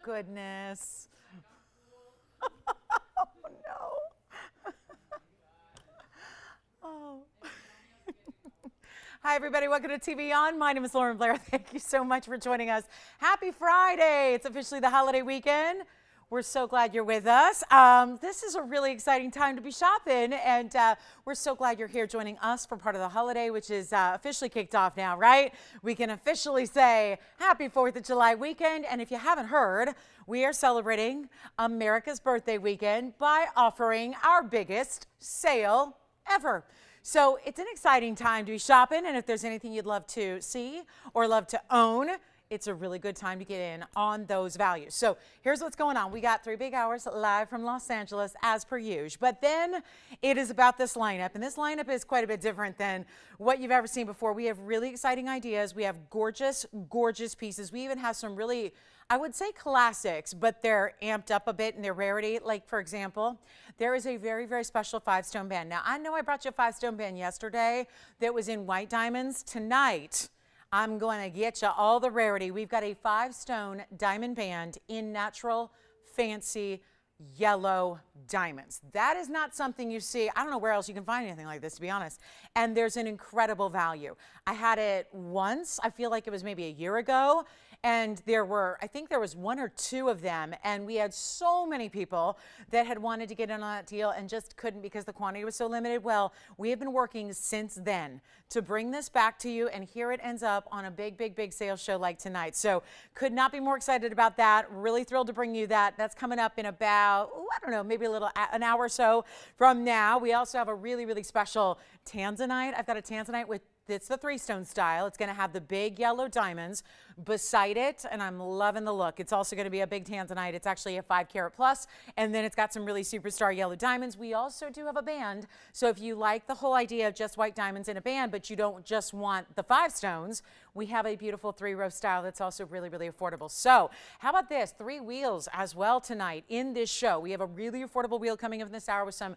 goodness. Oh, no. Oh. Hi, everybody. Welcome to TVON. My name is Lauren Blair. Thank you so much for joining us. Happy Friday. It's officially the holiday weekend. We're so glad you're with us. This is a really exciting time to be shopping, and we're so glad you're here joining us for part of the holiday, which is officially kicked off now, right? We can officially say Happy 4th of July weekend, and if you haven't heard, we are celebrating America's birthday weekend by offering our biggest sale ever. So it's an exciting time to be shopping, and if there's anything you'd love to see or love to own, it's a really good time to get in on those values. So here's what's going on. We got 3 big hours live from Los Angeles as per usual, but then it is about this lineup, and this lineup is quite a bit different than what you've ever seen before. We have really exciting ideas. We have gorgeous, gorgeous pieces. We even have some really, I would say classics, but they're amped up a bit in their rarity. Like, for example, there is a very, very special 5-stone band. Now, I know I brought you a 5-stone band yesterday that was in white diamonds. Tonight, I'm going to get you all the rarity. We've got a 5-stone diamond band in natural, fancy, yellow diamonds. That is not something you see. I don't know where else you can find anything like this, to be honest. And there's an incredible value. I had it once. I feel like it was maybe a year ago. And I think there was 1 or 2 of them. And we had so many people that had wanted to get in on that deal and just couldn't because the quantity was so limited. Well, we have been working since then to bring this back to you. And here it ends up on a big, big, big sales show like tonight. So could not be more excited about that. Really thrilled to bring you that. That's coming up in about, I don't know, maybe an hour or so from now. We also have a really, really special tanzanite. I've got a tanzanite with it's the 3-stone style. It's going to have the big yellow diamonds beside it, and I'm loving the look. It's also going to be a big tanzanite. It's actually a 5-carat plus, and then it's got some really superstar yellow diamonds. We also do have a band, so if you like the whole idea of just white diamonds in a band, but you don't just want the 5 stones, we have a beautiful 3-row style that's also really, really affordable. So how about this? 3 wheels as well tonight in this show. We have a really affordable wheel coming up in this hour with some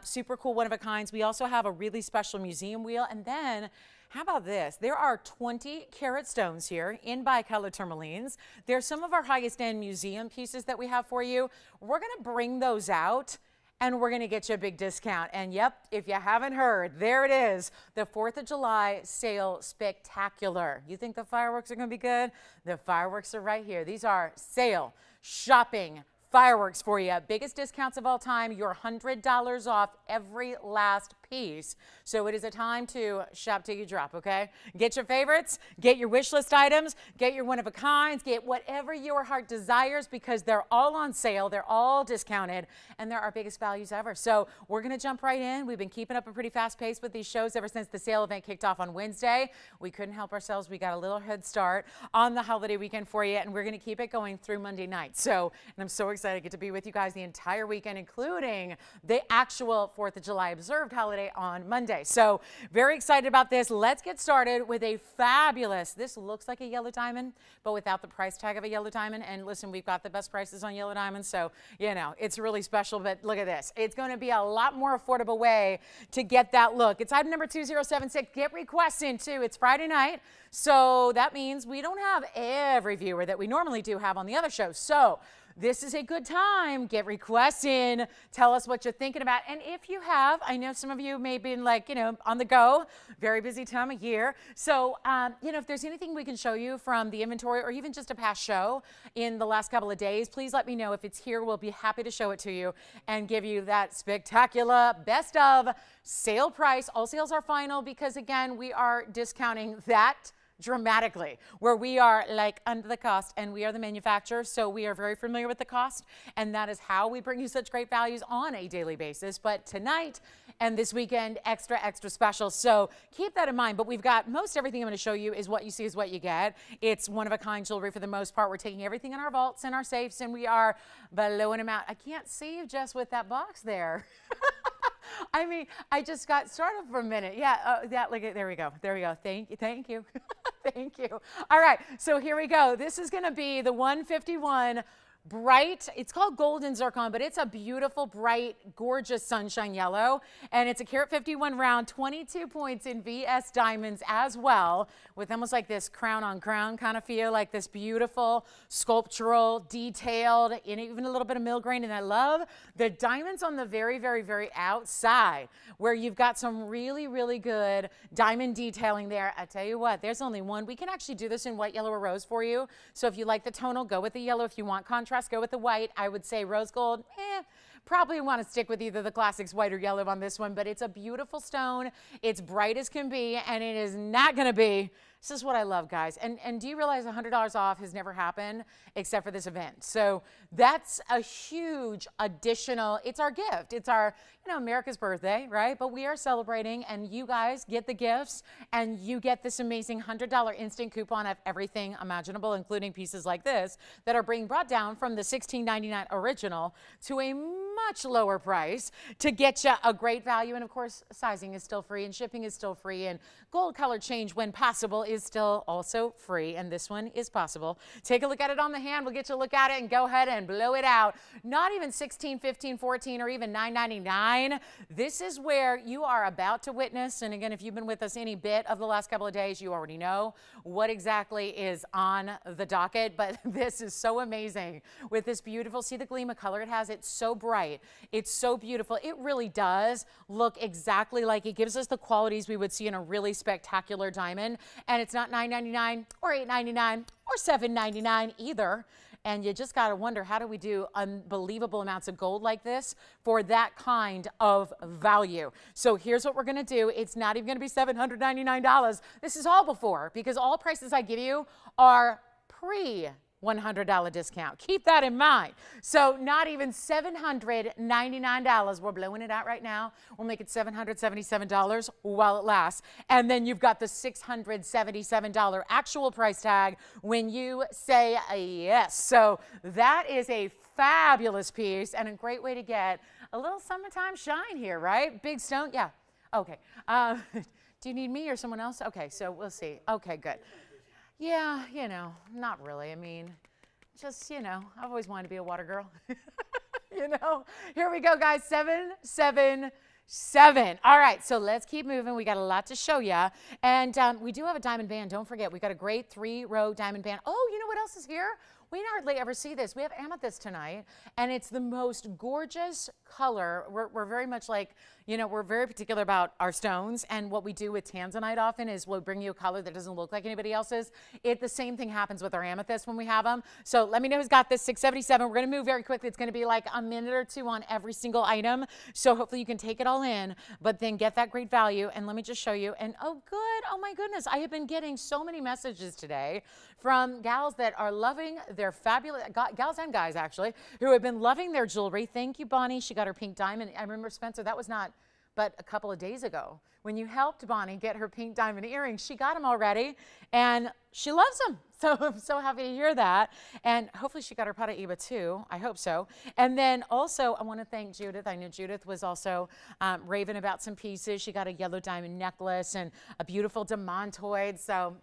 super cool one-of-a-kinds. We also have a really special museum wheel, and then how about this? There are 20-carat stones here in bicolor tourmalines. They're some of our highest end museum pieces that we have for you. We're going to bring those out and we're going to get you a big discount. And yep, if you haven't heard, there it is, the 4th of July sale spectacular. You think the fireworks are going to be good? The fireworks are right here. These are sale shopping fireworks for you. Biggest discounts of all time. You're $100 off every last piece. So it is a time to shop till you drop, okay? Get your favorites, get your wish list items, get your one-of-a-kinds, get whatever your heart desires because they're all on sale, they're all discounted, and they're our biggest values ever. So we're going to jump right in. We've been keeping up a pretty fast pace with these shows ever since the sale event kicked off on Wednesday. We couldn't help ourselves. We got a little head start on the holiday weekend for you, and we're going to keep it going through Monday night. So, and I'm so excited to get to be with you guys the entire weekend, including the actual 4th of July observed holiday on Monday. So very excited about this. Let's get started with a fabulous, this looks like a yellow diamond, but without the price tag of a yellow diamond. And listen, we've got the best prices on yellow diamonds. So, you know, it's really special, but look at this. It's going to be a lot more affordable way to get that look. It's item number 2076. Get requests in too. It's Friday night. So that means we don't have every viewer that we normally do have on the other shows. So this is a good time. Get requests in. Tell us what you're thinking about. And if you have, I know some of you may be like, you know, on the go, very busy time of year. So, you know, if there's anything we can show you from the inventory or even just a past show in the last couple of days, please let me know. If it's here, we'll be happy to show it to you and give you that spectacular best of sale price. All sales are final because, again, we are discounting that dramatically, where we are like under the cost and we are the manufacturer, so we are very familiar with the cost, and that is how we bring you such great values on a daily basis. But tonight and this weekend, extra special, so keep that in mind. But we've got most everything I'm going to show you is what you see is what you get. It's one-of-a-kind jewelry for the most part. We're taking everything in our vaults and our safes, and we are blowing them out. I can't see you just with that box there. I mean, I just got started for a minute. Yeah, look at, there we go. There we go. Thank you. Thank you. All right, so here we go. This is going to be the 151 bright, it's called golden zircon, but it's a beautiful, bright, gorgeous sunshine yellow. And it's a carat 51 round, 22 points in VS diamonds as well, with almost like this crown on crown kind of feel, like this beautiful sculptural, detailed, and even a little bit of milgrain. And I love the diamonds on the very, very, very outside, where you've got some really, really good diamond detailing there. I tell you what, there's only one. We can actually do this in white, yellow, or rose for you. So if you like the tonal, go with the yellow. If you want contrast, go with the white. I would say rose gold, probably want to stick with either the classics, white or yellow on this one, but it's a beautiful stone. It's bright as can be, and it is not going to be. This is what I love, guys. And do you realize $100 off has never happened except for this event? So that's a huge additional, it's our gift. It's our, America's birthday, right? But we are celebrating, and you guys get the gifts, and you get this amazing $100 instant coupon of everything imaginable, including pieces like this that are being brought down from the $16.99 original to a much lower price to get you a great value. And of course, sizing is still free, and shipping is still free, and gold color change when possible is still also free, and this one is possible. Take a look at it on the hand. We'll get you a look at it and go ahead and blow it out. Not even $16, $15, $14, or even $9.99. This is where you are about to witness, and again, if you've been with us any bit of the last couple of days, you already know what exactly is on the docket, but this is so amazing with this beautiful, see the gleam of color it has? It's so bright. It's so beautiful. It really does look exactly like, it gives us the qualities we would see in a really spectacular diamond, and it's not $9.99 or $8.99 or $7.99 either. And you just got to wonder, how do we do unbelievable amounts of gold like this for that kind of value? So here's what we're going to do. It's not even going to be $799. This is all before, because all prices I give you are $100 discount. Keep that in mind. So not even $799. We're blowing it out right now. We'll make it $777 while it lasts. And then you've got the $677 actual price tag when you say yes. So that is a fabulous piece and a great way to get a little summertime shine here, right? Big stone. Yeah. Okay. Do you need me or someone else? Okay. So we'll see. Okay, good. Yeah, not really. I mean, just, I've always wanted to be a water girl. Here we go, guys. 777. All right, so let's keep moving. We got a lot to show you. And we do have a diamond band. Don't forget, we got a great 3-row diamond band. Oh, you know what else is here? We hardly ever see this. We have amethyst tonight, and it's the most gorgeous color. We're very much like, we're very particular about our stones, and what we do with tanzanite often is we'll bring you a color that doesn't look like anybody else's. The same thing happens with our amethyst when we have them. So let me know who's got this. 677. We're going to move very quickly. It's going to be like a minute or two on every single item. So hopefully you can take it all in, but then get that great value. And let me just show you. And oh, good. Oh, my goodness. I have been getting so many messages today from gals that are loving their fabulous, gals and guys actually, who have been loving their jewelry. Thank you, Bonnie. She got her pink diamond. I remember, Spencer, that was not but a couple of days ago when you helped Bonnie get her pink diamond earrings. She got them already, and she loves them. So I'm so happy to hear that. And hopefully she got her Paraíba too. I hope so. And then also I want to thank Judith. I knew Judith was also raving about some pieces. She got a yellow diamond necklace and a beautiful demontoid. So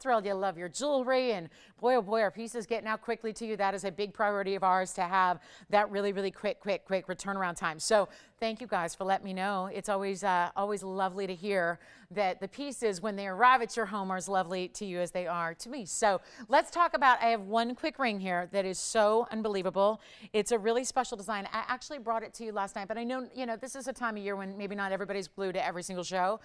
thrilled you love your jewelry. And boy, oh boy, our pieces getting out quickly to you. That is a big priority of ours, to have that really, really quick return around time. So thank you guys for letting me know. It's always lovely to hear that the pieces, when they arrive at your home, are as lovely to you as they are to me. So let's talk about, I have one quick ring here that is so unbelievable. It's a really special design. I actually brought it to you last night, but I know, this is a time of year when maybe not everybody's glued to every single show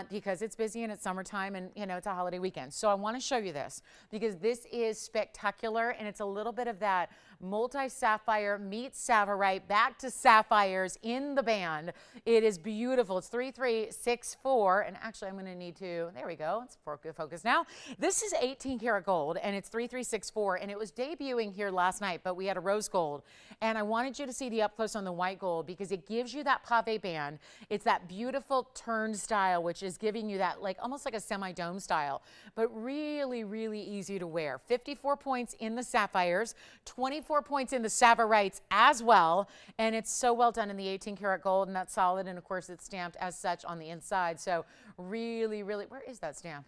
because it's busy and it's summertime and, it's a holiday weekend. So I want to show you this because this is spectacular, and it's a little bit of that multi-sapphire meets Savarite, back to sapphires in the band. It is beautiful. It's 3364, and actually I'm going to need to, there we go, it's focus now. This is 18 karat gold, and it's 3364, and it was debuting here last night, but we had a rose gold, and I wanted you to see the up close on the white gold because it gives you that pave band. It's that beautiful turned style, which is giving you that almost like a semi-dome style, but really, really easy to wear. 54 points in the sapphires, 24 points in the Savarites as well, and it's so well done in the 18 karat gold, and that's solid, and of course it's stamped as such on the inside. So really, really, where is that stamp?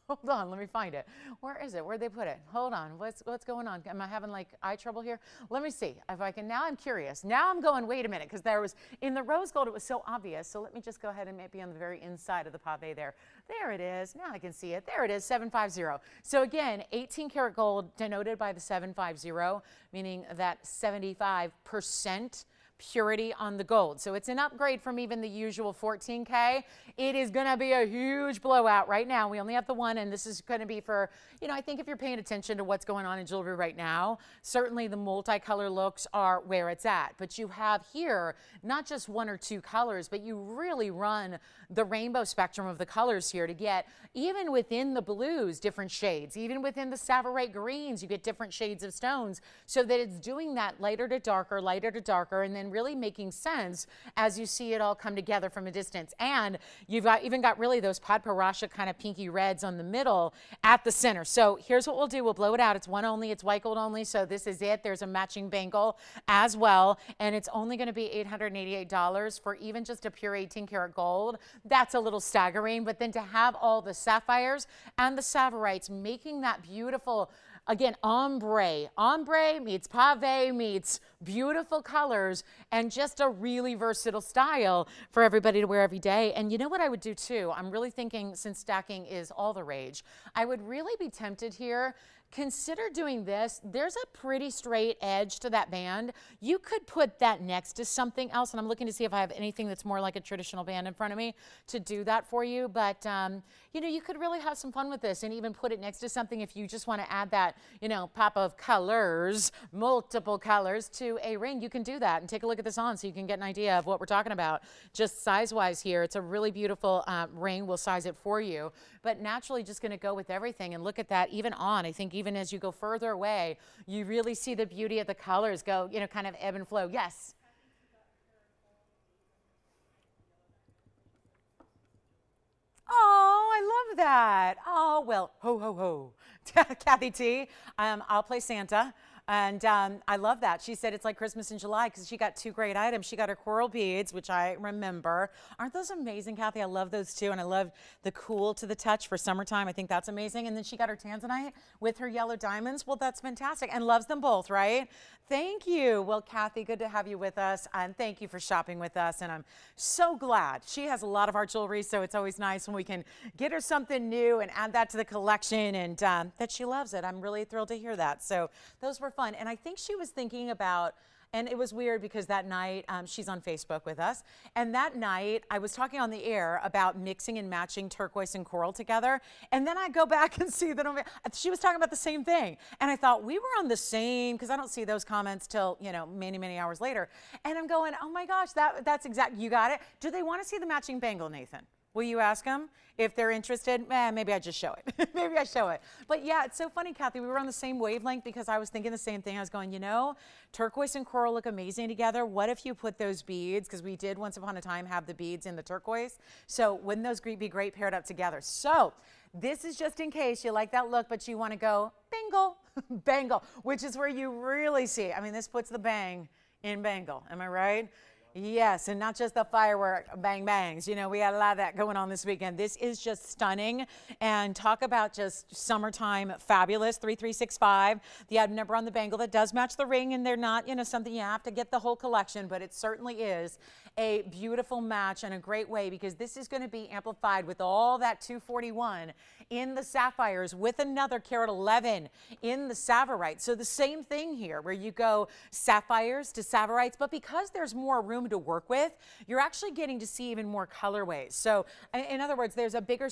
Hold on, let me find it. Where is it? Where'd they put it? Hold on, what's going on? Am I having like eye trouble here? Let me see if I can, now I'm curious. Now I'm going, wait a minute, because there was, in the rose gold, it was so obvious. So let me just go ahead and maybe on the very inside of the pave there. There it is, now I can see it. There it is, 750. So again, 18 karat gold denoted by the 750, meaning that 75% purity on the gold. So it's an upgrade from even the usual 14K. It is going to be a huge blowout right now. We only have the one, and this is going to be for, you know, I think if you're paying attention to what's going on in jewelry right now, certainly the multicolor looks are where it's at. But you have here not just one or two colors, but you really run the rainbow spectrum of the colors here to get, even within the blues, different shades. Even within the Savarite greens, you get different shades of stones, so that it's doing that lighter to darker, and then really making sense as you see it all come together from a distance. And you've even got really those Padparasha kind of pinky reds on the middle at the center. So here's what we'll do. We'll blow it out. It's one only. It's white gold only. So this is it. There's a matching bangle as well. And it's only going to be $888 for even just a pure 18 karat gold. That's a little staggering. But then to have all the sapphires and the Savarites making that beautiful, again, ombre meets pave meets beautiful colors, and just a really versatile style for everybody to wear every day. And you know what I would do too? I'm really thinking, since stacking is all the rage, I would really be tempted here. Consider doing this. There's a pretty straight edge to that band. You could put that next to something else, and I'm looking to see if I have anything that's more like a traditional band in front of me to do that for you. But you know, you could really have some fun with this and even put it next to something if you just want to add that, you know, pop of colors, multiple colors to a ring. You can do that, and take a look at this on so you can get an idea of what we're talking about. Just size-wise here, it's a really beautiful ring. We'll size it for you, but naturally just going to go with everything. And look at that, even on, I think even as you go further away, you really see the beauty of the colors go, you know, kind of ebb and flow. Yes. Oh, I love that. Oh, well, ho, ho, ho. Kathy T, I'll play Santa. And I love that. She said it's like Christmas in July because she got two great items. She got her coral beads, which I remember. Aren't those amazing, Kathy? I love those too. And I love the cool to the touch for summertime. I think that's amazing. And then she got her tanzanite with her yellow diamonds. Well, that's fantastic. And loves them both, right? Thank you. Well, Kathy, good to have you with us. And thank you for shopping with us. And I'm so glad. She has a lot of our jewelry, so it's always nice when we can get her something new and add that to the collection, and that she loves it. I'm really thrilled to hear that. So those were fun. And I think she was thinking about, and it was weird because that night, she's on Facebook with us, and that night I was talking on the air about mixing and matching turquoise and coral together, and then I go back and see that she was talking about the same thing, and I thought we were on the same, because I don't see those comments till, you know, many, many hours later, and I'm going, oh my gosh, that's exactly, you got it. Do they want to see the matching bangle, Nathan? Will you ask them if they're interested? Maybe I just show it. Maybe I show it. But yeah, it's so funny, Kathy. We were on the same wavelength because I was thinking the same thing. I was going, you know, turquoise and coral look amazing together. What if you put those beads, because we did once upon a time have the beads in the turquoise. So wouldn't those be great paired up together? So this is just in case you like that look, but you want to go bangle, bangle, which is where you really see. I mean, this puts the bang in bangle. Am I right? Yes, and not just the firework bang bangs. You know, we had a lot of that going on this weekend. This is just stunning. And talk about just summertime fabulous. 3365. The item number on the bangle that does match the ring, and they're not, you know, something you have to get the whole collection, but it certainly is a beautiful match and a great way, because this is going to be amplified with all that 241 in the sapphires with another carat 11 in the Savarite. So the same thing here where you go sapphires to Savarites, but because there's more room to work with, you're actually getting to see even more colorways. So in other words, there's a bigger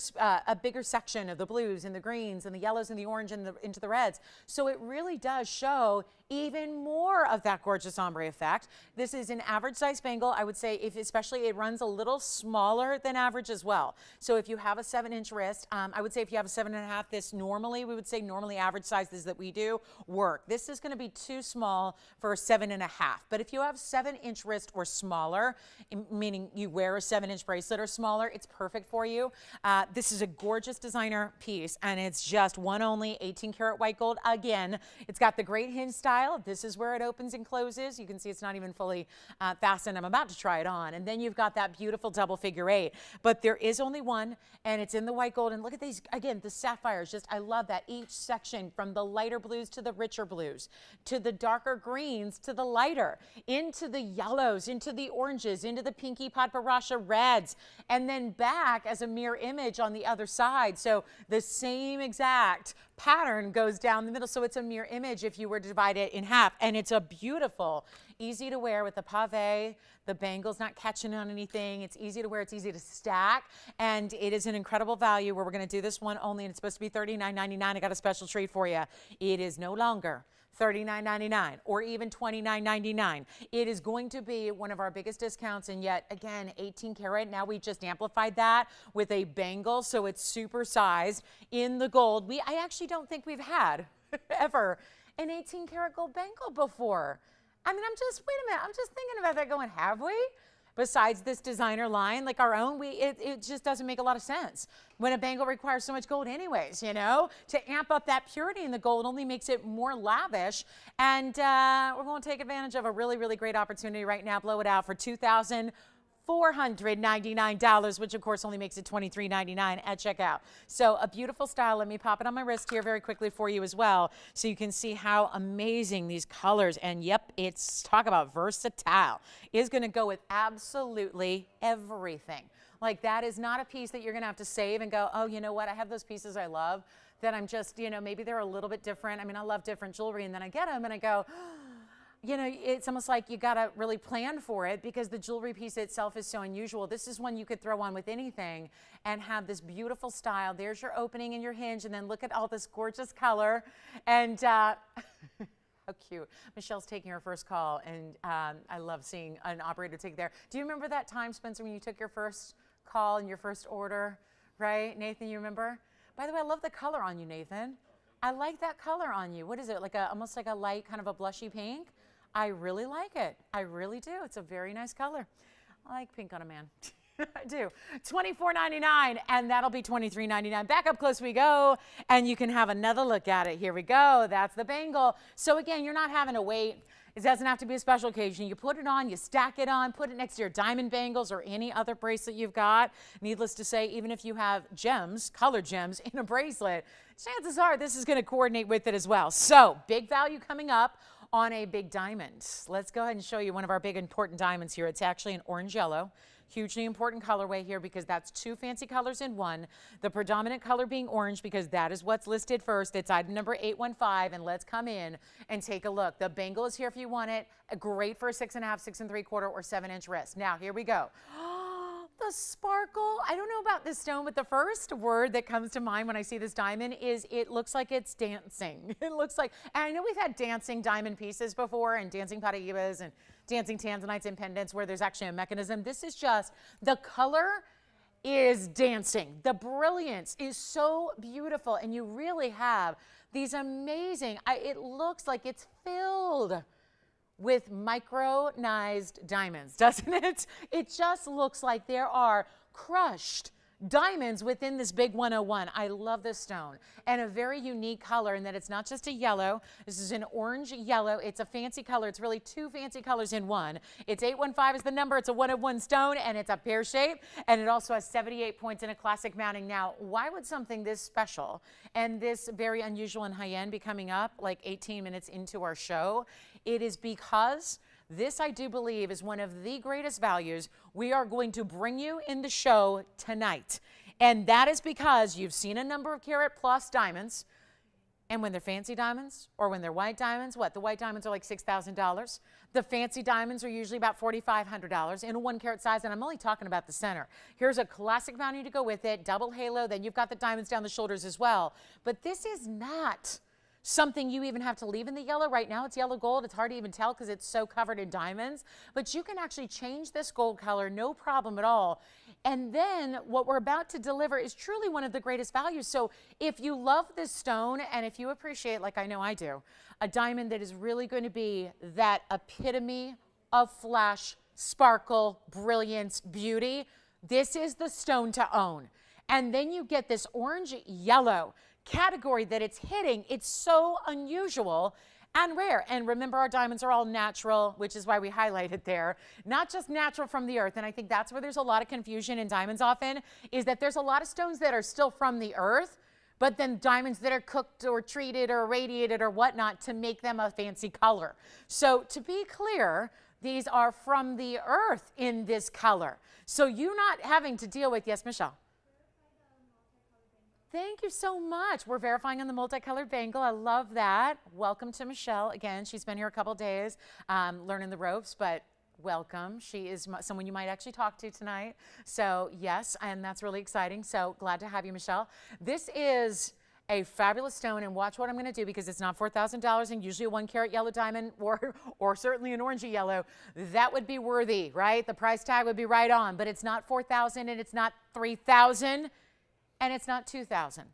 section of the blues and the greens and the yellows and the orange and into the reds. So it really does show even more of that gorgeous ombre effect. This is an average size bangle. I would say especially it runs a little smaller than average as well. So if you have a 7-inch wrist, I would say if you have a 7.5, this normally, we would say normally average sizes that we do work. This is going to be too small for a 7.5. But if you have 7-inch wrist or smaller, meaning you wear a 7-inch bracelet or smaller, it's perfect for you. This is a gorgeous designer piece, and it's just one only 18 karat white gold. Again, it's got the great hinge style style. This is where it opens and closes. You can see it's not even fully fastened. I'm about to try it on. And then you've got that beautiful double figure 8. But there is only one, and it's in the white gold. And look at these, again, the sapphires. Just, I love that. Each section, from the lighter blues to the richer blues, to the darker greens to the lighter, into the yellows, into the oranges, into the pinky Padparassha reds, and then back as a mirror image on the other side. So the same exact pattern goes down the middle. So it's a mirror image if you were to divide it in half. And it's a beautiful, easy to wear with the pave. The bangle's not catching on anything. It's easy to wear. It's easy to stack. And it is an incredible value where we're going to do this one only. And it's supposed to be $39.99. I got a special treat for you. It is no longer $39.99 or even $29.99. It is going to be one of our biggest discounts, and yet again 18 karat. Now we just amplified that with a bangle, so it's super sized in the gold. I actually don't think we've had ever an 18 karat gold bangle before. I mean, wait a minute, I'm just thinking about that going, have we? Besides this designer line, like our own, it just doesn't make a lot of sense when a bangle requires so much gold anyways, you know? To amp up that purity in the gold only makes it more lavish. And we're going to take advantage of a really, really great opportunity right now. Blow it out for $2,499, which of course only makes it $23.99 at checkout. So a beautiful style. Let me pop it on my wrist here very quickly for you as well, so you can see how amazing these colors, and yep, it's, talk about versatile, is going to go with absolutely everything. Like, that is not a piece that you're going to have to save and go, oh, you know what, I have those pieces I love that I'm just, you know, maybe they're a little bit different. I mean, I love different jewelry, and then I get them and I go, you know, it's almost like you got to really plan for it because the jewelry piece itself is so unusual. This is one you could throw on with anything and have this beautiful style. There's your opening and your hinge, and then look at all this gorgeous color. And how cute. Michelle's taking her first call, and I love seeing an operator take there. Do you remember that time, Spencer, when you took your first call and your first order, right? Nathan, you remember? By the way, I love the color on you, Nathan. I like that color on you. What is it, like almost like a light kind of a blushy pink? I really like it. I really do. It's a very nice color. I like pink on a man. I do. $24.99, and that'll be $23.99. Back up close we go, and you can have another look at it. Here we go. That's the bangle. So again, you're not having to wait. It doesn't have to be a special occasion. You put it on, you stack it on, put it next to your diamond bangles or any other bracelet you've got. Needless to say, even if you have gems, colored gems in a bracelet, chances are this is going to coordinate with it as well. So big value coming up on a big diamond. Let's go ahead and show you one of our big important diamonds here. It's actually an orange yellow. Hugely important colorway here because that's two fancy colors in one. The predominant color being orange because that is what's listed first. It's item number 815, and let's come in and take a look. The bangle is here if you want it. Great for a 6.5, 6 3/4, or 7-inch wrist. Now here we go. The sparkle. I don't know about this stone, but the first word that comes to mind when I see this diamond is it looks like it's dancing. It looks like, and I know we've had dancing diamond pieces before and dancing paraibas and dancing tanzanites and pendants where there's actually a mechanism. This is just, the color is dancing. The brilliance is so beautiful, and you really have these amazing, it looks like it's filled with micronized diamonds, doesn't it? It just looks like there are crushed diamonds within this big 101. I love this stone, and a very unique color in that it's not just a yellow. This is an orange yellow. It's a fancy color. It's really two fancy colors in one. It's 815 is the number. It's a 101 stone, and it's a pear shape, and it also has 78 points in a classic mounting. Now, why would something this special and this very unusual and high-end be coming up like 18 minutes into our show? It is because this, I do believe, is one of the greatest values we are going to bring you in the show tonight. And that is because you've seen a number of carat plus diamonds. And when they're fancy diamonds or when they're white diamonds, what? The white diamonds are like $6,000. The fancy diamonds are usually about $4,500 in a 1 carat size. And I'm only talking about the center. Here's a classic value to go with it. Double halo. Then you've got the diamonds down the shoulders as well. But this is not something you even have to leave in the yellow. Right now it's yellow gold. It's hard to even tell because it's so covered in diamonds, but you can actually change this gold color, no problem at all. And then what we're about to deliver is truly one of the greatest values. So if you love this stone, and if you appreciate, like I know I do, a diamond that is really going to be that epitome of flash, sparkle, brilliance, beauty, this is the stone to own. And then you get this orange yellow category that it's hitting. It's so unusual. and rare. And remember, our diamonds are all natural, which is why we highlight it there. Not just natural from the earth. And I think that's where there's a lot of confusion in diamonds often, is that there's a lot of stones that are still from the earth, but then diamonds that are cooked or treated or irradiated or whatnot to make them a fancy color. So to be clear, these are from the earth in this color. So you're not having to deal with, yes, Michelle? Thank you so much. We're verifying on the multicolored bangle. I love that. Welcome to Michelle. Again, she's been here a couple days learning the ropes, but welcome. She is someone you might actually talk to tonight. So yes, and that's really exciting. So glad to have you, Michelle. This is a fabulous stone, and watch what I'm going to do, because it's not $4,000, and usually a 1 carat yellow diamond or certainly an orangey yellow, that would be worthy, right? The price tag would be right on, but it's not $4,000 and it's not $3,000. And it's not $2,000.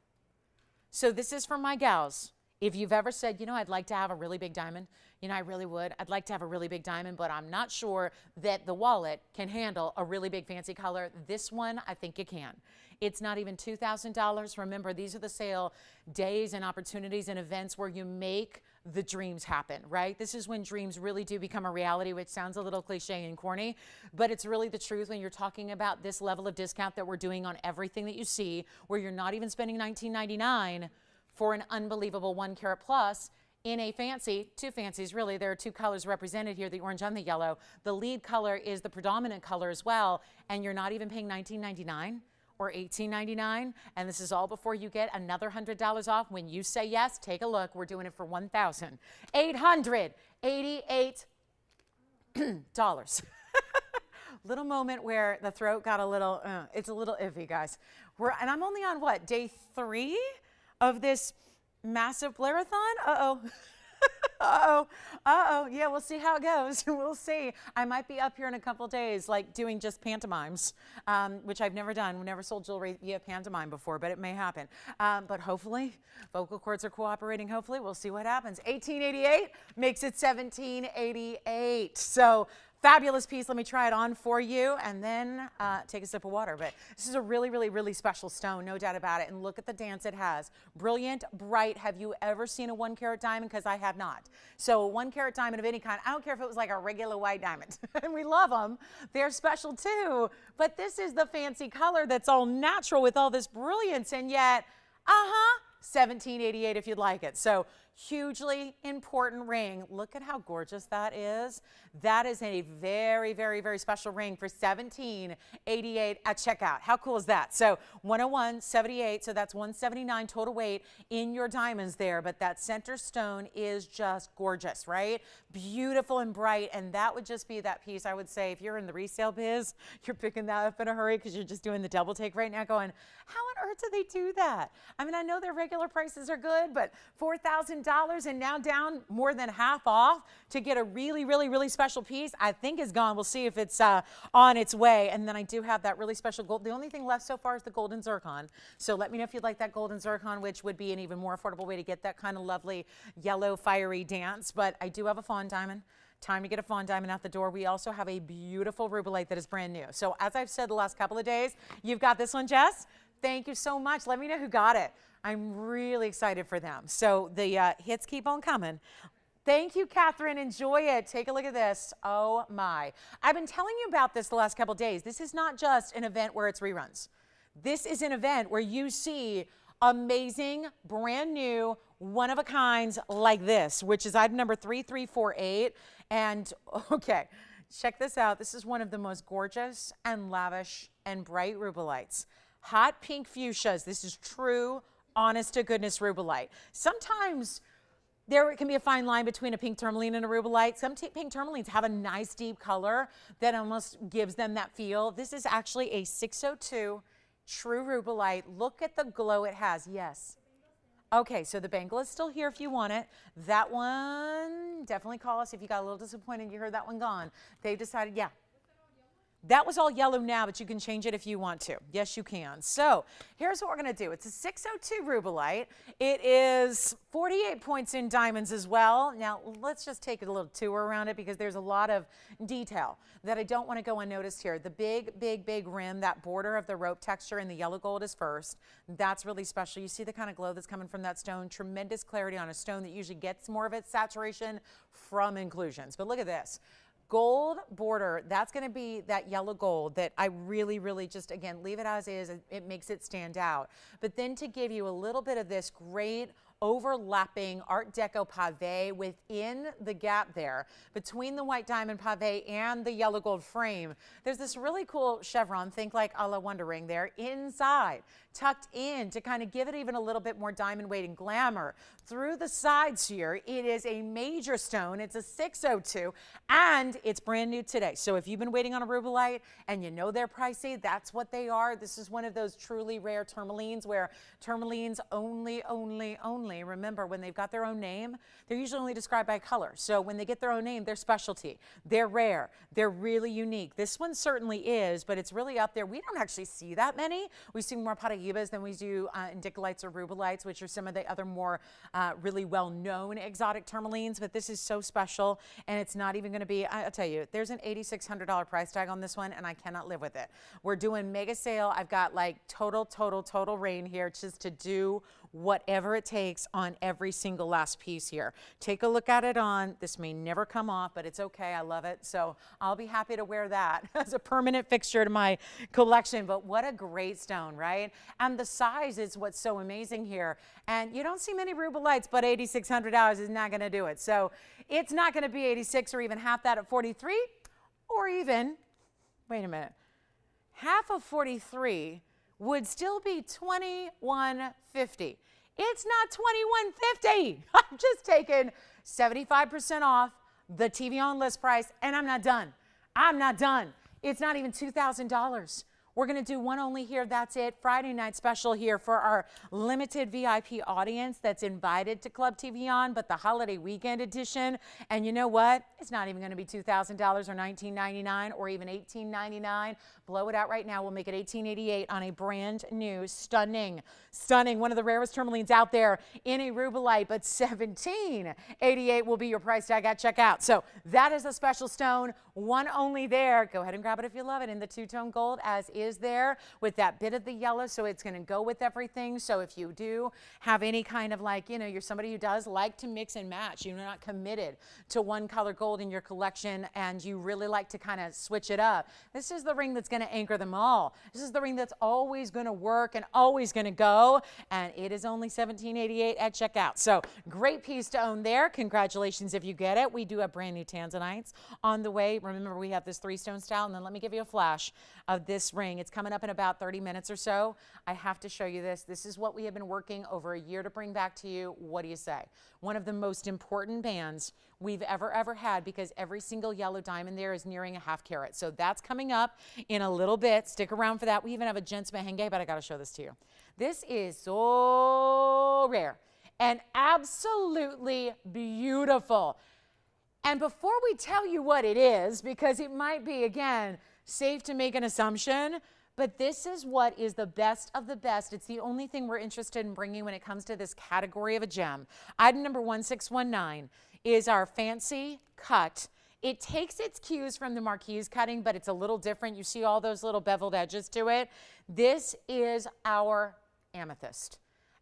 So this is for my gals. If you've ever said, you know, I'd like to have a really big diamond, you know, I really would. I'd like to have a really big diamond, but I'm not sure that the wallet can handle a really big fancy color. This one, I think it can. It's not even $2,000. Remember, these are the sale days and opportunities and events where you make the dreams happen, right? This is when dreams really do become a reality, which sounds a little cliche and corny, but it's really the truth when you're talking about this level of discount that we're doing on everything that you see, where you're not even spending $19.99 for an unbelievable 1 carat plus in a fancy, two fancies really. There are two colors represented here, the orange and the yellow. The lead color is the predominant color as well, and you're not even paying $19.99 or $18.99, and this is all before you get another $100 off. When you say yes, take a look. We're doing it for $1,888. Little moment where the throat got a little, it's a little iffy, guys. And I'm only on what, day 3 of this massive Blairathon? Uh-oh. Uh-oh. Yeah, we'll see how it goes. We'll see. I might be up here in a couple days, like doing just pantomimes, which I've never done. We've never sold jewelry via pantomime before, but it may happen. But hopefully, vocal cords are cooperating. Hopefully, we'll see what happens. 1888 makes it 1788. So fabulous piece. Let me try it on for you and then take a sip of water. But this is a really, really, really special stone, no doubt about it. And look at the dance it has. Brilliant, bright. Have you ever seen a 1 carat diamond? Because I have not. So a 1 carat diamond of any kind, I don't care if it was like a regular white diamond. And we love them. They're special too. But this is the fancy color that's all natural with all this brilliance. And yet, 1788 if you'd like it. So hugely important ring. Look at how gorgeous that is. That is a very, very, very special ring for $1788 at checkout. How cool is that? So 101.78, so that's 179 total weight in your diamonds there, but that center stone is just gorgeous, right? Beautiful and bright, and that would just be that piece. I would say if you're in the resale biz, you're picking that up in a hurry because you're just doing the double take right now going, how on earth do they do that? I mean, I know their regular prices are good, but $4,000 and now down more than half off to get a really, really, really special piece, I think is gone. We'll see if it's on its way. And then I do have that really special gold. The only thing left so far is the golden zircon. So let me know if you'd like that golden zircon, which would be an even more affordable way to get that kind of lovely yellow fiery dance. But I do have a fawn diamond. Time to get a fawn diamond out the door. We also have a beautiful rubelite that is brand new. So as I've said the last couple of days, you've got this one, Jess. Thank you so much. Let me know who got it. I'm really excited for them. So the hits keep on coming. Thank you, Catherine. Enjoy it. Take a look at this. Oh, my. I've been telling you about this the last couple of days. This is not just an event where it's reruns. This is an event where you see amazing, brand new, one-of-a-kinds like this, which is item number 3348. And, okay, check this out. This is one of the most gorgeous and lavish and bright rubelites. Hot pink fuchsias. This is true, honest-to-goodness rubelite. Sometimes there can be a fine line between a pink tourmaline and a rubelite. Some pink tourmalines have a nice deep color that almost gives them that feel. This is actually a 602 true rubelite. Look at the glow it has. Yes. Okay, so the bangle is still here if you want it. That one, definitely call us if you got a little disappointed you heard that one gone. They've decided, yeah. That was all yellow now, but you can change it if you want to. Yes, you can. So here's what we're going to do. It's a 602 rubellite. It is 48 points in diamonds as well. Now, let's just take a little tour around it because there's a lot of detail that I don't want to go unnoticed here. The big rim, that border of the rope texture in the yellow gold is first. That's really special. You see the kind of glow that's coming from that stone. Tremendous clarity on a stone that usually gets more of its saturation from inclusions. But look at this. Gold border, that's going to be that yellow gold that I really just, again, leave it as is. It makes it stand out. But then to give you a little bit of this great overlapping Art Deco pave within the gap there between the white diamond pave and the yellow gold frame, there's this really cool chevron, think like a la Wonder Ring there, inside, tucked in to kind of give it even a little bit more diamond weight and glamour. Through the sides here, it is a major stone. It's a 602, and it's brand new today. So if you've been waiting on a rubellite and you know they're pricey, that's what they are. This is one of those truly rare tourmalines where tourmalines only, remember, when they've got their own name, they're usually only described by color. So when they get their own name, they're specialty. They're rare. They're really unique. This one certainly is, but it's really up there. We don't actually see that many. We see more Paraíbas than we do indicolites or rubellites, which are some of the other more really well-known exotic tourmalines, but this is so special, and it's not even going to be, I'll tell you, there's an $8,600 price tag on this one, and I cannot live with it. We're doing mega sale. I've got like total reign here just to do whatever it takes on every single last piece here. Take a look at it on. This may never come off, but it's okay. I love it. So I'll be happy to wear that as a permanent fixture to my collection. But what a great stone, right? And the size is what's so amazing here. And you don't see many rubellites, but $8,600 is not going to do it. So it's not going to be 86 or even half that at 43, or even, wait a minute, half of 43 would still be $2,150. It's not $2,150. I'm just taking 75% off the TVON list price, and I'm not done. I'm not done. It's not even $2,000. We're going to do one only here. That's it. Friday night special here for our limited VIP audience that's invited to Club TVON, but the holiday weekend edition. And you know what? It's not even going to be $2,000 or $1,999 or even $1,899. Blow it out right now. We'll make it $1,888 on a brand new, stunning, one of the rarest tourmalines out there in a rubellite, but $1,788 will be your price tag at checkout. So that is a special stone, one only there. Go ahead and grab it if you love it in the two-tone gold as is there with that bit of the yellow, so it's going to go with everything. So if you do have any kind of like, you know, you're somebody who does like to mix and match, you're not committed to one color gold in your collection and you really like to kind of switch it up, this is the ring that's going to anchor them all. This is the ring that's always going to work and always going to go, and it is only $1,788 at checkout. So great piece to own there. Congratulations if you get it. We do have brand new tanzanites on the way. Remember, we have this 3-stone style, and then let me give you a flash of this ring. It's coming up in about 30 minutes or so. I have to show you this. This is what we have been working over a year to bring back to you. What do you say? One of the most important bands we've ever had, because every single yellow diamond there is nearing a ½ carat. So that's coming up in a little bit. Stick around for that. We even have a gents merengue, but I got to show this to you. This is so rare and absolutely beautiful. And before we tell you what it is, because it might be, again, safe to make an assumption, but this is what is the best of the best. It's the only thing we're interested in bringing when it comes to this category of a gem. Item number 1619 is our fancy cut. It takes its cues from the marquise cutting, but it's a little different. You see all those little beveled edges to it. This is our amethyst.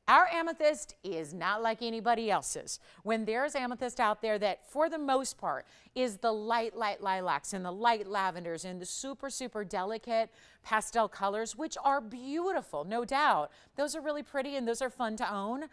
Our amethyst is not like anybody else's. When there's amethyst out there that, for the most part, is the light lilacs and the light lavenders and the super delicate pastel colors, which are beautiful, no doubt. Those are really pretty and those are fun to own.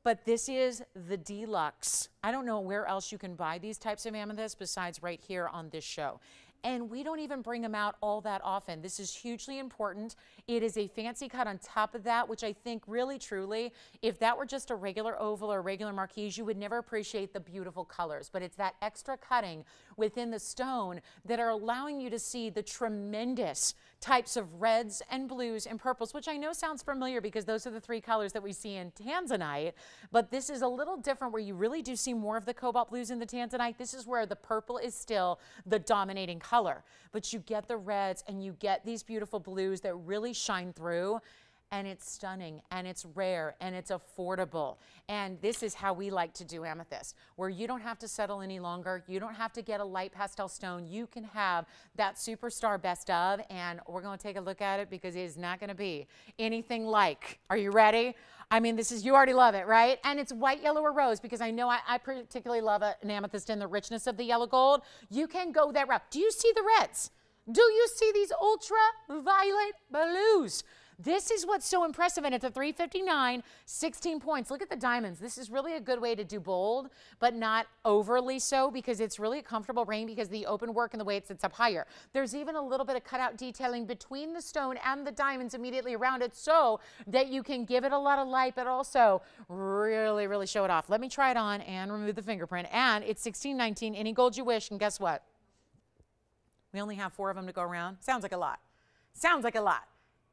But this is the deluxe. I don't know where else you can buy these types of amethysts besides right here on this show. And we don't even bring them out all that often. This is hugely important. It is a fancy cut on top of that, which I think really, truly, if that were just a regular oval or a regular marquise, you would never appreciate the beautiful colors. But it's that extra cutting within the stone that are allowing you to see the tremendous types of reds and blues and purples, which I know sounds familiar because those are the three colors that we see in tanzanite, but this is a little different where you really do see more of the cobalt blues in the tanzanite. This is where the purple is still the dominating color, but you get the reds and you get these beautiful blues that really shine through. And it's stunning, and it's rare, and it's affordable. And this is how we like to do amethyst, where you don't have to settle any longer. You don't have to get a light pastel stone. You can have that superstar best of, and we're going to take a look at it because it is not going to be anything like. Are you ready? I mean, this is, you already love it, right? And it's white, yellow, or rose because I know I particularly love an amethyst in the richness of the yellow gold. You can go that route. Do you see the reds? Do you see these ultraviolet blues? This is what's so impressive, and it's a 359, 16 points. Look at the diamonds. This is really a good way to do bold, but not overly so because it's really a comfortable ring because the open work and the way it sits up higher. There's even a little bit of cutout detailing between the stone and the diamonds immediately around it so that you can give it a lot of light, but also really, really show it off. Let me try it on and remove the fingerprint. And it's 1619, any gold you wish, and guess what? We only have 4 of them to go around. Sounds like a lot. Sounds like a lot.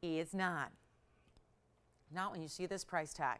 It's not. Not when you see this price tag.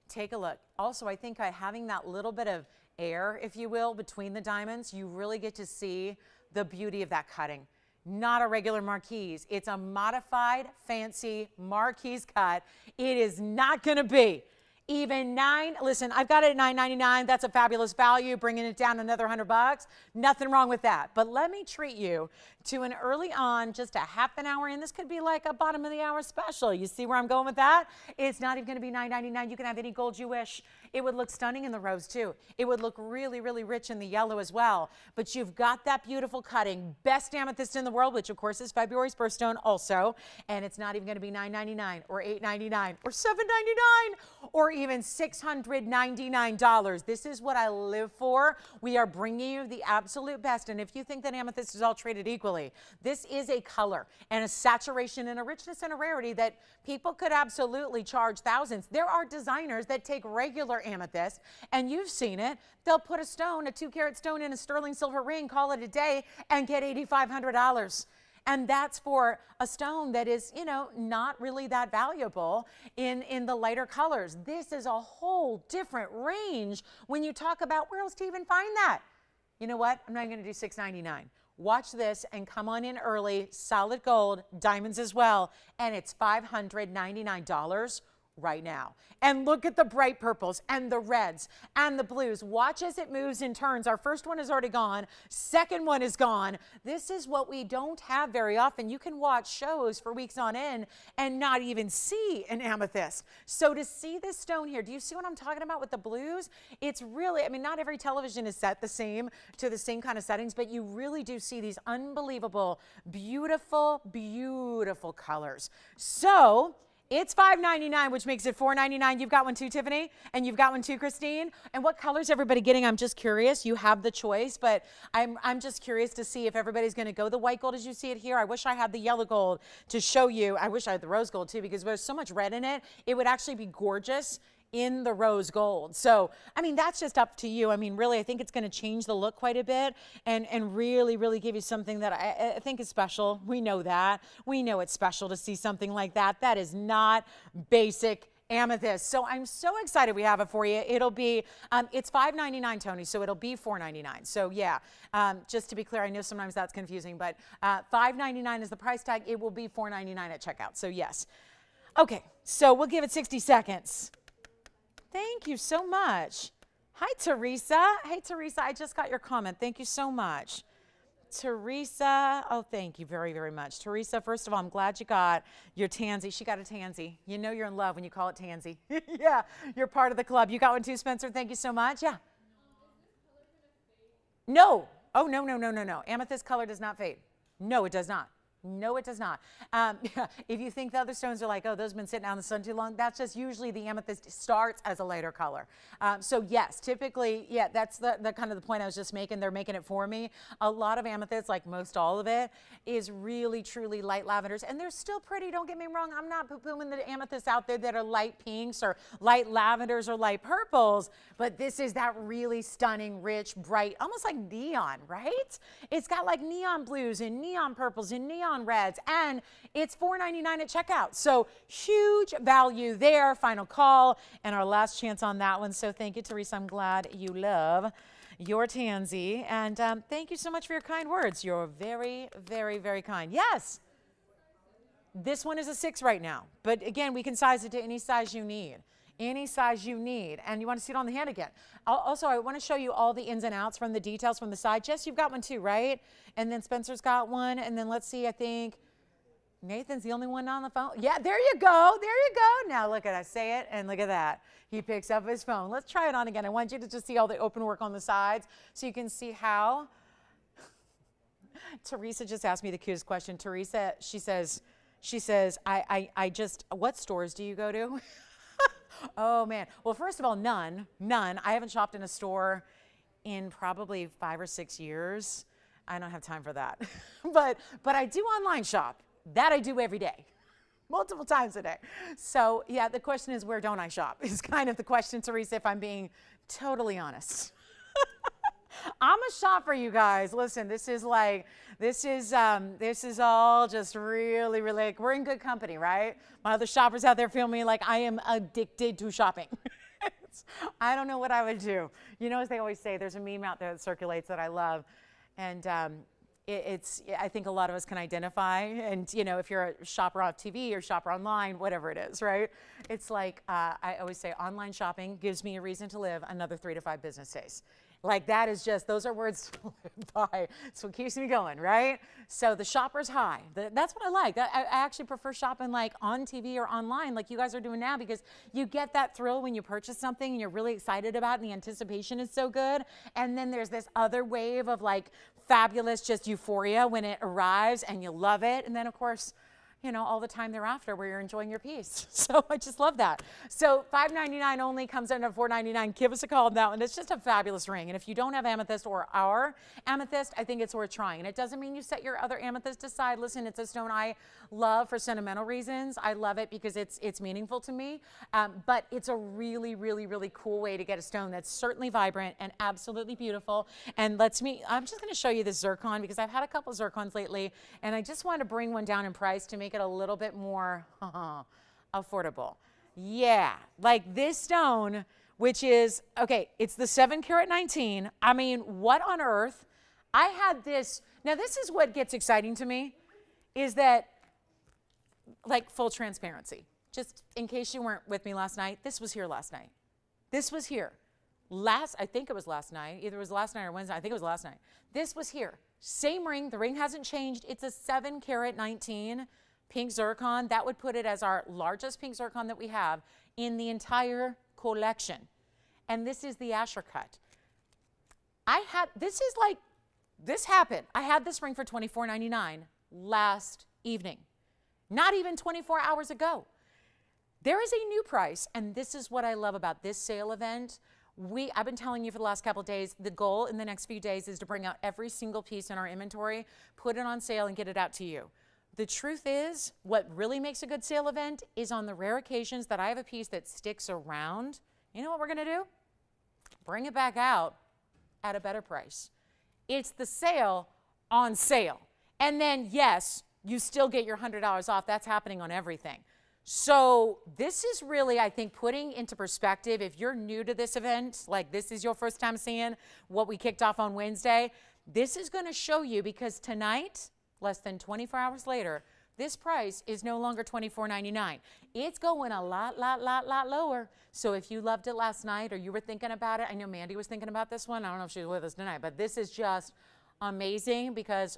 Take a look. Also, I think having that little bit of air, if you will, between the diamonds, you really get to see the beauty of that cutting. Not a regular marquise. It's a modified, fancy marquise cut. It is not going to be even listen, I've got it at $9.99. That's a fabulous value, bringing it down another $100. Nothing wrong with that. But let me treat you to an early on, just a half an hour in. This could be like a bottom of the hour special. You see where I'm going with that? It's not even going to be $9.99. You can have any gold you wish. It would look stunning in the rose too. It would look really, really rich in the yellow as well. But you've got that beautiful cutting. Best amethyst in the world, which of course is February's birthstone also. And it's not even going to be $9.99 or $8.99 or $7.99 or even $699. This is what I live for. We are bringing you the absolute best. And if you think that amethyst is all treated equally, this is a color and a saturation and a richness and a rarity that people could absolutely charge thousands. There are designers that take regular amethyst, and you've seen it. They'll put a stone, a 2-carat stone in a sterling silver ring, call it a day, and get $8,500. And that's for a stone that is, you know, not really that valuable in the lighter colors. This is a whole different range when you talk about where else to even find that. You know what? I'm not going to do $6.99. Watch this and come on in early, solid gold, diamonds as well, and it's $599 right now. And look at the bright purples and the reds and the blues. Watch as it moves in turns. Our first one is already gone. Second one is gone. This is what we don't have very often. You can watch shows for weeks on end and not even see an amethyst. So to see this stone here, do you see what I'm talking about with the blues? It's really, I mean, not every television is set the same to the same kind of settings, but you really do see these unbelievable, beautiful, beautiful colors. So it's $5.99, which makes it $4.99. You've got one too, Tiffany, and you've got one too, Christine. And what color is everybody getting? I'm just curious. You have the choice, but I'm just curious to see if everybody's going to go the white gold as you see it here. I wish I had the yellow gold to show you. I wish I had the rose gold too, because there's so much red in it. It would actually be gorgeous in the rose gold. So, I mean, that's just up to you. I mean, really, I think it's going to change the look quite a bit and really, really give you something that I think is special. We know that. We know it's special to see something like that. That is not basic amethyst. So I'm so excited we have it for you. It'll be, it's $5.99, Tony, so it'll be $4.99. So yeah, just to be clear, I know sometimes that's confusing, but $5.99 is the price tag. It will be $4.99 at checkout. So yes. Okay, so we'll give it 60 seconds. Thank you so much. Hi, Teresa. Hey, Teresa, I just got your comment. Thank you so much. Teresa, oh, thank you very, very much. Teresa, first of all, I'm glad you got your tansy. She got a tansy. You know you're in love when you call it tansy. Yeah, you're part of the club. You got one too, Spencer. Thank you so much. Yeah. No. Oh, no, no, no, no, no. Amethyst color does not fade. No, it does not. No, it does not. If you think the other stones are like, oh, those have been sitting out in the sun too long, that's just usually the amethyst starts as a lighter color. So yes, typically, yeah, that's the kind of the point I was just making. They're making it for me. A lot of amethyst, like most all of it, is really, truly light lavenders. And they're still pretty, don't get me wrong. I'm not poo-pooing the amethysts out there that are light pinks or light lavenders or light purples, but this is that really stunning, rich, bright, almost like neon, right? It's got like neon blues and neon purples and neon neon reds, and it's $4.99 at checkout. So huge value there. Final call and our last chance on that one. So thank you, Teresa. I'm glad you love your tansy. And thank you so much for your kind words. You're very, very, very kind. Yes. This one is a 6 right now. But again, we can size it to any size you need. Any size you need. And you want to see it on the hand again. Also, I want to show you all the ins and outs from the details from the side. Jess, you've got one too, right? And then Spencer's got one. And then let's see, I think Nathan's the only one on the phone. Yeah, there you go. There you go. Now look at I say it, and look at that. He picks up his phone. Let's try it on again. I want you to just see all the open work on the sides so you can see how. Teresa just asked me the cutest question. Teresa, she says, I just, what stores do you go to? Oh man. Well, first of all, none. I haven't shopped in a store in probably 5 or 6 years. I don't have time for that. but I do online shop. That I do every day, multiple times a day. So yeah, the question is, where don't I shop? Is kind of the question, Teresa, if I'm being totally honest. I'm a shopper, you guys. Listen, this is all just really, really, like, we're in good company, right? My other shoppers out there feel me like I am addicted to shopping. I don't know what I would do. You know, as they always say, there's a meme out there that circulates that I love. And I think a lot of us can identify. And, you know, if you're a shopper on TV or shopper online, whatever it is, right? It's like, I always say, online shopping gives me a reason to live another 3 to 5 business days. Like, that is just, those are words to live by. It's what keeps me going, right? So the shopper's high. That's what I like. I actually prefer shopping like on TV or online like you guys are doing now, because you get that thrill when you purchase something and you're really excited about it and the anticipation is so good. And then there's this other wave of like fabulous just euphoria when it arrives and you love it. And then, of course, you know, all the time thereafter where you're enjoying your piece. So I just love that. So $5.99 only comes in at $4.99. Give us a call on that one. It's just a fabulous ring. And if you don't have amethyst or our amethyst, I think it's worth trying. And it doesn't mean you set your other amethyst aside. Listen, it's a stone I love for sentimental reasons. I love it because it's meaningful to me. But it's a really, really, really cool way to get a stone that's certainly vibrant and absolutely beautiful. And I'm just going to show you this zircon because I've had a couple zircons lately, and I just want to bring one down in price to make it a little bit more affordable. Yeah, like this stone, which is, okay, it's the 7 karat 19. I mean, what on earth? I had this. Now, this is what gets exciting to me, is that, like, full transparency. Just in case you weren't with me last night, this was here last night. This was here. I think it was last night. Either it was last night or Wednesday. I think it was last night. This was here. Same ring. The ring hasn't changed. It's a 7 karat 19 pink zircon. That would put it as our largest pink zircon that we have in the entire collection. And this is the Asher cut. This happened. I had this ring for $24.99 last evening. Not even 24 hours ago. There is a new price, and this is what I love about this sale event. I've been telling you for the last couple of days, the goal in the next few days is to bring out every single piece in our inventory, put it on sale, and get it out to you. The truth is, what really makes a good sale event is on the rare occasions that I have a piece that sticks around. You know what we're going to do? Bring it back out at a better price. It's the sale on sale. And then, yes, you still get your $100 off. That's happening on everything. So this is really, I think, putting into perspective, if you're new to this event, like this is your first time seeing what we kicked off on Wednesday, this is going to show you, because tonight, less than 24 hours later, this price is no longer $24.99. It's going a lot lower. So if you loved it last night or you were thinking about it, I know Mandy was thinking about this one. I don't know if she's with us tonight, but this is just amazing because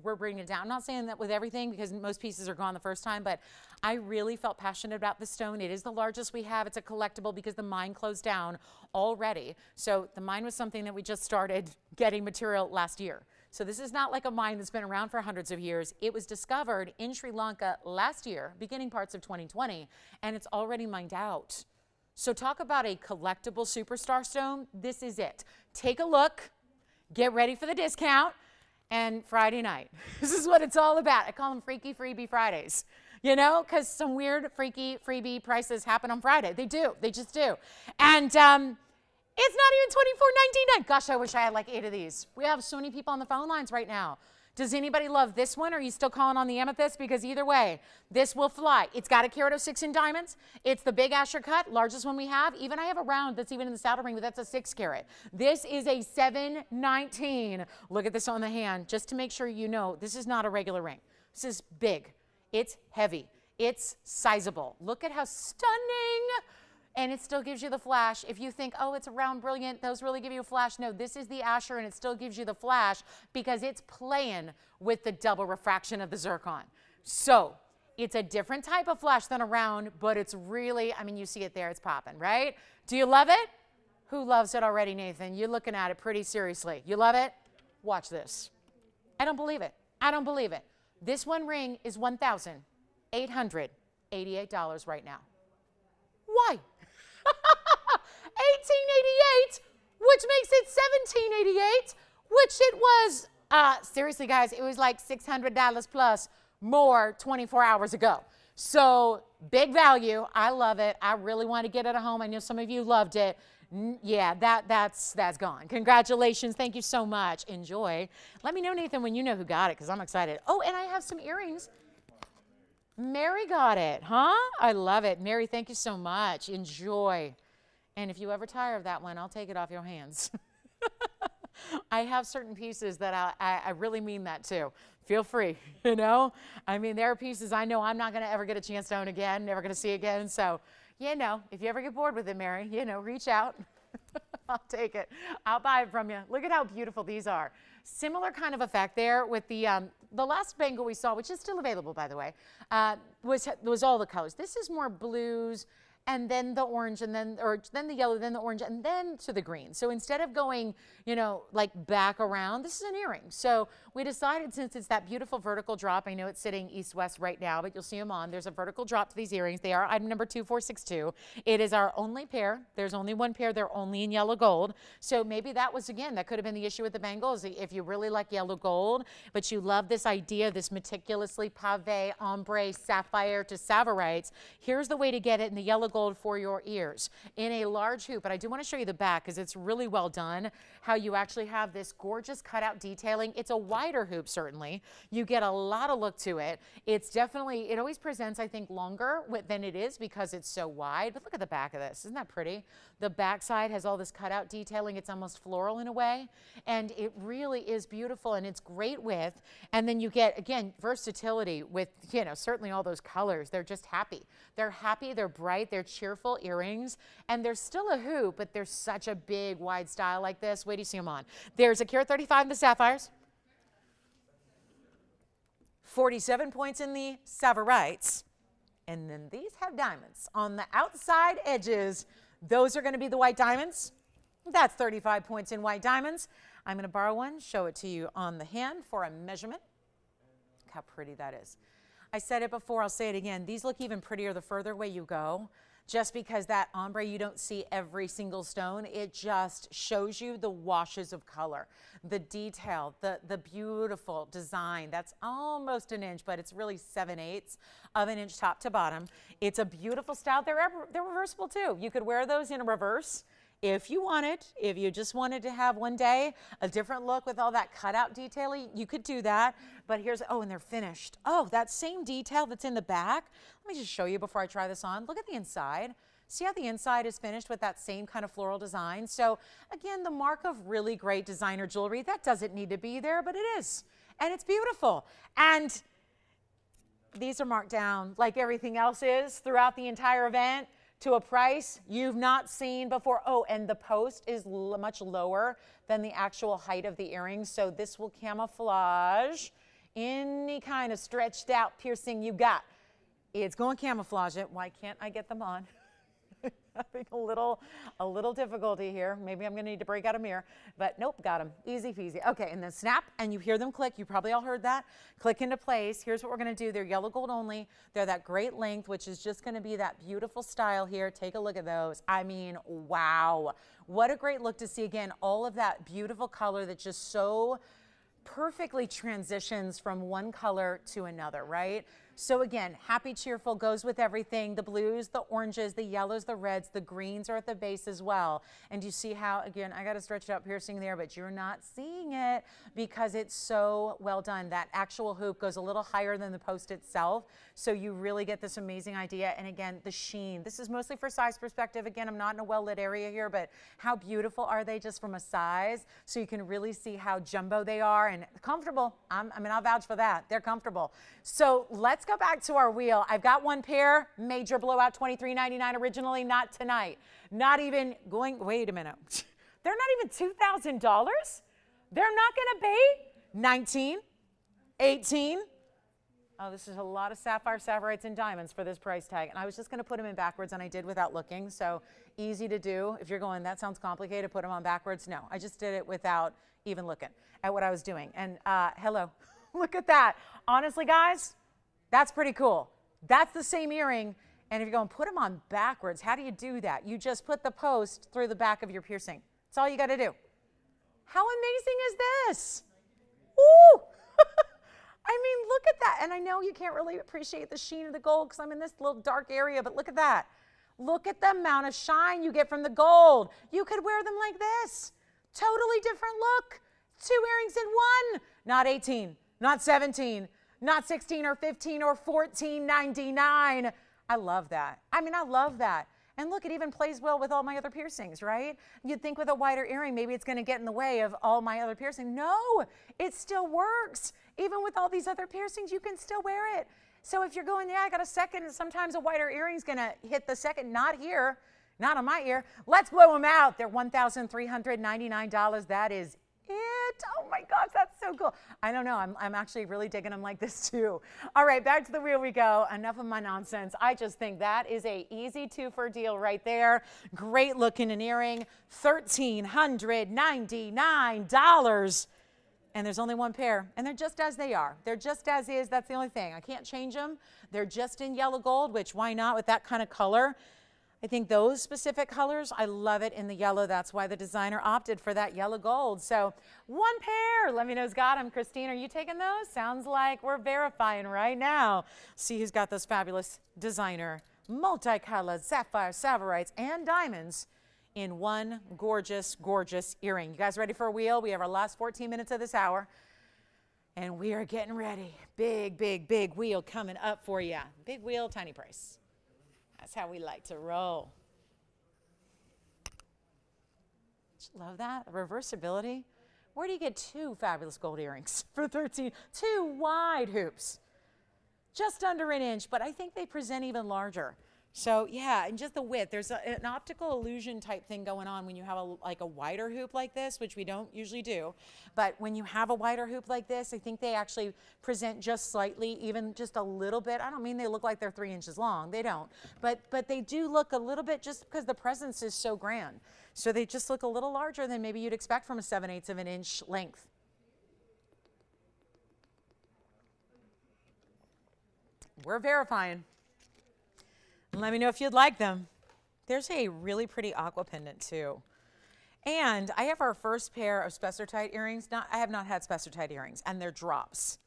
we're bringing it down. I'm not saying that with everything because most pieces are gone the first time, but I really felt passionate about the stone. It is the largest we have. It's a collectible because the mine closed down already. So the mine was something that we just started getting material last year. So this is not like a mine that's been around for hundreds of years. It was discovered in Sri Lanka last year, beginning parts of 2020, and it's already mined out. So talk about a collectible superstar stone. This is it. Take a look, get ready for the discount, and Friday night. This is what it's all about. I call them Freaky Freebie Fridays, you know, because some weird freaky freebie prices happen on Friday. They do. They just do. And it's not even $24.99. Gosh, I wish I had like 8 of these. We have so many people on the phone lines right now. Does anybody love this one? Or are you still calling on the amethyst? Because either way, this will fly. It's got a carat of 6 in diamonds. It's the big Asher cut, largest one we have. Even I have a round that's even in the saddle ring, but that's a 6 carat. This is a 719. Look at this on the hand, just to make sure you know this is not a regular ring. This is big. It's heavy. It's sizable. Look at how stunning. And it still gives you the flash. If you think, oh, it's a round brilliant, those really give you a flash. No, this is the Asher, and it still gives you the flash because it's playing with the double refraction of the zircon. So it's a different type of flash than a round, but it's really, I mean, you see it there, it's popping, right? Do you love it? Who loves it already, Nathan? You're looking at it pretty seriously. You love it? Watch this. I don't believe it. I don't believe it. This one ring is $1,888 right now. Why? 1888, which makes it 1788, which it was, seriously guys, it was like $600 plus more 24 hours ago. So big value. I love it. I really want to get it at home. I know some of you loved it. Yeah, that's gone. Congratulations. Thank you so much. Enjoy. Let me know, Nathan, when you know who got it, because I'm excited. Oh, and I have some earrings. Mary got it, huh? I love it. Mary, thank you so much. Enjoy. And if you ever tire of that one, I'll take it off your hands. I have certain pieces that I really mean that too. Feel free, you know? I mean, there are pieces I know I'm not going to ever get a chance to own again, never going to see again. So, you know, if you ever get bored with it, Mary, you know, reach out. I'll take it. I'll buy it from you. Look at how beautiful these are. Similar kind of effect there with the last bangle we saw, which is still available, by the way, was all the colors. This is more blues, and then the orange, and then the yellow, then the orange, and then to the green. So instead of going, you know, like back around, this is an earring. So we decided, since it's that beautiful vertical drop, I know it's sitting east-west right now, but you'll see them on. There's a vertical drop to these earrings. They are item number 2462. It is our only pair. There's only one pair. They're only in yellow gold. So maybe that was, again, that could have been the issue with the bangles. If you really like yellow gold, but you love this idea, this meticulously pavé, ombre, sapphire to savorites, here's the way to get it in the yellow gold for your ears in a large hoop. But I do want to show you the back because it's really well done, how you actually have this gorgeous cutout detailing. It's a wider hoop, certainly. You get a lot of look to it. It's definitely, it always presents, I think, longer than it is because it's so wide. But look at the back of this. Isn't that pretty? The back side has all this cutout detailing. It's almost floral in a way. And it really is beautiful, and it's great with. And then you get, again, versatility with, you know, certainly all those colors. They're just happy. They're happy, they're bright, they're cheerful earrings, and they're still a hoop, but they're such a big, wide style like this. Wait till you see them on. There's a carat 35 in the sapphires, 47 points in the savorites, and then these have diamonds on the outside edges. Those are going to be the white diamonds. That's 35 points in white diamonds. I'm going to borrow one, show it to you on the hand for a measurement. Look how pretty that is. I said it before, I'll say it again. These look even prettier the further away you go, just because that ombre, you don't see every single stone. It just shows you the washes of color, the detail, the beautiful design. That's almost an inch, but it's really 7/8 of an inch top to bottom. It's a beautiful style. They're reversible too. You could wear those in a reverse if you wanted. If you just wanted to have one day a different look with all that cutout detailing, you could do that. But here's, oh, and they're finished. Oh, that same detail that's in the back. Let me just show you before I try this on. Look at the inside. See how the inside is finished with that same kind of floral design? So again, the mark of really great designer jewelry, that doesn't need to be there, but it is. And it's beautiful. And these are marked down like everything else is throughout the entire event, to a price you've not seen before. Oh, and the post is much lower than the actual height of the earrings, so this will camouflage any kind of stretched out piercing you got. It's going to camouflage it. Why can't I get them on? Having a little difficulty here. Maybe I'm going to need to break out a mirror, but nope, got them. Easy peasy. Okay, and then snap, and you hear them click. You probably all heard that. Click into place. Here's what we're going to do. They're yellow gold only. They're that great length, which is just going to be that beautiful style here. Take a look at those. I mean, wow. What a great look to see. Again, all of that beautiful color that just so perfectly transitions from one color to another, right? So again, happy, cheerful goes with everything. The blues, the oranges, the yellows, the reds, the greens are at the base as well. And you see how, again, I got to stretch it out piercing there, but you're not seeing it because it's so well done. That actual hoop goes a little higher than the post itself. So you really get this amazing idea. And again, the sheen. This is mostly for size perspective. Again, I'm not in a well-lit area here, but how beautiful are they just from a size? So you can really see how jumbo they are and comfortable. I mean, I'll vouch for that. They're comfortable. So let's go back to our wheel. I've got one pair, major blowout, $23.99 originally, not tonight. Not even going, wait a minute. They're not even $2,000. They're not going to pay $19, $18. Oh, this is a lot of sapphire, savorites, and diamonds for this price tag. And I was just going to put them in backwards, and I did without looking. So easy to do. If you're going, that sounds complicated, put them on backwards. No, I just did it without even looking at what I was doing. And hello, look at that. Honestly, guys, that's pretty cool. That's the same earring. And if you're going, put them on backwards, how do you do that? You just put the post through the back of your piercing. That's all you got to do. How amazing is this? Woo! I mean, look at that. And I know you can't really appreciate the sheen of the gold because I'm in this little dark area, but look at that. Look at the amount of shine you get from the gold. You could wear them like this. Totally different look. 2 earrings in one. Not 18, not 17, not 16 or 15 or $14.99. I love that. I mean, I love that. And look, it even plays well with all my other piercings, right? You'd think with a wider earring, maybe it's going to get in the way of all my other piercings. No, it still works. Even with all these other piercings, you can still wear it. So if you're going, yeah, I got a second, and sometimes a wider earring's going to hit the second. Not here, not on my ear. Let's blow them out. They're $1,399. That is it. Oh my gosh, that's so cool. I don't know. I'm actually really digging them like this too. All right, back to the wheel we go. Enough of my nonsense. I just think that is a easy 2-for deal right there. Great looking an earring. $1,399. And there's only one pair, and they're just as they are. They're just as is. That's the only thing. I can't change them. They're just in yellow gold, which why not with that kind of color? I think those specific colors, I love it in the yellow. That's why the designer opted for that yellow gold. So one pair. Let me know who's got them. Christine, are you taking those? Sounds like we're verifying right now. See who's got those fabulous designer multicolored sapphire, savorites, and diamonds in one gorgeous, gorgeous earring. You guys ready for a wheel? We have our last 14 minutes of this hour, and we are getting ready. Big, big, big wheel coming up for you. Big wheel, tiny price. That's how we like to roll. Love that, reversibility. Where do you get 2 fabulous gold earrings for 13? 2 wide hoops, just under an inch, but I think they present even larger. So yeah, and just the width, there's an optical illusion type thing going on when you have a wider hoop like this, which we don't usually do. But when you have a wider hoop like this, I think they actually present just slightly, even just a little bit. I don't mean they look like they're 3 inches long. They don't. But they do look a little bit just because the presence is so grand. So they just look a little larger than maybe you'd expect from a 7/8 of an inch length. We're verifying. Let me know if you'd like them. There's a really pretty aqua pendant too. And I have our first pair of Spessartite earrings. I have not had Spessartite earrings, and they're drops.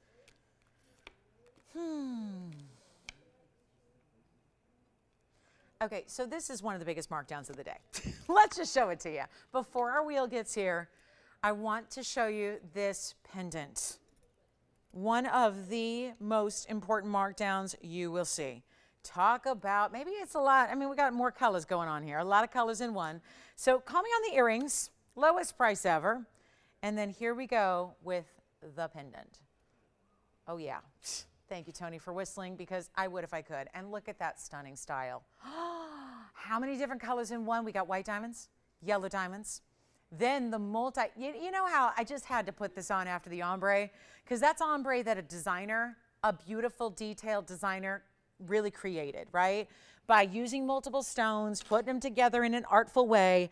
Okay, so this is one of the biggest markdowns of the day. Let's just show it to you. Before our wheel gets here, I want to show you this pendant. One of the most important markdowns you will see. Talk about, maybe it's a lot. I mean, we got more colors going on here, a lot of colors in one. So call me on the earrings, lowest price ever. And then here we go with the pendant. Oh yeah, thank you, Tony, for whistling, because I would if I could. And look at that stunning style. How many different colors in one? We got white diamonds, yellow diamonds. Then the you know how I just had to put this on after the ombre? Because that's ombre that a designer, a beautiful detailed designer, really created, right? By using multiple stones, putting them together in an artful way.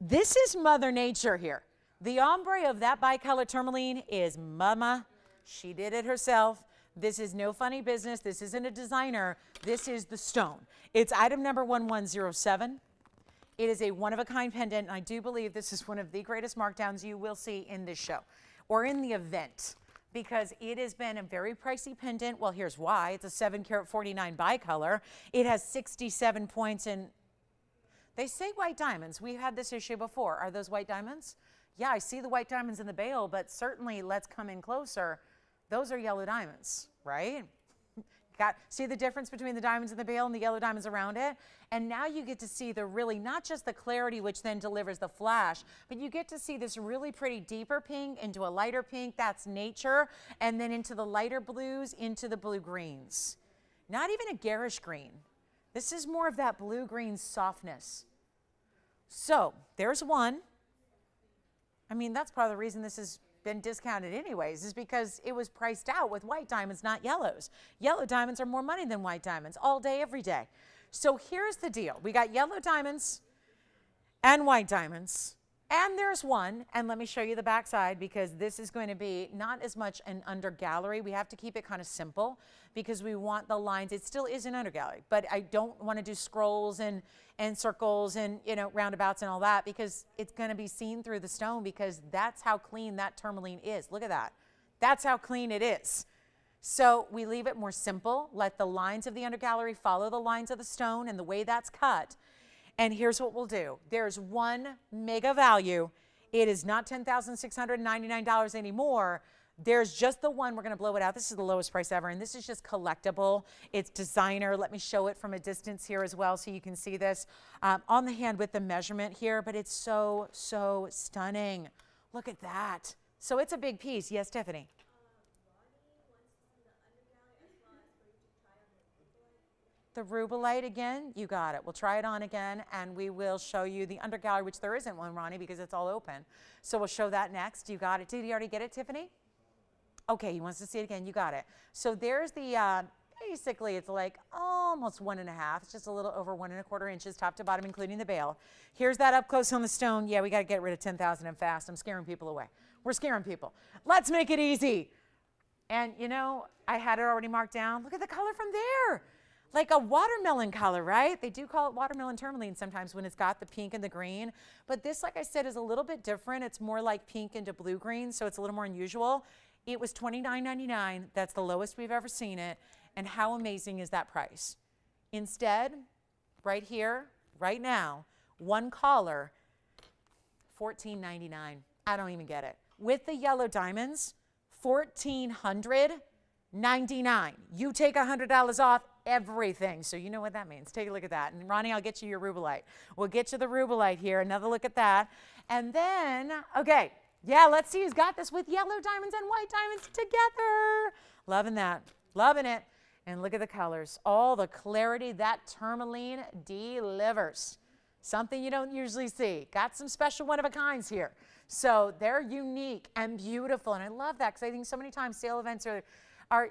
This is Mother Nature here. The ombre of that bicolor tourmaline is Mama. She did it herself. This is no funny business. This isn't a designer. This is the stone. It's item number 1107. It is a one-of-a-kind pendant, and I do believe this is one of the greatest markdowns you will see in this show or in the event. because it has been a very pricey pendant. Well, here's why. It's a 7 karat 49 bicolor. It has 67 points in, they say white diamonds. We've had this issue before. Are those white diamonds? Yeah, I see the white diamonds in the bail, but certainly let's come in closer. Those are yellow diamonds, right? See the difference between the diamonds in the bail and the yellow diamonds around it? And now you get to see the really, not just the clarity, which then delivers the flash, but you get to see this really pretty deeper pink into a lighter pink, that's nature, and then into the lighter blues, into the blue greens. Not even a garish green. This is more of that blue-green softness. So there's one. I mean, that's part of the reason this has been discounted anyways, is because it was priced out with white diamonds, not yellows. Yellow diamonds are more money than white diamonds all day, every day. So here's the deal. We got yellow diamonds and white diamonds, and there's one, and let me show you the backside, because this is going to be not as much an under gallery. We have to keep it kind of simple because we want the lines. It still is an under gallery, but I don't want to do scrolls and circles and, you know, roundabouts and all that, because it's going to be seen through the stone, because that's how clean that tourmaline is. Look at that. That's how clean it is. So we leave it more simple. Let the lines of the under gallery follow the lines of the stone and the way that's cut. And here's what we'll do. There's one mega value. It is not $10,699 anymore. There's just the one. We're going to blow it out. This is the lowest price ever, and this is just collectible. It's designer. Let me show it from a distance here as well so you can see this on the hand with the measurement here, but it's so, so stunning. Look at that. So it's a big piece. Yes, Tiffany? The rubelite again, you got it. We'll try it on again, and we will show you the under gallery, which there isn't one, Ronnie, because it's all open. So we'll show that next. You got it. Did you already get it, Tiffany? Okay, he wants to see it again. You got it. So there's the, basically it's like almost 1.5. It's just a little over 1.25 inches top to bottom, including the bail. Here's that up close on the stone. Yeah, we got to get rid of 10,000 and fast. I'm scaring people away. We're scaring people. Let's make it easy. And you know, I had it already marked down. Look at the color from there. Like a watermelon color, right? They do call it watermelon tourmaline sometimes when it's got the pink and the green. But this, like I said, is a little bit different. It's more like pink into blue green, so it's a little more unusual. It was $29.99. That's the lowest we've ever seen it. And how amazing is that price? Instead, right here, right now, one collar, $14.99. I don't even get it. With the yellow diamonds, $1,499. You take $100 off everything. So you know what that means. Take a look at that. And Ronnie, I'll get you your rubelite. We'll get you the rubelite here. Another look at that. And then, okay, yeah, let's see who's got this with yellow diamonds and white diamonds together. Loving that. Loving it. And look at the colors. All the clarity that tourmaline delivers. Something you don't usually see. Got some special one-of-a-kinds here. So they're unique and beautiful. And I love that, because I think so many times sale events are,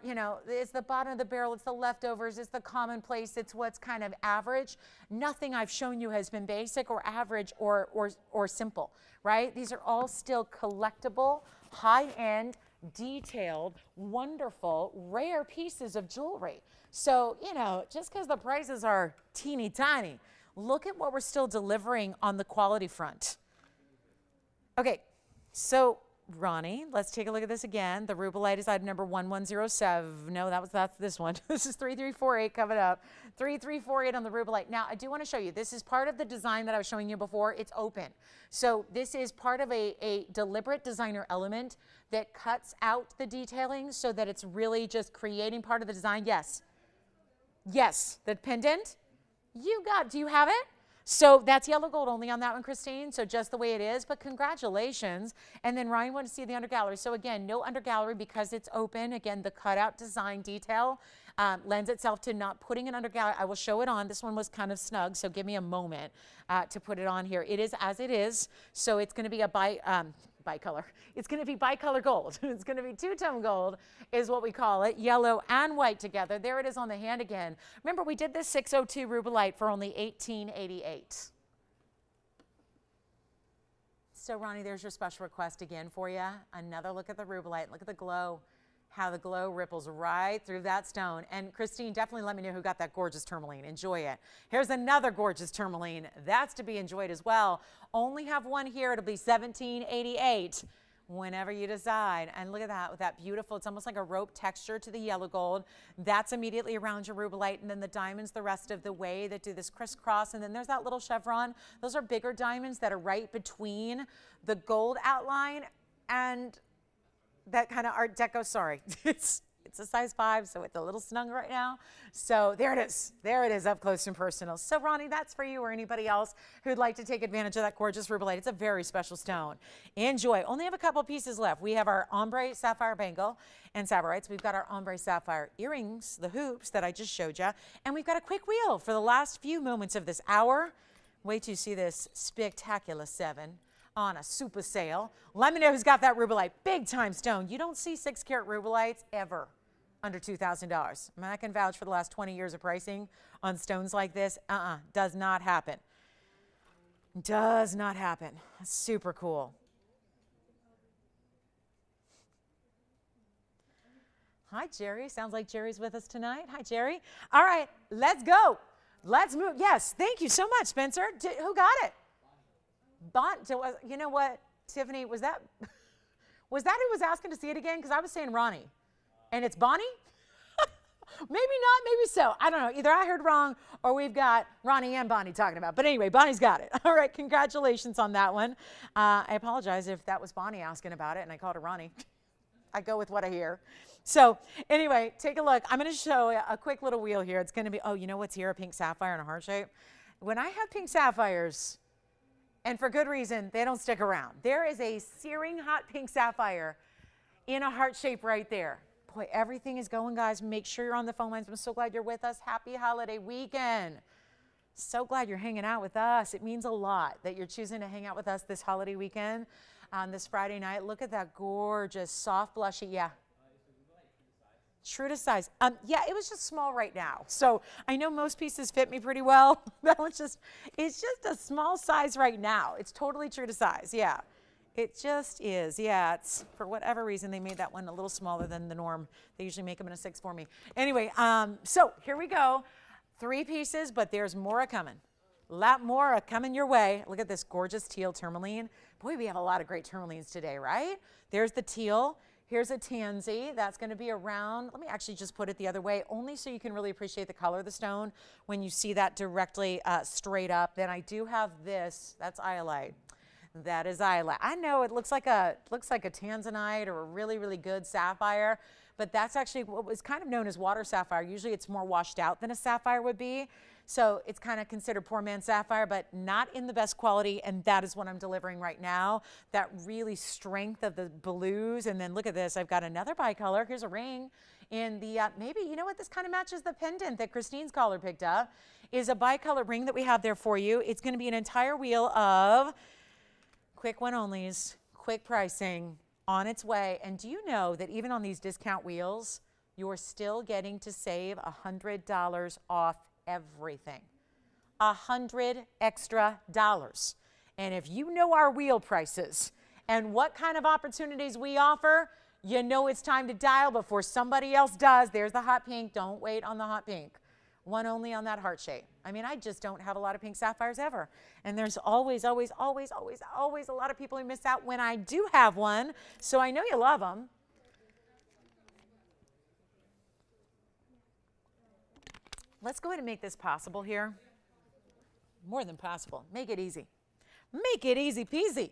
you know, it's the bottom of the barrel, it's the leftovers, it's the commonplace, it's what's kind of average. Nothing I've shown you has been basic or average or simple, right? These are all still collectible, high-end, detailed, wonderful, rare pieces of jewelry. So, you know, just because the prices are teeny tiny, look at what we're still delivering on the quality front. Okay, so Ronnie, let's take a look at this again. The rubelite is item number 1107. No, that's this one. This is 3348 coming up. 3348 on the rubelite. Now, I do want to show you, this is part of the design that I was showing you before. It's open. So this is part of a deliberate designer element that cuts out the detailing so that it's really just creating part of the design. Yes. Yes, the pendant. Do you have it? So that's yellow gold only on that one, Christine. So just the way it is, but congratulations. And then Ryan wanted to see the under gallery. So again, no under gallery because it's open. Again, the cutout design detail lends itself to not putting an under gallery. I will show it on. This one was kind of snug, so give me a moment to put it on here. It is as it is. So it's going to be a bicolor. It's going to be bicolor gold. It's going to be two-tone gold is what we call it, yellow and white together. There it is on the hand again. Remember, we did this 602 rubelite for only $18.88. So Ronnie, there's your special request again for you. Another look at the rubelite. Look at the glow, how the glow ripples right through that stone. And Christine, definitely let me know who got that gorgeous tourmaline. Enjoy it. Here's another gorgeous tourmaline. That's to be enjoyed as well. Only have one here. It'll be $17.88. whenever you decide. And look at that, with that beautiful, it's almost like a rope texture to the yellow gold. That's immediately around your rubellite, and then the diamonds the rest of the way that do this crisscross. And then there's that little chevron. Those are bigger diamonds that are right between the gold outline and that kind of Art Deco. Sorry, it's a size 5, so it's a little snug right now. So there it is. There it is, up close and personal. So Ronnie, that's for you or anybody else who'd like to take advantage of that gorgeous rubellite. It's a very special stone. Enjoy. Only have a couple pieces left. We have our ombre sapphire bangle and savorites. We've got our ombre sapphire earrings, the hoops that I just showed you. And we've got a quick wheel for the last few moments of this hour. Wait till you see this spectacular 7 on a super sale. Let me know who's got that rubellite. Big time stone. You don't see 6-carat rubellites ever under $2,000. I mean, I can vouch for the last 20 years of pricing on stones like this. Does not happen. Does not happen. Super cool. Hi, Jerry. Sounds like Jerry's with us tonight. Hi, Jerry. All right, let's go. Let's move. Yes, thank you so much, Spencer. Who got it? You know what, Tiffany, was that who was asking to see it again? Because I was saying Ronnie. And it's Bonnie? Maybe not, maybe so. I don't know. Either I heard wrong or we've got Ronnie and Bonnie talking about. But anyway, Bonnie's got it. All right, congratulations on that one. I apologize if that was Bonnie asking about it and I called her Ronnie. I go with what I hear. So anyway, take a look. I'm going to show a quick little wheel here. It's going to be, oh, you know what's here? A pink sapphire in a heart shape. When I have pink sapphires, and for good reason, they don't stick around. There is a searing hot pink sapphire in a heart shape right there. Boy, everything is going, guys. Make sure you're on the phone lines. I'm so glad you're with us. Happy holiday weekend. So glad you're hanging out with us. It means a lot that you're choosing to hang out with us this holiday weekend on this Friday night. Look at that gorgeous, soft, blushy. Yeah. True to size. Yeah, it was just small right now. So I know most pieces fit me pretty well. That one's it's just a small size right now. It's totally true to size. Yeah. It just is. Yeah, it's for whatever reason they made that one a little smaller than the norm. They usually make them in a 6 for me. Anyway, so here we go. 3 pieces, but there's more coming. A lot more coming your way. Look at this gorgeous teal tourmaline. Boy, we have a lot of great tourmalines today, right? There's the teal. Here's a tansy. That's going to be around. Let me actually just put it the other way, only so you can really appreciate the color of the stone when you see that directly straight up. Then I do have this. That's iolite. That is iolite. I know it looks like a tanzanite or a really, really good sapphire, but that's actually what was kind of known as water sapphire. Usually it's more washed out than a sapphire would be. So it's kind of considered poor man's sapphire, but not in the best quality, and that is what I'm delivering right now. That really strength of the blues, and then look at this. I've got another bicolor. Here's a ring in the, maybe, you know what, this kind of matches the pendant that Christine's caller picked up, is a bicolor ring that we have there for you. It's going to be an entire wheel of quick one onlys, quick pricing, on its way. And do you know that even on these discount wheels, you're still getting to save $100 off everything. $100 extra. And if you know our wheel prices and what kind of opportunities we offer, you know it's time to dial before somebody else does. There's the hot pink. Don't wait on the hot pink. One only on that heart shape. I mean, I just don't have a lot of pink sapphires ever. And there's always, always, always, always, always a lot of people who miss out when I do have one. So I know you love them. Let's go ahead and make this possible here. More than possible. Make it easy. Make it easy peasy.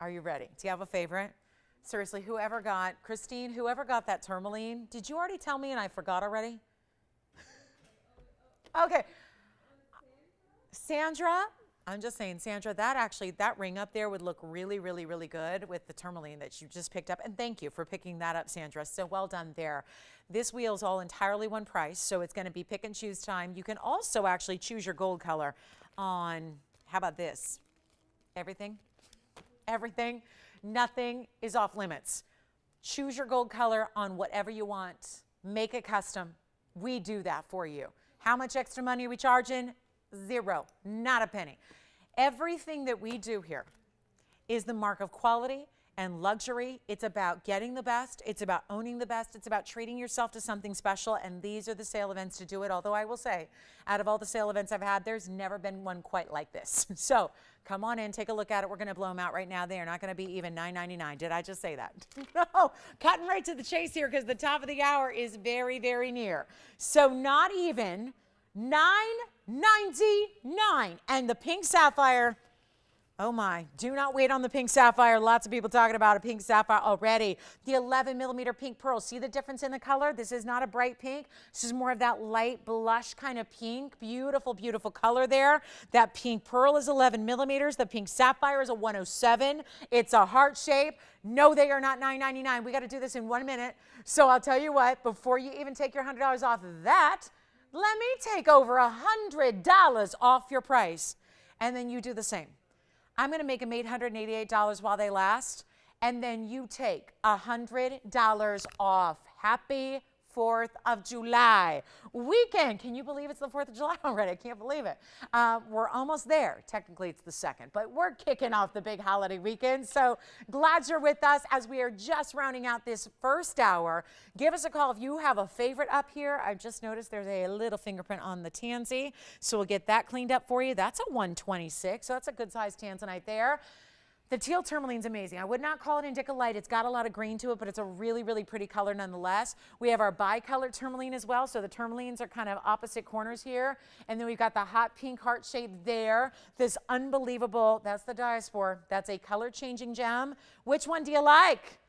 Are you ready? Do you have a favorite? Seriously, Christine, whoever got that tourmaline, did you already tell me and I forgot already? Okay. Sandra, I'm just saying, Sandra, that ring up there would look really, really, really good with the tourmaline that you just picked up. And thank you for picking that up, Sandra. So well done there. This wheel is all entirely one price, so it's going to be pick and choose time. You can also actually choose your gold color on, how about this? Everything. Everything. Nothing is off limits. Choose your gold color on whatever you want. Make it custom. We do that for you. How much extra money are we charging? Zero, not a penny. Everything that we do here is the mark of quality and luxury. It's about getting the best. It's about owning the best. It's about treating yourself to something special, and these are the sale events to do it. Although I will say, out of all the sale events I've had, there's never been one quite like this. So come on in, take a look at it. We're going to blow them out right now. They are not going to be even $9.99. Did I just say that? No, cutting right to the chase here because the top of the hour is very, very near. So not even $9.99. And the pink sapphire, oh my, do not wait on the pink sapphire. Lots of people talking about a pink sapphire already. The 11 millimeter pink pearl. See the difference in the color? This is not a bright pink. This is more of that light blush kind of pink. Beautiful, beautiful color there. That pink pearl is 11 millimeters. The pink sapphire is a 107. It's a heart shape. No, they are not $9.99. We got to do this in 1 minute. So I'll tell you what, before you even take your $100 off of that, let me take over $100 off your price. And then you do the same. I'm going to make them $888 while they last, and then you take $100 off. Happy 4th of July weekend. Can you believe it's the 4th of July already? I can't believe it. We're almost there. Technically, it's the 2nd, but we're kicking off the big holiday weekend. So glad you're with us as we are just rounding out this first hour. Give us a call if you have a favorite up here. I just noticed there's a little fingerprint on the tansy, so we'll get that cleaned up for you. That's a 126, so that's a good size tanzanite there. The teal tourmaline's amazing. I would not call it indica light. It's got a lot of green to it, but it's a really, really pretty color nonetheless. We have our bi-colored tourmaline as well, so the tourmalines are kind of opposite corners here. And then we've got the hot pink heart shape there. This unbelievable, that's the diaspore. That's a color-changing gem. Which one do you like?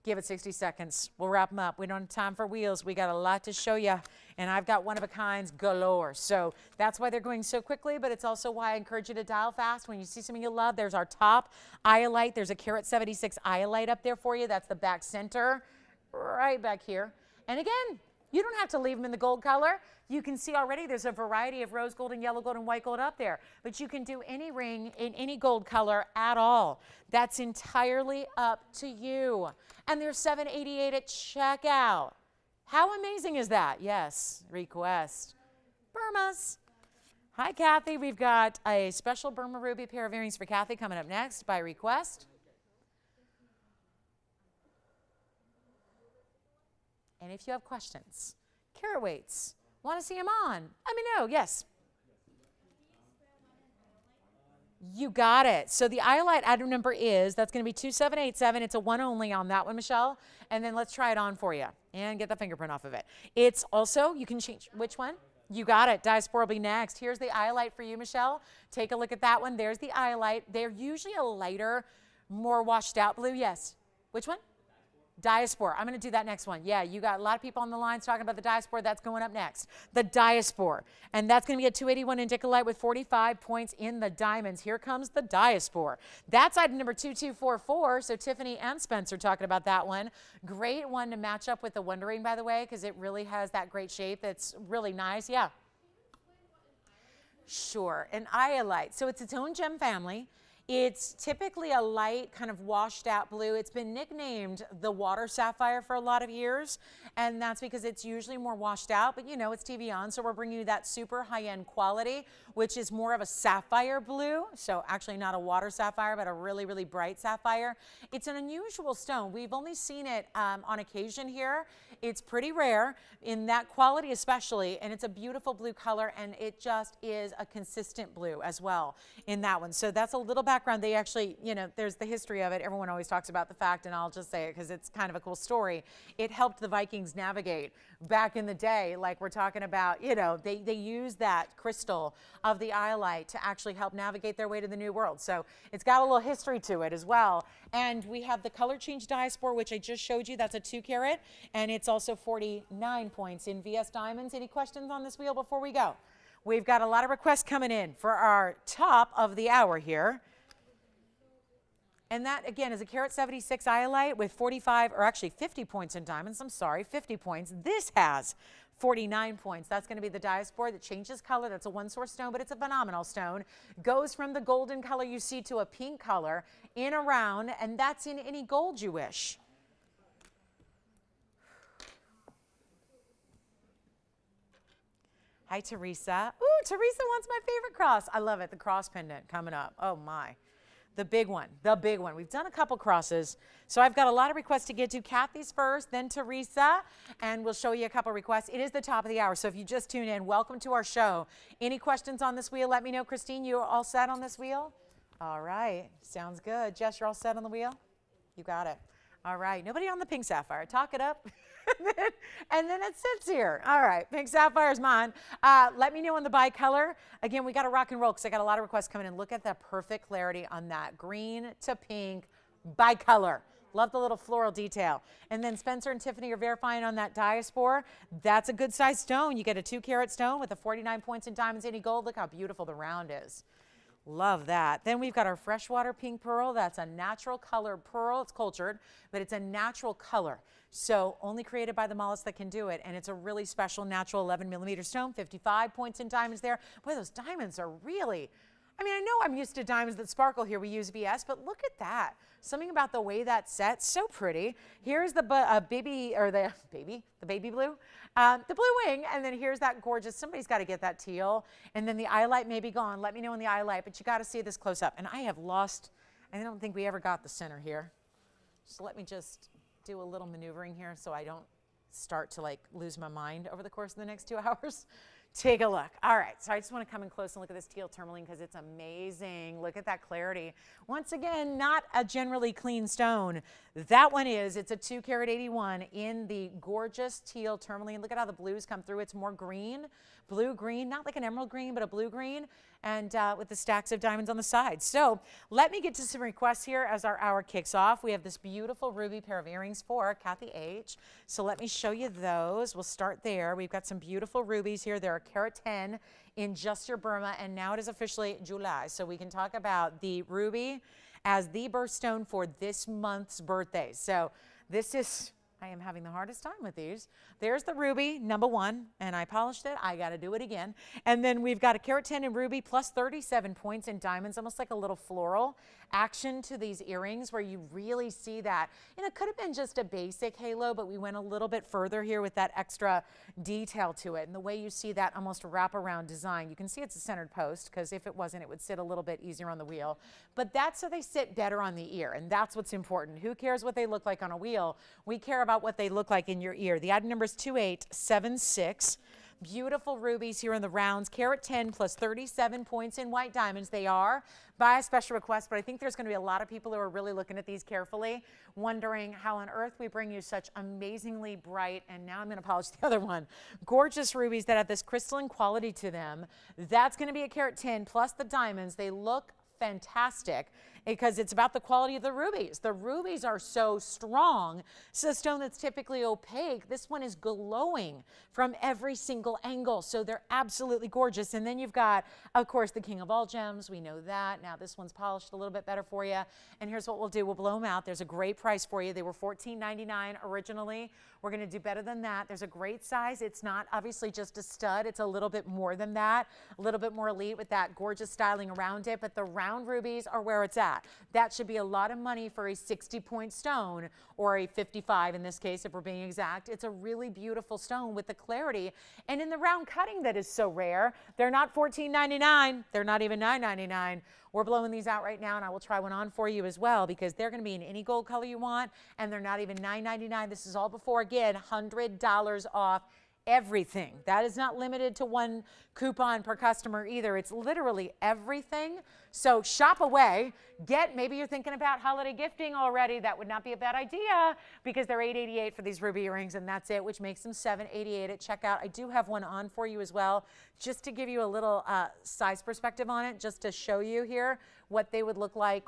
Give it 60 seconds. We'll wrap them up. We don't have time for wheels. We got a lot to show you, and I've got one-of-a-kinds galore. So that's why they're going so quickly, but it's also why I encourage you to dial fast. When you see something you love, there's our top iolite. There's a Carat 76 iolite up there for you. That's the back center right back here. And again, you don't have to leave them in the gold color. You can see already there's a variety of rose gold and yellow gold and white gold up there. But you can do any ring in any gold color at all. That's entirely up to you. And they're $788 at checkout. How amazing is that? Yes, request. Burma's. Hi, Kathy. We've got a special Burma Ruby pair of earrings for Kathy coming up next by request. And if you have questions, carat weights, want to see them on, let me know. Yes. You got it. So the iolite item number is, that's going to be 2787. It's a one only on that one, Michelle. And then let's try it on for you and get the fingerprint off of it. It's also, you can change, which one? You got it. Diaspora will be next. Here's the iolite for you, Michelle. Take a look at that one. There's the iolite. They're usually a lighter, more washed out blue. Yes. Which one? Diaspora. I'm going to do that next one. Yeah, you got a lot of people on the lines talking about the diaspora. That's going up next. The diaspora. And that's going to be a 281 indica light with 45 points in the diamonds. Here comes the diaspora. That's item number 2244. So Tiffany and Spencer talking about that one. Great one to match up with the Wondering, by the way, because it really has that great shape. It's really nice. Yeah. Sure. An iolite. So it's its own gem family. It's typically a light kind of washed out blue. It's been nicknamed the water sapphire for a lot of years, and that's because it's usually more washed out, but you know, it's TVON, so we're bringing you that super high-end quality, which is more of a sapphire blue. So actually not a water sapphire, but a really, really bright sapphire. It's an unusual stone. We've only seen it on occasion here. It's pretty rare in that quality especially, and it's a beautiful blue color, and it just is a consistent blue as well in that one. So that's a little background. They actually, you know, there's the history of it. Everyone always talks about the fact, and I'll just say it because it's kind of a cool story. It helped the Vikings navigate back in the day, like we're talking about, you know, they used that crystal of the iolite to actually help navigate their way to the New World. So it's got a little history to it as well. And we have the color change diaspora, which I just showed you. That's a 2 carat, and it's also 49 points in VS Diamonds. Any questions on this wheel before we go? We've got a lot of requests coming in for our top of the hour here. And that, again, is a Carat 76 iolite with 45, or actually 50 points in diamonds. I'm sorry, 50 points. This has 49 points. That's going to be the diaspora that changes color. That's a one-source stone, but it's a phenomenal stone. Goes from the golden color you see to a pink color in a round, and that's in any gold you wish. Hi, Teresa. Ooh, Teresa wants my favorite cross. I love it, the cross pendant coming up. Oh, my. The big one, the big one. We've done a couple crosses. So I've got a lot of requests to get to. Kathy's first, then Teresa, and we'll show you a couple requests. It is the top of the hour, so if you just tuned in, welcome to our show. Any questions on this wheel, let me know. Christine, you all set on this wheel? All right, sounds good. Jess, you're all set on the wheel? You got it. All right, nobody on the pink sapphire. Talk it up. And then it sits here. All right, pink sapphire's mine. Let me know on the bicolor. Again, we got to rock and roll because I got a lot of requests coming in. Look at that perfect clarity on that green to pink bicolor. Love the little floral detail. And then Spencer and Tiffany are verifying on that diaspora. That's a good size stone. You get a 2-carat stone with the 49 points in diamonds, any gold. Look how beautiful the round is. Love that. Then we've got our freshwater pink pearl. That's a natural colored pearl. It's cultured, but it's a natural color. So only created by the mollusks that can do it. And it's a really special natural 11mm stone, 55 points in diamonds there. Boy, those diamonds are really, I mean, I know I'm used to diamonds that sparkle here. We use VS, but look at that. Something about the way that sets, so pretty. Here's the baby blue, the blue wing, and then here's that gorgeous, somebody's got to get that teal, and then the eye light may be gone. Let me know in the eye light, but you got to see this close up. And I have lost, I don't think we ever got the center here. So let me just do a little maneuvering here so I don't start to like lose my mind over the course of the next 2 hours. Take a look. All right, so I just want to come in close and look at this teal tourmaline because it's amazing. Look at that clarity. Once again, not a generally clean stone. That one is. It's a 2-carat 81 in the gorgeous teal tourmaline. Look at how the blues come through. It's more green, blue-green, not like an emerald green, but a blue-green, and with the stacks of diamonds on the side. So let me get to some requests here as our hour kicks off. We have this beautiful ruby pair of earrings for Kathy H. So let me show you those. We'll start there. We've got some beautiful rubies here. They're a carat 10 in Just Your Burma, and now it is officially July. So we can talk about the ruby as the birthstone for this month's birthday. So this is, I am having the hardest time with these. There's the ruby, number 1, and I polished it. I got to do it again. And then we've got a carat 10 in ruby plus 37 points in diamonds, almost like a little floral action to these earrings where you really see that. And it could have been just a basic halo, but we went a little bit further here with that extra detail to it. And the way you see that almost wraparound design, you can see it's a centered post because if it wasn't, it would sit a little bit easier on the wheel. But that's so they sit better on the ear, and that's what's important. Who cares what they look like on a wheel? We care about what they look like in your ear. The item number is 2876. Beautiful rubies here in the rounds. Carat 10 plus 37 points in white diamonds. They are by a special request, but I think there's going to be a lot of people who are really looking at these carefully, wondering how on earth we bring you such amazingly bright, and now I'm going to polish the other one, gorgeous rubies that have this crystalline quality to them. That's going to be a carat 10 plus the diamonds. They look fantastic because it's about the quality of the rubies. The rubies are so strong. So a stone that's typically opaque, this one is glowing from every single angle. So they're absolutely gorgeous. And then you've got, of course, the king of all gems. We know that. Now this one's polished a little bit better for you. And here's what we'll do. We'll blow them out. There's a great price for you. They were $14.99 originally. We're going to do better than that. There's a great size. It's not obviously just a stud. It's a little bit more than that, a little bit more elite with that gorgeous styling around it. But the round rubies are where it's at. That should be a lot of money for a 60-point stone, or a 55 in this case, if we're being exact. It's a really beautiful stone with the clarity. And in the round cutting that is so rare, they're not $14.99. They're not even $9.99. We're blowing these out right now, and I will try one on for you as well because they're going to be in any gold color you want, and they're not even $9.99. This is all before, again, $100 off everything. That is not limited to one coupon per customer either. It's literally everything. So shop away. Maybe you're thinking about holiday gifting already. That would not be a bad idea because they're $8.88 for these ruby earrings, and that's it, which makes them $7.88 at checkout. I do have one on for you as well, just to give you a little size perspective on it, just to show you here what they would look like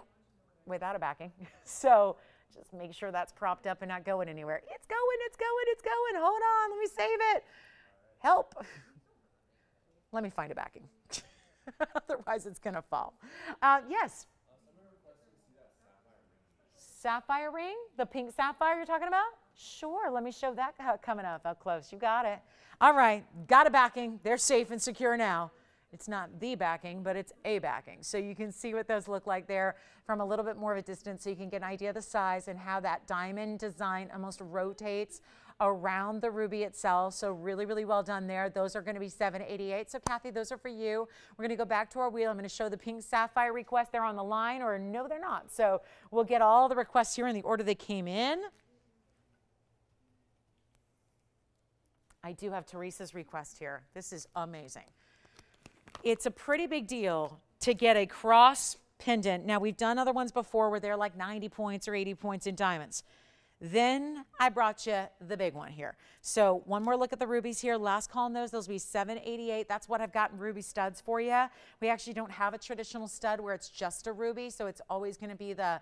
without a backing. So just make sure that's propped up and not going anywhere. It's going, it's going, it's going. Hold on, let me save it. Help. Let me find a backing. Otherwise, it's going to fall. Yes? Sapphire ring? The pink sapphire you're talking about? Sure, let me show that coming up close. You got it. All right, got a backing. They're safe and secure now. It's not the backing, but it's a backing. So you can see what those look like there from a little bit more of a distance so you can get an idea of the size and how that diamond design almost rotates around the ruby itself. So really, really well done there. Those are going to be $788. So Kathy, those are for you. We're going to go back to our wheel. I'm going to show the pink sapphire requests. They're on the line, or no, they're not. So we'll get all the requests here in the order they came in. I do have Teresa's request here. This is amazing. It's a pretty big deal to get a cross pendant. Now, we've done other ones before where they're like 90 points or 80 points in diamonds. Then I brought you the big one here. So one more look at the rubies here. Last call on those will be $788. That's what I've got in ruby studs for you. We actually don't have a traditional stud where it's just a ruby, so it's always going to be the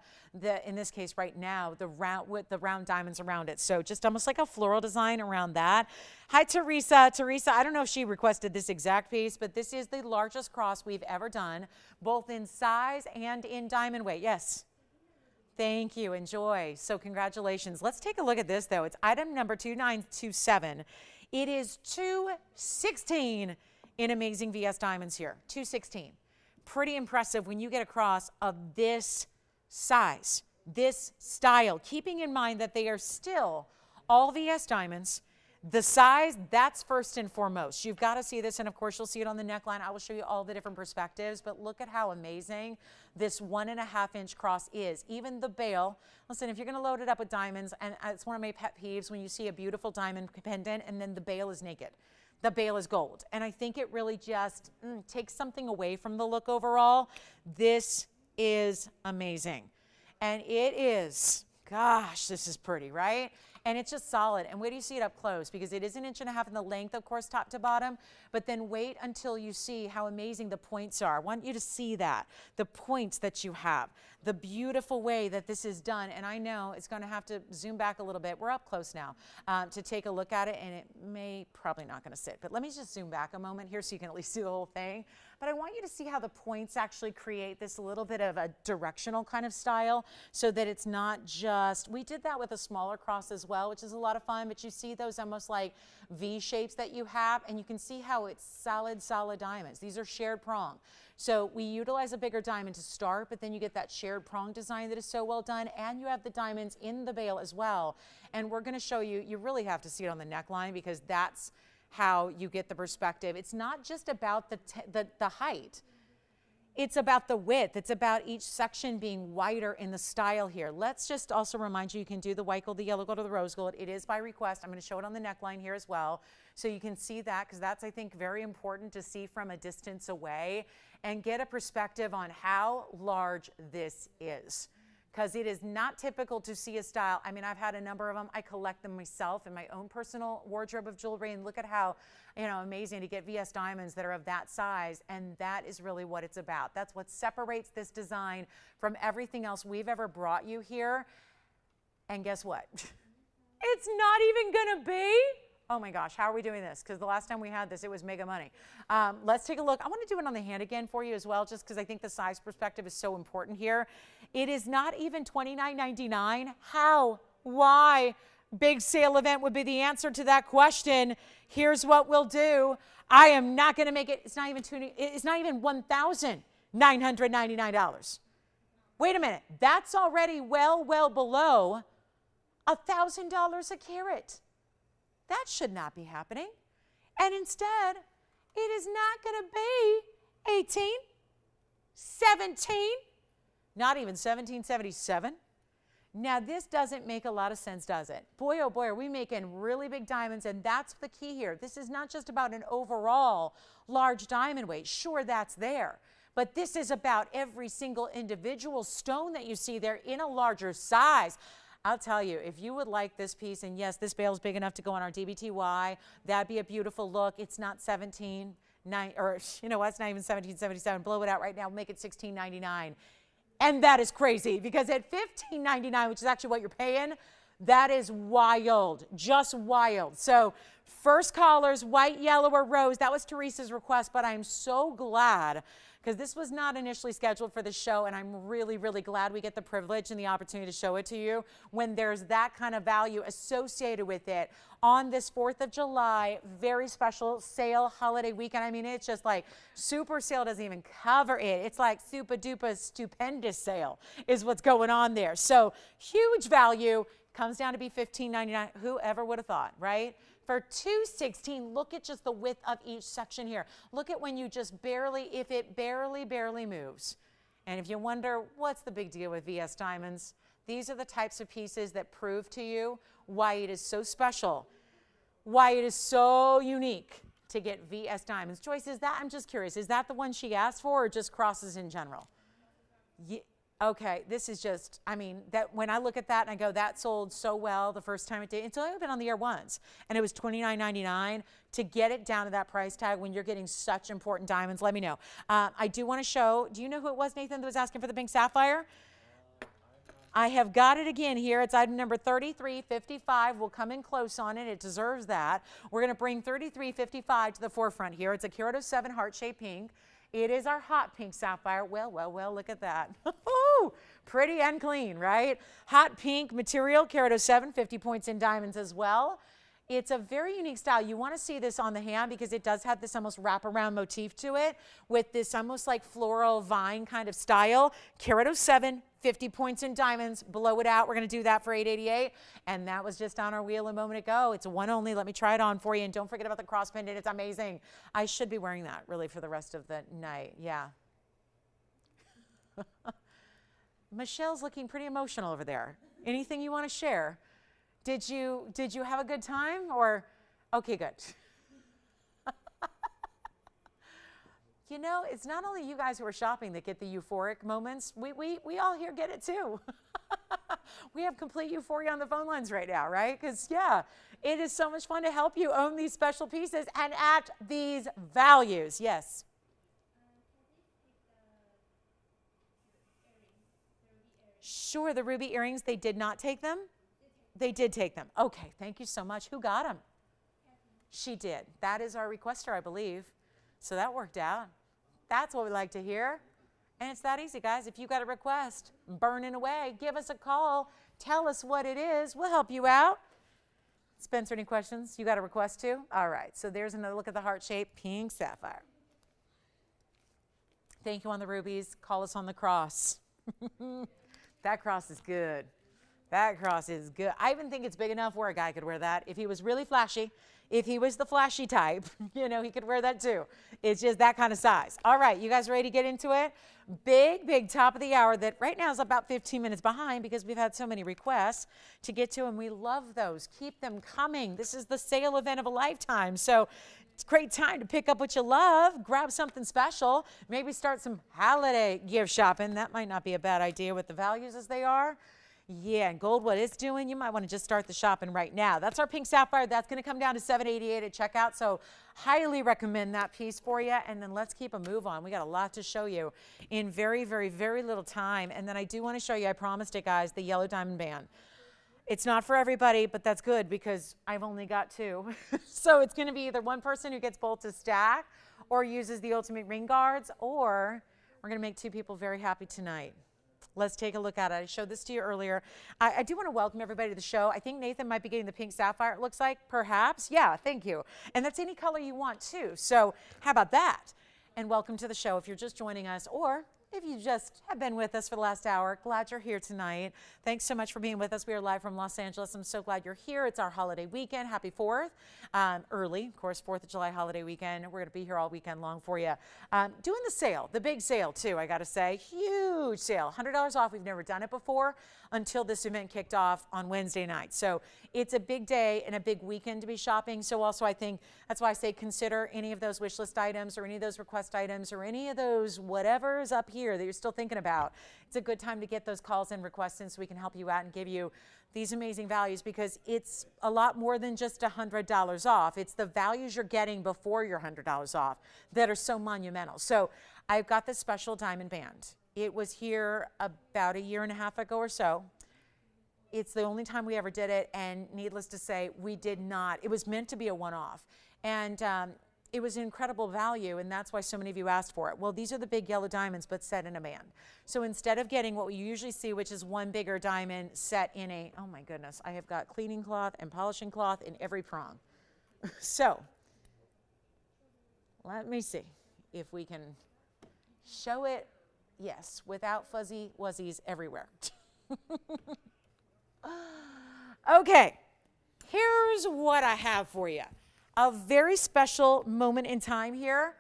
in this case right now, the round with the round diamonds around it. So just almost like a floral design around that. Hi, Teresa. Teresa, I don't know if she requested this exact piece, but this is the largest cross we've ever done, both in size and in diamond weight. Yes. Thank you. Enjoy. So congratulations. Let's take a look at this, though. It's item number 2927. It is 216 in amazing VS diamonds here. 216. Pretty impressive when you get a cross of this size, this style, keeping in mind that they are still all VS diamonds. The size, that's first and foremost. You've got to see this, and of course, you'll see it on the neckline. I will show you all the different perspectives, but look at how amazing this 1.5-inch cross is. Even the bail, listen, if you're going to load it up with diamonds, and it's one of my pet peeves when you see a beautiful diamond pendant and then the bail is naked. The bail is gold, and I think it really just takes something away from the look overall. This is amazing, and it is, gosh, this is pretty, right? And it's just solid. And wait till you see it up close, because it is 1.5 inches in the length, of course, top to bottom. But then wait until you see how amazing the points are. I want you to see that, the points that you have, the beautiful way that this is done. And I know it's going to have to zoom back a little bit. We're up close now to take a look at it, and it may probably not going to sit. But let me just zoom back a moment here so you can at least see the whole thing. But I want you to see how the points actually create this little bit of a directional kind of style, so that it's not just, we did that with a smaller cross as well, which is a lot of fun, but you see those almost like V shapes that you have, and you can see how it's solid diamonds. These are shared prong. So we utilize a bigger diamond to start, but then you get that shared prong design that is so well done, and you have the diamonds in the bail as well. And we're going to show you, you really have to see it on the neckline, because that's how you get the perspective. It's not just about the height. It's about the width. It's about each section being wider in the style here. Let's just also remind you, you can do the white gold, the yellow gold, or the rose gold. It is by request. I'm going to show it on the neckline here as well, so you can see that, because that's, I think, very important to see from a distance away and get a perspective on how large this is. Because it is not typical to see a style. I mean, I've had a number of them. I collect them myself in my own personal wardrobe of jewelry, and look at how, you know, amazing to get VS diamonds that are of that size, and that is really what it's about. That's what separates this design from everything else we've ever brought you here. And guess what? It's not even gonna be. Oh my gosh, how are we doing this? Because the last time we had this, it was mega money. Let's take a look. I want to do it on the hand again for you as well, just because I think the size perspective is so important here. It is not even $29.99. How? Why? Big sale event would be the answer to that question. Here's what we'll do. I am not going to make it. It's not even $1,999. Wait a minute. That's already well below $1,000 a carat. That should not be happening. And instead, it is not going to be 18, 17, not even 1777. Now, this doesn't make a lot of sense, does it? Boy, oh boy, are we making really big diamonds, and that's the key here. This is not just about an overall large diamond weight. Sure, that's there. But this is about every single individual stone that you see there in a larger size. I'll tell you, if you would like this piece, and yes, this bail is big enough to go on our DBTY, that'd be a beautiful look. It's not 17, 9, or you know what, it's not even 1777. Blow it out right now, make it $16.99. And that is crazy, because at $15.99, which is actually what you're paying, that is wild, just wild. So first callers, white, yellow, or rose, that was Teresa's request, but I'm so glad, because this was not initially scheduled for the show, and I'm really, really glad we get the privilege and the opportunity to show it to you when there's that kind of value associated with it on this 4th of July, very special sale holiday weekend. I mean, it's just like super sale doesn't even cover it. It's like super duper stupendous sale is what's going on there. So huge value, Comes down to be $15.99. Whoever would have thought, right? For $216, look at just the width of each section here. Look at when you just barely, if it barely moves. And if you wonder, what's the big deal with VS Diamonds? These are the types of pieces that prove to you why it is so special, why it is so unique to get VS Diamonds. Joyce, is that, I'm just curious, is that the one she asked for or just crosses in general? Yeah. Okay, this is just, I mean, that when I look at that and I go, that sold so well the first time it did. It's only been on the air once, and it was $29.99. To get it down to that price tag when you're getting such important diamonds, let me know. I do want to show, do you know who it was, Nathan, that was asking for the pink sapphire? I have got it again here. It's item number 3355. We'll come in close on it. It deserves that. We're going to bring 3355 to the forefront here. It's a Kerato 7 heart-shaped pink. It is our hot pink sapphire. Well, look at that. Pretty and clean, right? Hot pink material, Kerato 7, 50 points in diamonds as well. It's a very unique style. You want to see this on the hand because it does have this almost wraparound motif to it with this almost like floral vine kind of style. Kerato 7, 50 points in diamonds. Blow it out. We're going to do that for $888. And that was just on our wheel a moment ago. It's one only. Let me try it on for you. And don't forget about the cross pendant. It's amazing. I should be wearing that really for the rest of the night. Yeah. Michelle's looking pretty emotional over there. Anything you want to share? Did you have a good time or, okay, good. You know, it's not only you guys who are shopping that get the euphoric moments. We all here get it too. We have complete euphoria on the phone lines right now, right? Because, yeah, it is so much fun to help you own these special pieces and at these values. Yes. Sure, the ruby earrings, they did not take them? They did take them. Okay, thank you so much. Who got them? She did. That is our requester, I believe. So that worked out. That's what we like to hear. And it's that easy, guys. If you got a request, burning away, give us a call. Tell us what it is. We'll help you out. Spencer, any questions? You got a request too? All right. So there's another look at the heart-shaped pink sapphire. Thank you on the rubies. Call us on the cross. That cross is good. That cross is good. I even think it's big enough where a guy could wear that. If he was really flashy, if he was the flashy type, you know, he could wear that too. It's just that kind of size. All right, you guys ready to get into it? Big top of the hour that right now is about 15 minutes behind because we've had so many requests to get to, and we love those. Keep them coming. This is the sale event of a lifetime. So it's a great time to pick up what you love, grab something special, maybe start some holiday gift shopping. That might not be a bad idea with the values as they are. Yeah, and gold, what it's doing, you might want to just start the shopping right now. That's our pink sapphire. That's going to come down to $788 at checkout. So highly recommend that piece for you. And then let's keep a move on. We got a lot to show you in very little time. And then I do want to show you, I promised it, guys, the yellow diamond band. It's not for everybody, but that's good because I've only got two. So it's going to be either one person who gets both to stack or uses the ultimate ring guards, or we're going to make two people very happy tonight. Let's take a look at it. I showed this to you earlier. I do want to welcome everybody to the show. I think Nathan might be getting the pink sapphire, it looks like, perhaps. Yeah, thank you. And that's any color you want, too. So how about that? And welcome to the show if you're just joining us, or if you just have been with us for the last hour, glad you're here tonight. Thanks so much for being with us. We are live from Los Angeles. I'm so glad you're here. It's our holiday weekend. Happy 4th. Early, of course, 4th of July holiday weekend. We're going to be here all weekend long for you. Doing the sale, the big sale too, I got to say. Huge sale. $100 off. We've never done it before until this event kicked off on Wednesday night. So it's a big day and a big weekend to be shopping. So also I think that's why I say consider any of those wish list items or any of those request items or any of those whatever's up here that you're still thinking about. It's a good time to get those calls and requests in so we can help you out and give you these amazing values, because it's a lot more than just $100 off. It's the values you're getting before your $100 off that are so monumental. So I've got this special diamond band. It was here about a year and a half ago or so. It's the only time we ever did it, and needless to say, we did not. It was meant to be a one-off, and it was incredible value, and that's why so many of you asked for it. Well, these are the big yellow diamonds, but set in a band. So instead of getting what we usually see, which is one bigger diamond set in a, oh my goodness, I have got cleaning cloth and polishing cloth in every prong. So let me see if we can show it, yes, without fuzzy wuzzies everywhere. Okay, here's what I have for you. A very special moment in time here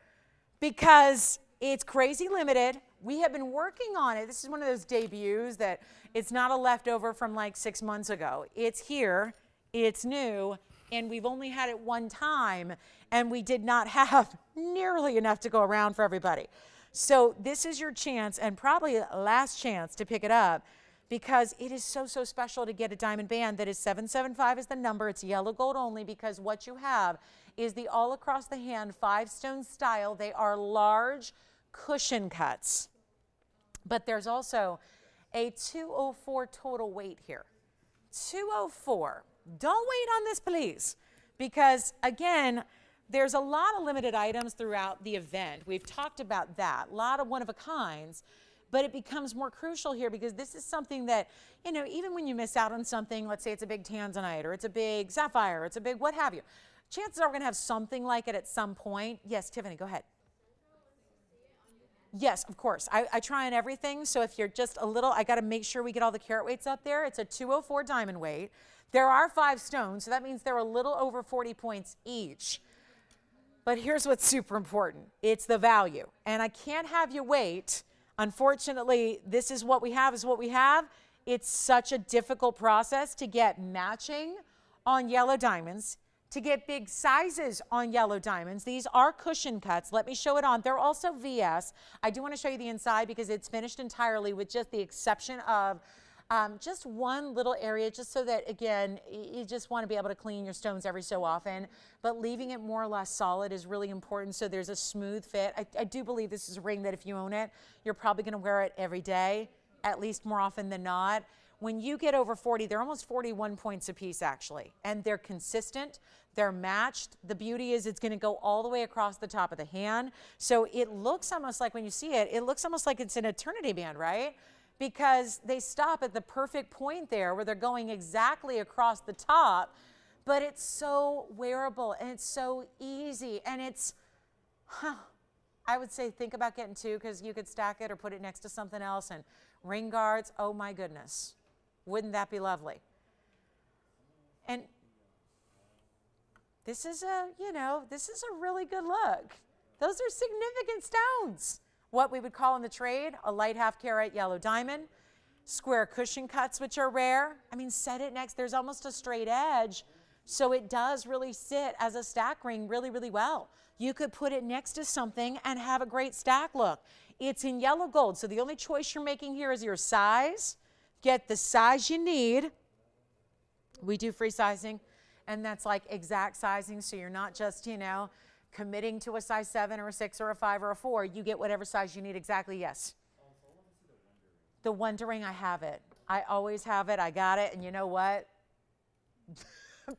because it's crazy limited. We have been working on it. This is one of those debuts that it's not a leftover from like 6 months ago. It's here, it's new, and we've only had it one time, and we did not have nearly enough to go around for everybody. So this is your chance, and probably last chance to pick it up, because it is so, so special to get a diamond band that is 775 is the number. It's yellow gold only, because what you have is the all across the hand 5-stone style. They are large cushion cuts, but there's also a 204 total weight here. 204. Don't wait on this, please, because again, there's a lot of limited items throughout the event. We've talked about that, a lot of one-of-a-kinds, but it becomes more crucial here because this is something that, you know, even when you miss out on something, let's say it's a big tanzanite or it's a big sapphire, it's a big what have you, chances are we're going to have something like it at some point. Yes, Tiffany, go ahead. Yes, of course. I try on everything, so if you're just a little, I got to make sure we get all the carat weights up there. It's a 204 diamond weight. There are 5 stones, so that means they're a little over 40 points each. But here's what's super important. It's the value. And I can't have you wait. Unfortunately, this is what we have is what we have. It's such a difficult process to get matching on yellow diamonds, to get big sizes on yellow diamonds. These are cushion cuts. Let me show it on. They're also VS. I do want to show you the inside because it's finished entirely with just the exception of just one little area, just so that, again, you just want to be able to clean your stones every so often, but leaving it more or less solid is really important so there's a smooth fit. I do believe this is a ring that if you own it, you're probably going to wear it every day, at least more often than not. When you get over 40, they're almost 41 points a piece actually, and they're consistent, they're matched. The beauty is it's going to go all the way across the top of the hand, so it looks almost like, when you see it, it looks almost like it's an eternity band, right? Because they stop at the perfect point there where they're going exactly across the top, but it's so wearable and it's so easy, and it's, I would say think about getting 2 because you could stack it or put it next to something else. And ring guards, oh my goodness. Wouldn't that be lovely? And this is a, you know, this is a really good look. Those are significant stones. What we would call in the trade a light half carat yellow diamond, square cushion cuts, which are rare. I mean, set it next, there's almost a straight edge, so it does really sit as a stack ring really, really well. You could put it next to something and have a great stack look. It's in yellow gold, so the only choice you're making here is your size. Get the size you need. We do free sizing, and that's like exact sizing, so you're not just, you know, committing to a size 7 or a 6 or a 5 or a 4. You get whatever size you need exactly. Yes. The Wonder Ring, I have it. I always have it. I got it. And you know what?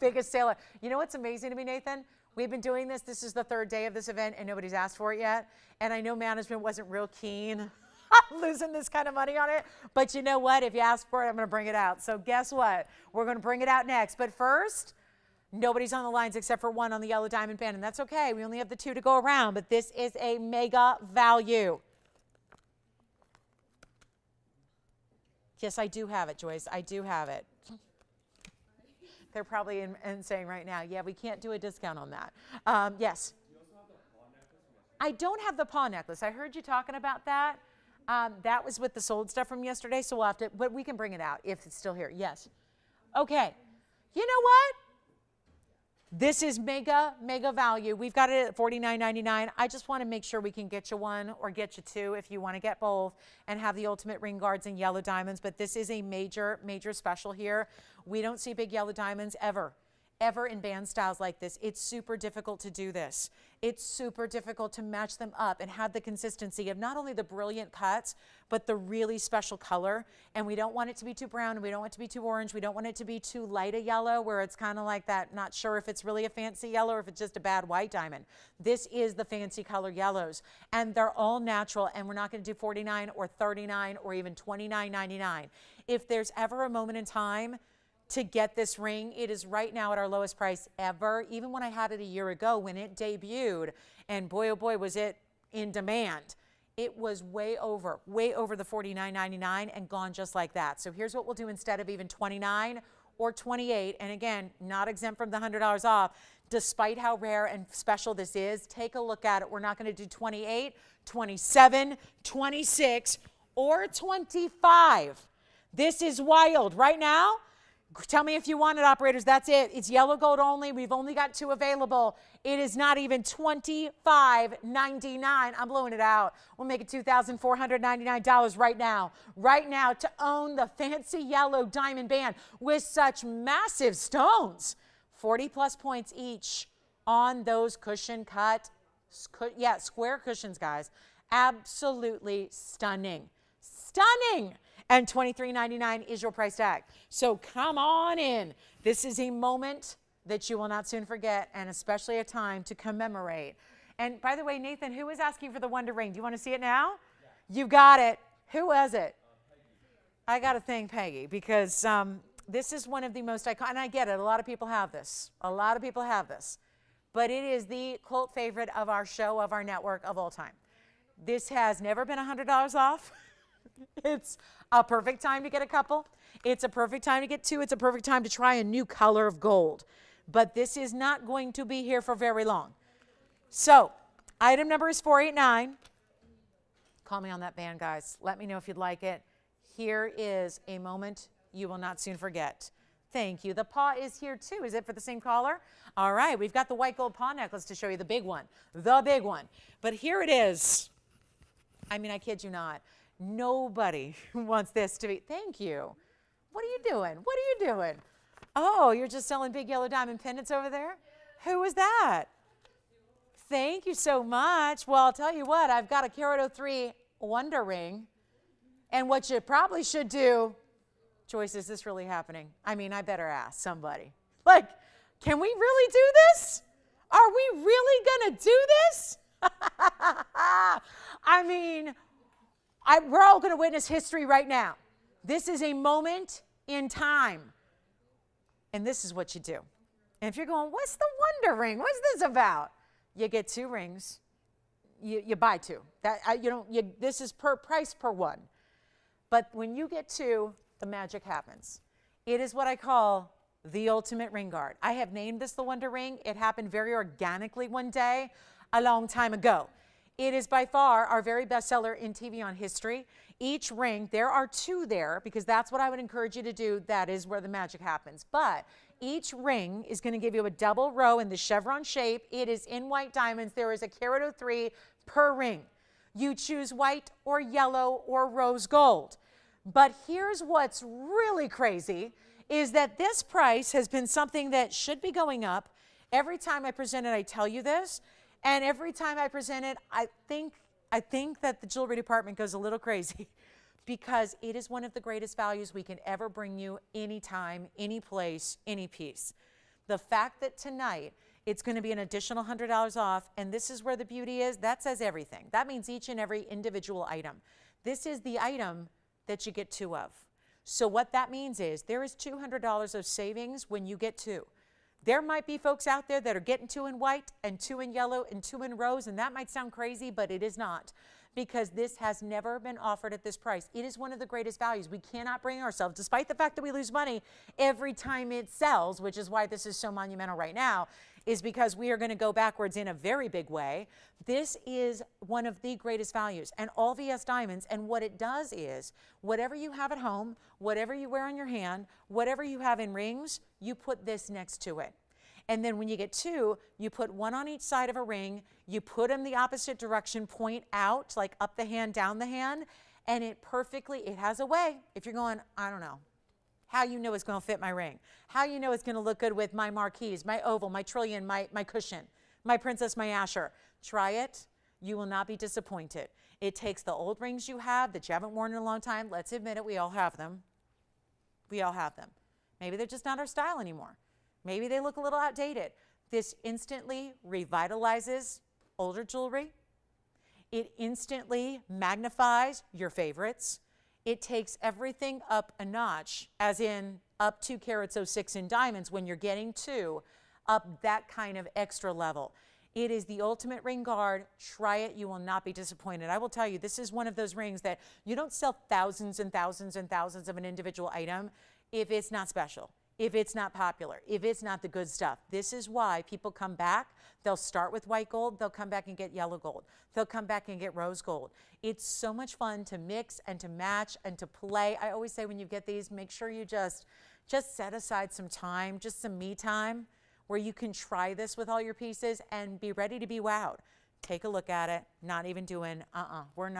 Biggest seller. You know what's amazing to me, Nathan? We've been doing this. This is the 3rd day of this event, and nobody's asked for it yet. And I know management wasn't real keen losing this kind of money on it. But you know what? If you ask for it, I'm going to bring it out. So guess what? We're going to bring it out next. But first, nobody's on the lines except for 1 on the yellow diamond band, and that's okay. We only have the 2 to go around, but this is a mega value. Yes, I do have it, Joyce. I do have it. They're probably in saying right now, yeah, we can't do a discount on that. Yes. Do you also have the paw necklace? I don't have the paw necklace. I heard you talking about that. That was with the sold stuff from yesterday, so we'll have to, but we can bring it out if it's still here. Yes. Okay. You know what? This is mega, mega value. We've got it at $49.99. I just want to make sure we can get you 1 or get you 2 if you want to get both and have the ultimate ring guards and yellow diamonds. But this is a major, major special here. We don't see big yellow diamonds ever in band styles like this. It's super difficult to do this. It's super difficult to match them up and have the consistency of not only the brilliant cuts, but the really special color. And we don't want it to be too brown, and we don't want it to be too orange. We don't want it to be too light a yellow where it's kind of like that, not sure if it's really a fancy yellow or if it's just a bad white diamond. This is the fancy color yellows, and they're all natural, and we're not going to do $49 or $39 or even $29.99. If there's ever a moment in time to get this ring, it is right now at our lowest price ever. Even when I had it a year ago when it debuted, and boy, oh boy, was it in demand. It was way over the $49.99 and gone just like that. So here's what we'll do instead of even $29 or 28. And again, not exempt from the $100 off. Despite how rare and special this is, take a look at it. We're not going to do 28, 27, 26, or 25. This is wild. Right now, tell me if you want it, operators. That's it. It's yellow gold only. We've only got 2 available. It is not even $25.99. I'm blowing it out. We'll make it $2,499 right now. Right now, to own the fancy yellow diamond band with such massive stones. 40+ points each on those cushion cut, square cushions, guys. Absolutely stunning. Stunning. And $23.99 is your price tag. So come on in. This is a moment that you will not soon forget, and especially a time to commemorate. And by the way, Nathan, who is asking for the Wonder Ring? Do you want to see it now? Yeah. You got it. Who was it? I got to thank Peggy, because this is one of the most iconic, and I get it. A lot of people have this. A lot of people have this. But it is the cult favorite of our show, of our network, of all time. This has never been $100 off. It's a perfect time to get a couple. It's a perfect time to get 2. It's a perfect time to try a new color of gold. But this is not going to be here for very long. So, item number is 489. Call me on that band, guys. Let me know if you'd like it. Here is a moment you will not soon forget. Thank you. The paw is here too. Is it for the same caller? All right. We've got the white gold paw necklace to show you, the big one. The big one. But here it is. I mean, I kid you not. Nobody wants this to be. Thank you. What are you doing? What are you doing? Oh, you're just selling big yellow diamond pendants over there? Who was that? Thank you so much. Well, I'll tell you what. I've got a Carat 03 Wonder Ring. And what you probably should do, Joyce, is this really happening? I mean, I better ask somebody. Like, can we really do this? Are we really going to do this? I mean, we're all going to witness history right now. This is a moment in time. And this is what you do. And if you're going, what's the Wonder Ring? What's this about? You get 2 rings. You buy 2. This is per price per one. But when you get 2, the magic happens. It is what I call the ultimate ring guard. I have named this the Wonder Ring. It happened very organically one day a long time ago. It is by far our very best seller in TVON history. Each ring, there are 2 there, because that's what I would encourage you to do. That is where the magic happens. But each ring is going to give you a double row in the chevron shape. It is in white diamonds. There is a Carat 03 per ring. You choose white or yellow or rose gold. But here's what's really crazy, is that this price has been something that should be going up. Every time I present it, I tell you this. And every time I present it, I think that the jewelry department goes a little crazy, because it is one of the greatest values we can ever bring you, anytime, any place, any piece. The fact that tonight it's going to be an additional $100 off, and this is where the beauty is, that says everything. That means each and every individual item. This is the item that you get 2 of. So what that means is there is $200 of savings when you get 2. There might be folks out there that are getting 2 in white and 2 in yellow and 2 in rose, and that might sound crazy, but it is not, because this has never been offered at this price. It is one of the greatest values. We cannot bring ourselves, despite the fact that we lose money every time it sells, which is why this is so monumental right now, is because we are going to go backwards in a very big way. This is one of the greatest values, and all VS Diamonds, and what it does is, whatever you have at home, whatever you wear on your hand, whatever you have in rings, you put this next to it. And then when you get 2, you put 1 on each side of a ring, you put them the opposite direction, point out, like up the hand, down the hand, and it has a way. If you're going, I don't know, how you know it's going to fit my ring, how you know it's going to look good with my marquise, my oval, my trillion, my cushion, my princess, my Asher. Try it. You will not be disappointed. It takes the old rings you have that you haven't worn in a long time. Let's admit it, we all have them. We all have them. Maybe they're just not our style anymore. Maybe they look a little outdated. This instantly revitalizes older jewelry. It instantly magnifies your favorites. It takes everything up a notch, as in up 2 carats 06 in diamonds when you're getting 2, up that kind of extra level. It is the ultimate ring guard. Try it. You will not be disappointed. I will tell you, this is one of those rings that you don't sell thousands and thousands and thousands of an individual item if it's not special. if it's not popular, if it's not the good stuff. This is why people come back. They'll start with white gold. They'll come back and get yellow gold. They'll come back and get rose gold. It's so much fun to mix and to match and to play. I always say when you get these, make sure you just set aside some time, just some me time, where you can try this with all your pieces and be ready to be wowed. Take a look at it. Not even doing, we're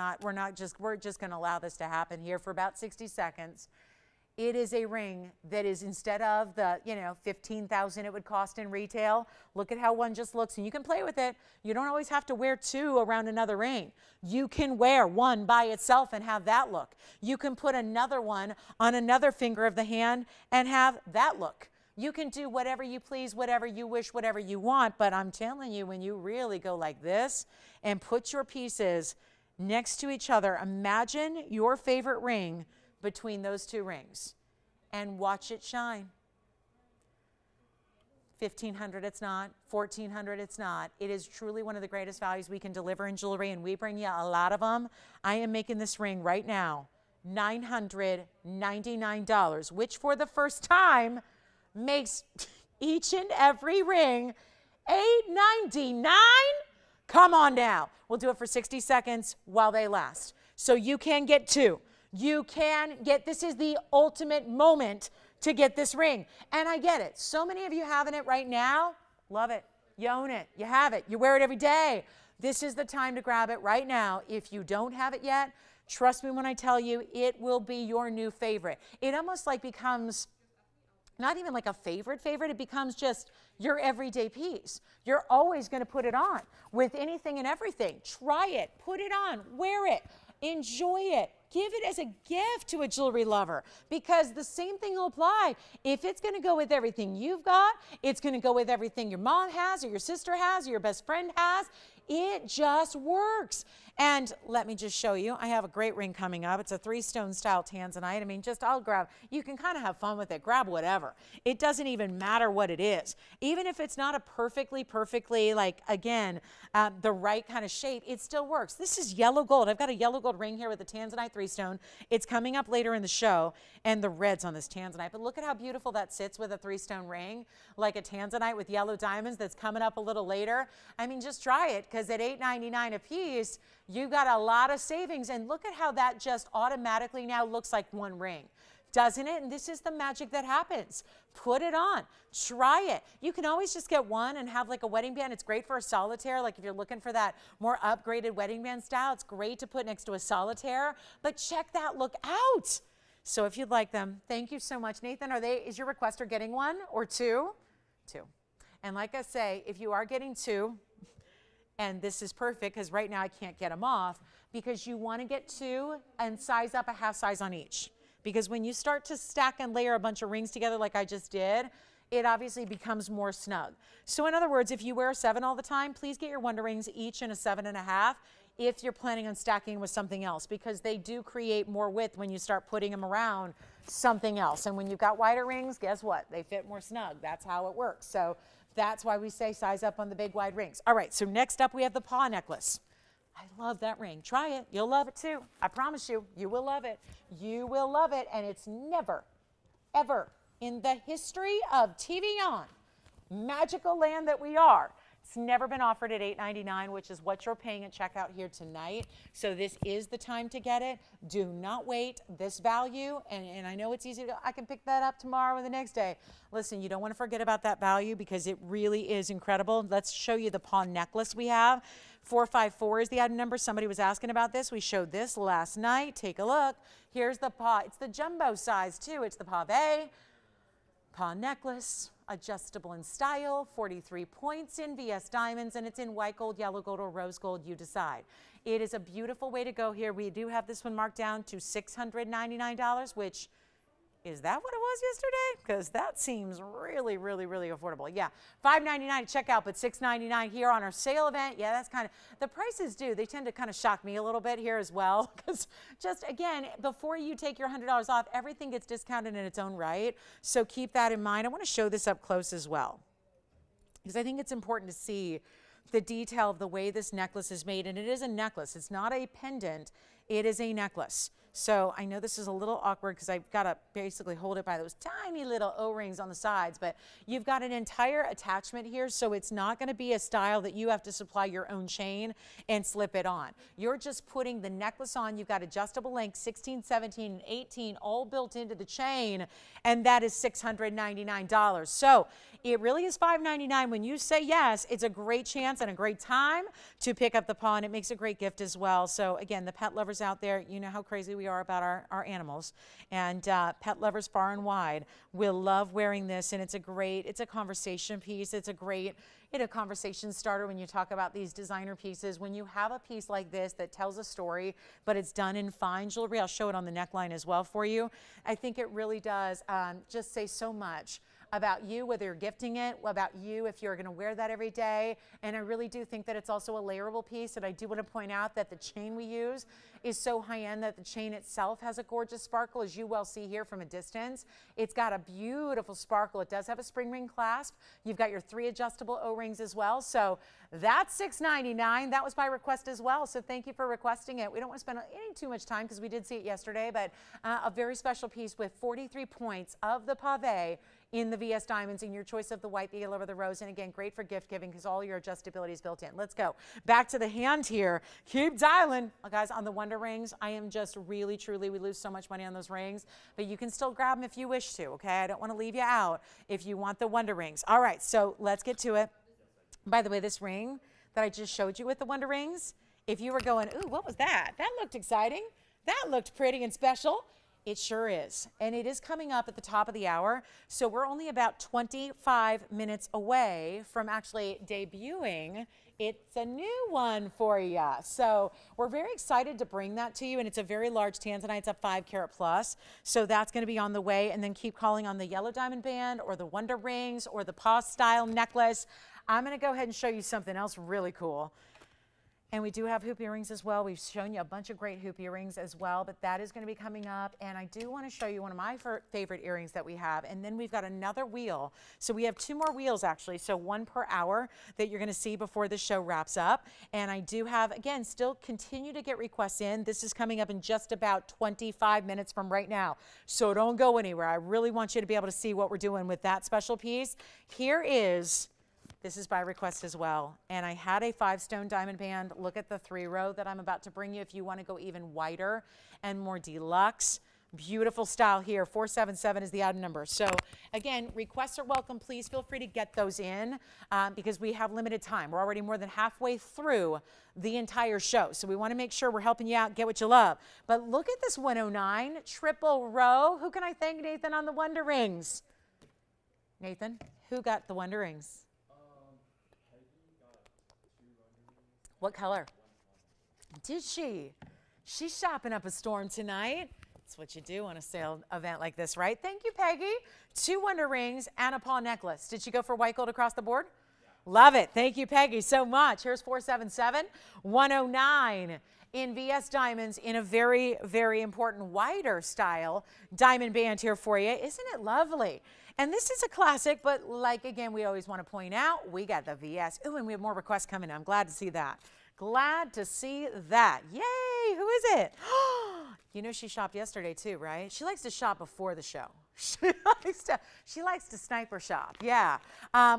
just going to allow this to happen here for about 60 seconds. It is a ring that is, instead of the, $15,000 it would cost in retail, look at how one just looks, and you can play with it. You don't always have to wear two around another ring. You can wear one by itself and have that look. You can put another one on another finger of the hand and have that look. You can do whatever you please, whatever you wish, whatever you want, but I'm telling you, when you really go like this and put your pieces next to each other, imagine your favorite ring between those two rings and watch it shine. $1,500 it's not, $1,400 it's not. It is truly one of the greatest values we can deliver in jewelry, and we bring you a lot of them. I am making this ring right now $999, which for the first time makes each and every ring $899. Come on now. We'll do it for 60 seconds while they last. So you can get two. You can get, this is the ultimate moment to get this ring. And I get it. So many of you having it right now. Love it. You own it. You have it. You wear it every day. This is the time to grab it right now. If you don't have it yet, trust me when I tell you, it will be your new favorite. It almost like becomes not even like a favorite, it becomes just your everyday piece. You're always going to put it on with anything and everything. Try it, put it on, wear it, enjoy it. Give it as a gift to a jewelry lover, because the same thing will apply. If it's going to go with everything you've got, it's going to go with everything your mom has or your sister has or your best friend has. It just works. And let me just show you, I have a great ring coming up. It's a 3-stone style tanzanite. I mean, I'll grab, you can kind of have fun with it. Grab whatever. It doesn't even matter what it is. Even if it's not a perfectly, like, again, the right kind of shape, it still works. This is yellow gold. I've got a yellow gold ring here with a tanzanite 3-stone. It's coming up later in the show, and the red's on this tanzanite. But look at how beautiful that sits with a 3-stone ring, like a tanzanite with yellow diamonds that's coming up a little later. I mean, just try it, because at $8.99 a piece, you got a lot of savings. And look at how that just automatically now looks like one ring, doesn't it? And this is the magic that happens. Put it on, try it. You can always just get one and have like a wedding band. It's great for a solitaire. Like if you're looking for that more upgraded wedding band style, it's great to put next to a solitaire, but check that look out. So if you'd like them, thank you so much. Nathan, is your requester getting one or two? Two. And like I say, if you are getting two, and this is perfect because right now I can't get them off, because you want to get two and size up a half size on each. Because when you start to stack and layer a bunch of rings together like I just did, it obviously becomes more snug. So in other words, if you wear a 7 all the time, please get your Wonder Rings each in a 7.5 if you're planning on stacking with something else, because they do create more width when you start putting them around something else. And when you've got wider rings, guess what? They fit more snug. That's how it works. So that's why we say size up on the big wide rings. All right, so next up we have the paw necklace. I love that ring. Try it. You'll love it too. I promise you, you will love it. You will love it. And it's never, ever in the history of TVON, magical land that we are, it's never been offered at $8.99, which is what you're paying at checkout here tonight. So this is the time to get it. Do not wait. This value, and I know it's easy to go, I can pick that up tomorrow or the next day. Listen, you don't want to forget about that value because it really is incredible. Let's show you the paw necklace we have. 454 is the item number. Somebody was asking about this. We showed this last night. Take a look. Here's the paw. It's the jumbo size too. It's the pavé. Paw necklace, adjustable in style, 43 points in VS diamonds, and it's in white gold, yellow gold, or rose gold, you decide. It is a beautiful way to go here. We do have this one marked down to $699, which, is that what it was yesterday? Because that seems really, really, really affordable. Yeah, $5.99 at checkout, but $6.99 here on our sale event. Yeah, that's kind of, the prices do, they tend to kind of shock me a little bit here as well. Because just, again, before you take your $100 off, everything gets discounted in its own right. So keep that in mind. I want to show this up close as well, because I think it's important to see the detail of the way this necklace is made. And it is a necklace. It's not a pendant. It is a necklace. So I know this is a little awkward because I've got to basically hold it by those tiny little O-rings on the sides, but you've got an entire attachment here, so it's not going to be a style that you have to supply your own chain and slip it on. You're just putting the necklace on. You've got adjustable length 16, 17, and 18 all built into the chain, and that is $699. So it really is $599. When you say yes, it's a great chance and a great time to pick up the paw, and it makes a great gift as well. So again, the pet lovers out there, you know how crazy we are about our animals, and pet lovers far and wide will love wearing this, and it's a conversation piece. It's a great conversation starter when you talk about these designer pieces. When you have a piece like this that tells a story, but it's done in fine jewelry, I'll show it on the neckline as well for you. I think it really does just say so much about you, whether you're gifting it, about you if you're going to wear that every day. And I really do think that it's also a layerable piece. And I do want to point out that the chain we use is so high-end that the chain itself has a gorgeous sparkle, as you well see here from a distance. It's got a beautiful sparkle. It does have a spring ring clasp. You've got your 3 adjustable O-rings as well. So that's $699. That was by request as well. So thank you for requesting it. We don't want to spend any too much time because we did see it yesterday, but a very special piece with 43 points of the pave in the VS Diamonds, in your choice of the white, the yellow, or the rose. And again, great for gift giving because all your adjustability is built in. Let's go back to the hand here. Keep dialing. Guys, on the Wonder Rings, I am just really, truly, we lose so much money on those rings, but you can still grab them if you wish to, okay? I don't want to leave you out if you want the Wonder Rings. All right, so let's get to it. By the way, this ring that I just showed you with the Wonder Rings, if you were going, ooh, what was that? That looked exciting. That looked pretty and special. It sure is. And it is coming up at the top of the hour. So we're only about 25 minutes away from actually debuting. It's a new one for you. So we're very excited to bring that to you. And it's a very large tanzanite. It's a 5 carat plus. So that's going to be on the way. And then keep calling on the yellow diamond band or the Wonder Rings or the paw style necklace. I'm going to go ahead and show you something else really cool. And we do have hoop earrings as well. We've shown you a bunch of great hoop earrings as well, but that is going to be coming up. And I do want to show you one of my favorite earrings that we have. And then we've got another wheel. So we have 2 more wheels actually. So 1 per hour that you're going to see before the show wraps up. And I do have, again, still continue to get requests in. This is coming up in just about 25 minutes from right now. So don't go anywhere. I really want you to be able to see what we're doing with that special piece. This is by request as well. And I had a 5-stone diamond band. Look at the 3-row that I'm about to bring you if you want to go even wider and more deluxe. Beautiful style here. 477 is the item number. So again, requests are welcome. Please feel free to get those in because we have limited time. We're already more than halfway through the entire show. So we want to make sure we're helping you out, get what you love. But look at this 109 triple row. Who can I thank, Nathan, on the Wonder Rings? Nathan, who got the Wonder Rings? What color? Did she? She's shopping up a storm tonight. That's what you do on a sale event like this, right? Thank you, Peggy. 2 Wonder Rings and a paw necklace. Did she go for white gold across the board? Yeah. Love it. Thank you, Peggy, so much. Here's 477, 109 in VS Diamonds in a very, very important wider style diamond band here for you. Isn't it lovely? And this is a classic, but like, again, we always want to point out, we got the VS. Ooh, and we have more requests coming in. I'm glad to see that. Glad to see that. Yay, who is it? You know she shopped yesterday too, right? She likes to shop before the show. She likes to sniper shop, yeah.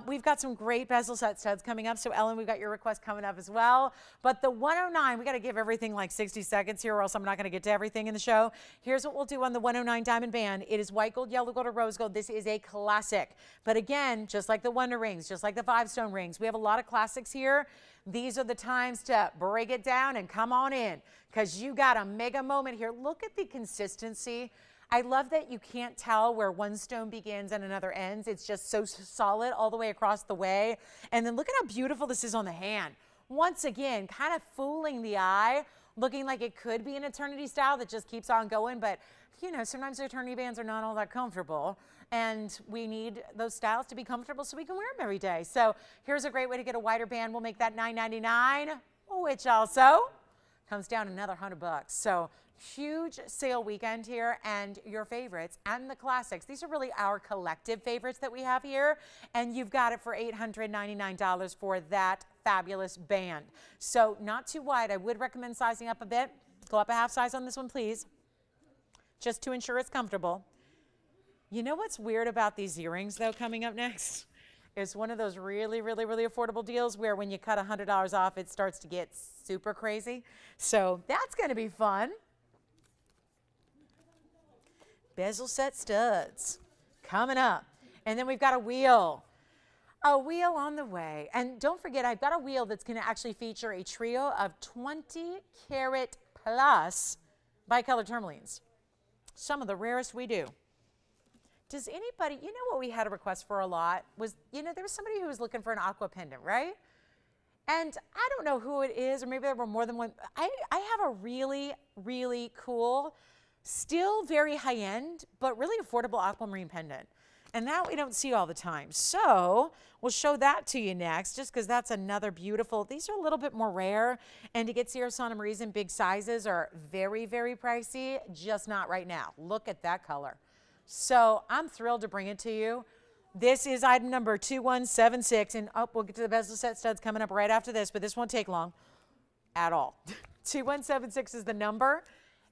We've got some great bezel set studs coming up. So Ellen, we've got your request coming up as well. But the 109, we got to give everything like 60 seconds here or else I'm not going to get to everything in the show. Here's what we'll do on the 109 diamond band. It is white gold, yellow gold, or rose gold. This is a classic. But again, just like the Wonder Rings, just like the 5-stone rings, we have a lot of classics here. These are the times to break it down and come on in because you got a mega moment here. Look at the consistency. I love that you can't tell where one stone begins and another ends. It's just so solid all the way across the way. And then look at how beautiful this is on the hand. Once again, kind of fooling the eye, looking like it could be an eternity style that just keeps on going. But, you know, sometimes the eternity bands are not all that comfortable. And we need those styles to be comfortable so we can wear them every day. So here's a great way to get a wider band. We'll make that $9.99, which also comes down another $100. So huge sale weekend here, and your favorites and the classics. These are really our collective favorites that we have here, and you've got it for $899 for that fabulous band. So not too wide. I would recommend sizing up a bit. Go up a half size on this one, please. just to ensure it's comfortable. You know what's weird about these earrings, though, coming up next? It's one of those really, really, really affordable deals where when you cut $100 off, it starts to get super crazy. So that's going to be fun. Bezel set studs coming up. And then we've got a wheel on the way. And don't forget, I've got a wheel that's going to actually feature a trio of 20 karat plus bicolor tourmalines. Some of the rarest we do. Does anybody, you know what we had a request for a lot was, there was somebody who was looking for an aqua pendant, right? And I don't know who it is, or maybe there were more than one. I have a really, really cool, still very high-end, but really affordable aquamarine pendant. And that we don't see all the time. So we'll show that to you next, just because that's another beautiful, these are a little bit more rare. And to get Sierra Santa Marias in big sizes are very, very pricey, just not right now. Look at that color. So I'm thrilled to bring it to you. This is item number 2176. And we'll get to the bezel set studs coming up right after this, but this won't take long at all. 2176 is the number.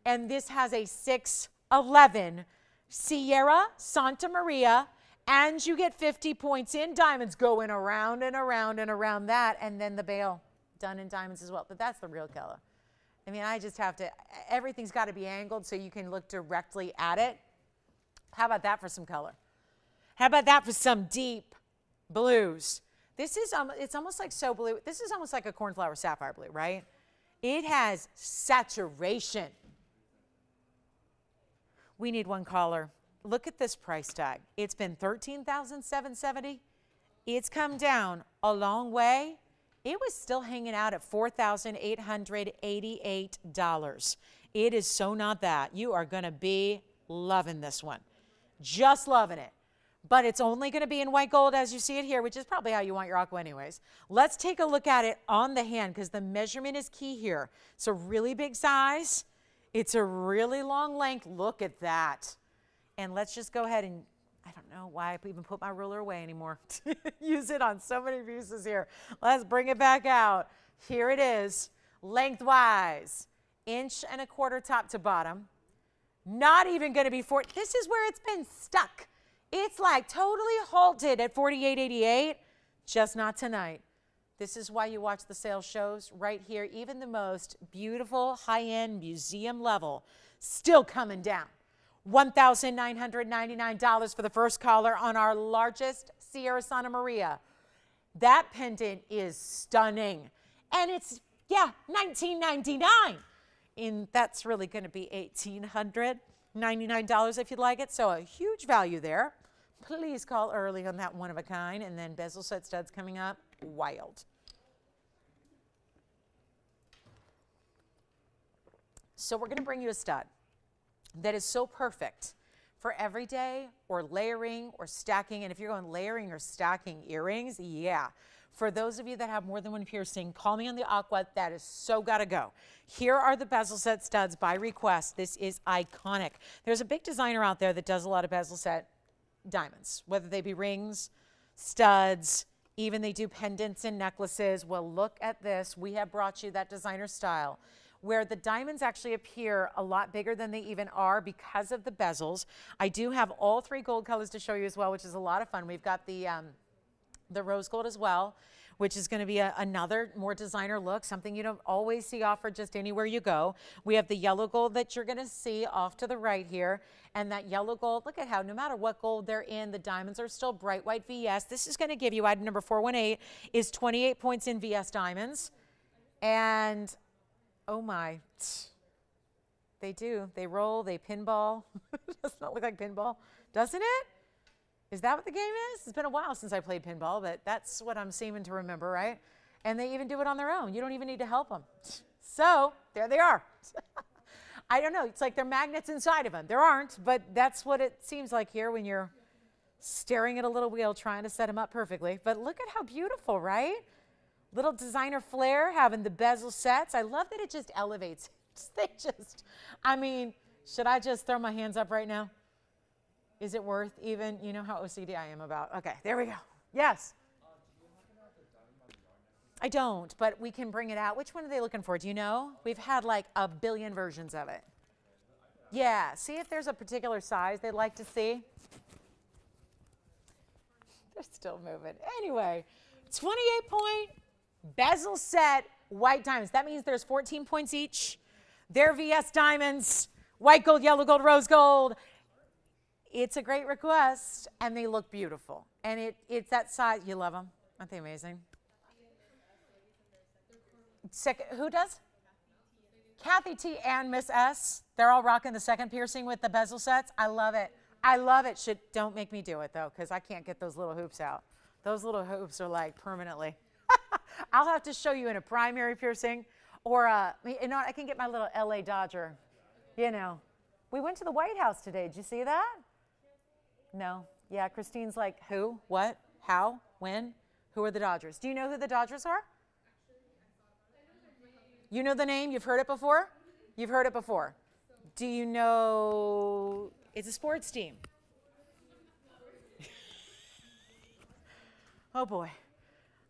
And this has a 611 Sierra Santa Maria. And you get 50 points in diamonds going around and around and around that. And then the bail done in diamonds as well. But that's the real color. I mean, I just have to, everything's got to be angled so you can look directly at it. How about that for some color? How about that for some deep blues? This is, it's almost like so blue. This is almost like a cornflower sapphire blue, right? It has saturation. We need one caller. Look at this price tag. It's been $13,770. It's come down a long way. It was still hanging out at $4,888. It is so not that. You are going to be loving this one. Just loving it. But it's only going to be in white gold as you see it here, which is probably how you want your aqua anyways. Let's take a look at it on the hand because the measurement is key here. It's a really big size. It's a really long length. Look at that. And let's just go ahead and, I don't know why I even put my ruler away anymore. Use it on so many pieces here. Let's bring it back out. Here it is, lengthwise, 1.25 inches top to bottom. Not even going to be this is where it's been stuck. It's like totally halted at $48.88, just not tonight. This is why you watch the sales shows right here. Even the most beautiful high-end museum level still coming down. $1,999 for the first caller on our largest Sierra Santa Maria. That pendant is stunning. And it's, $19.99. And that's really going to be $1,899 if you'd like it. So a huge value there. Please call early on that one of a kind. And then bezel set studs coming up. Wild. So we're going to bring you a stud that is so perfect for everyday or layering or stacking. And if you're going layering or stacking earrings, For those of you that have more than one piercing, call me on the aqua. That is so gotta go. Here are the bezel set studs by request. This is iconic. There's a big designer out there that does a lot of bezel set diamonds, whether they be rings, studs, even they do pendants and necklaces. Well, look at this. We have brought you that designer style where the diamonds actually appear a lot bigger than they even are because of the bezels. I do have all three gold colors to show you as well, which is a lot of fun. We've got the rose gold as well, which is going to be another more designer look, something you don't always see offered just anywhere you go. We have the yellow gold that you're going to see off to the right here. And that yellow gold, look at how no matter what gold they're in, the diamonds are still bright white VS. This is going to give you, item number 418, is 28 points in VS diamonds. And oh my, they do. They roll, they pinball. Does not look like pinball, doesn't it? Is that what the game is? It's been a while since I played pinball, but that's what I'm seeming to remember, right? And they even do it on their own. You don't even need to help them. So there they are. I don't know. It's like they're magnets inside of them. There aren't, but that's what it seems like here when you're staring at a little wheel trying to set them up perfectly. But look at how beautiful, right? Little designer flair, having the bezel sets. I love that it just elevates. I mean, should I just throw my hands up right now? Is it worth even, you know how OCD I am about. Okay, there we go. Yes. I don't, but we can bring it out. Which one are they looking for? Do you know? We've had like a billion versions of it. Yeah, see if there's a particular size they'd like to see. They're still moving. Anyway, 28 point bezel set white diamonds. That means there's 14 points each. They're VS diamonds, white gold, yellow gold, rose gold. It's a great request, and they look beautiful. And it's that size. You love them? Aren't they amazing? Who does? Kathy T and Miss S. They're all rocking the second piercing with the bezel sets. I love it. I love it. Don't make me do it, though, because I can't get those little hoops out. Those little hoops are like permanently. I'll have to show you in a primary piercing, or I can get my little LA Dodger. You know, we went to the White House today. Did you see that? No. Yeah, Christine's like, who, what, how, when, who are the Dodgers? Do you know who the Dodgers are? You know the name? You've heard it before? You've heard it before. Do you know it's a sports team? Oh boy,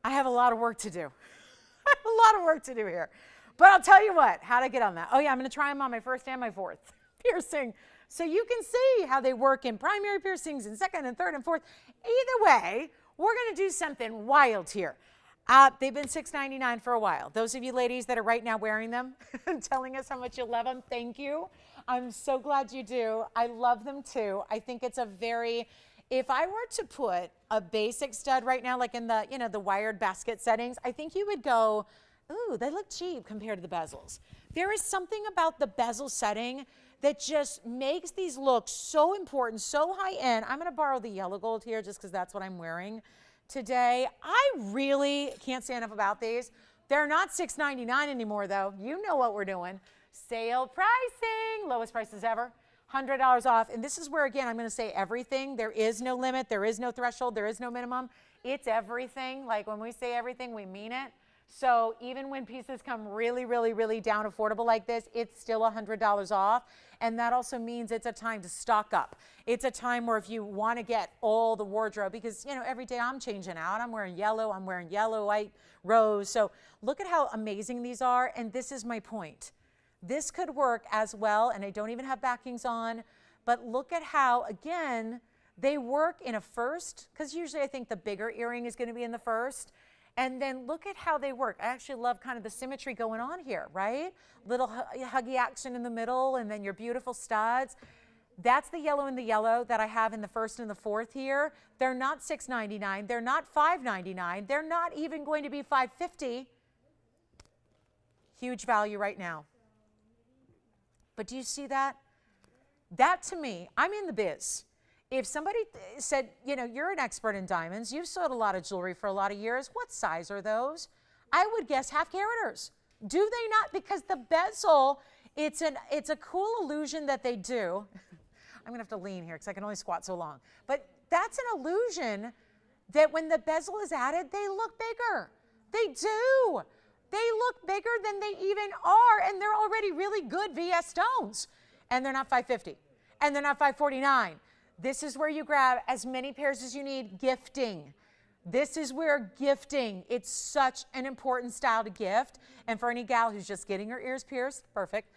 I have a lot of work to do. I have a lot of work to do here. But I'll tell you what, how'd I get on that? Oh yeah, I'm gonna try them on my first and my fourth piercing. So you can see how they work in primary piercings and second and third and fourth. Either way, we're gonna do something wild here. They've been $6.99 for a while. Those of you ladies that are right now wearing them and telling us how much you love them, thank you. I'm so glad you do. I love them too. I think it's if I were to put a basic stud right now, like in the wired basket settings, I think you would go, ooh, they look cheap compared to the bezels. There is something about the bezel setting that just makes these look so important, so high end. I'm gonna borrow the yellow gold here just because that's what I'm wearing today. I really can't say enough about these. They're not $6.99 anymore though. You know what we're doing. Sale pricing, lowest prices ever, $100 off. And this is where, again, I'm gonna say everything. There is no limit, there is no threshold, there is no minimum. It's everything. Like when we say everything, we mean it. So even when pieces come really, really, really down affordable like this, it's still $100 off. And that also means it's a time to stock up. It's a time where if you want to get all the wardrobe, because every day I'm changing out. I'm wearing yellow, white, rose. So look at how amazing these are. And this is my point. This could work as well, and I don't even have backings on, but look at how, again, they work in a first, because usually I think the bigger earring is going to be in the first. And then look at how they work. I actually love kind of the symmetry going on here, right? Little huggy action in the middle, and then your beautiful studs. That's the yellow and the yellow that I have in the first and the fourth here. They're not $6.99. They're not $5.99. They're not even going to be $5.50. Huge value right now. But do you see that? That to me, I'm in the biz. If somebody said, you're an expert in diamonds, you've sold a lot of jewelry for a lot of years, what size are those? I would guess half caraters. Do they not? Because the bezel, it's a cool illusion that they do. I'm gonna have to lean here because I can only squat so long. But that's an illusion that when the bezel is added, they look bigger. They do. They look bigger than they even are, and they're already really good VS stones. And they're not $5.50, and they're not $5.49. This is where you grab as many pairs as you need, gifting. This is where gifting, it's such an important style to gift. And for any gal who's just getting her ears pierced, perfect.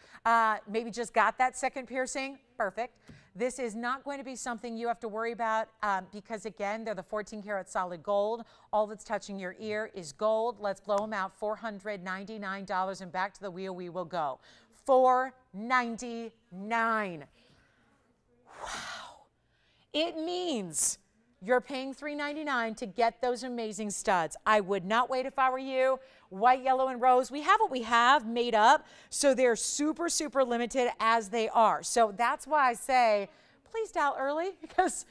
Maybe just got that second piercing, perfect. This is not going to be something you have to worry about because, again, they're the 14 karat solid gold. All that's touching your ear is gold. Let's blow them out, $499, and back to the wheel we will go. $499. Wow. It means you're paying $399 to get those amazing studs. I would not wait if I were you. White, yellow, and rose. We have what we have made up, so they're super, super limited as they are. So that's why I say, please dial early because,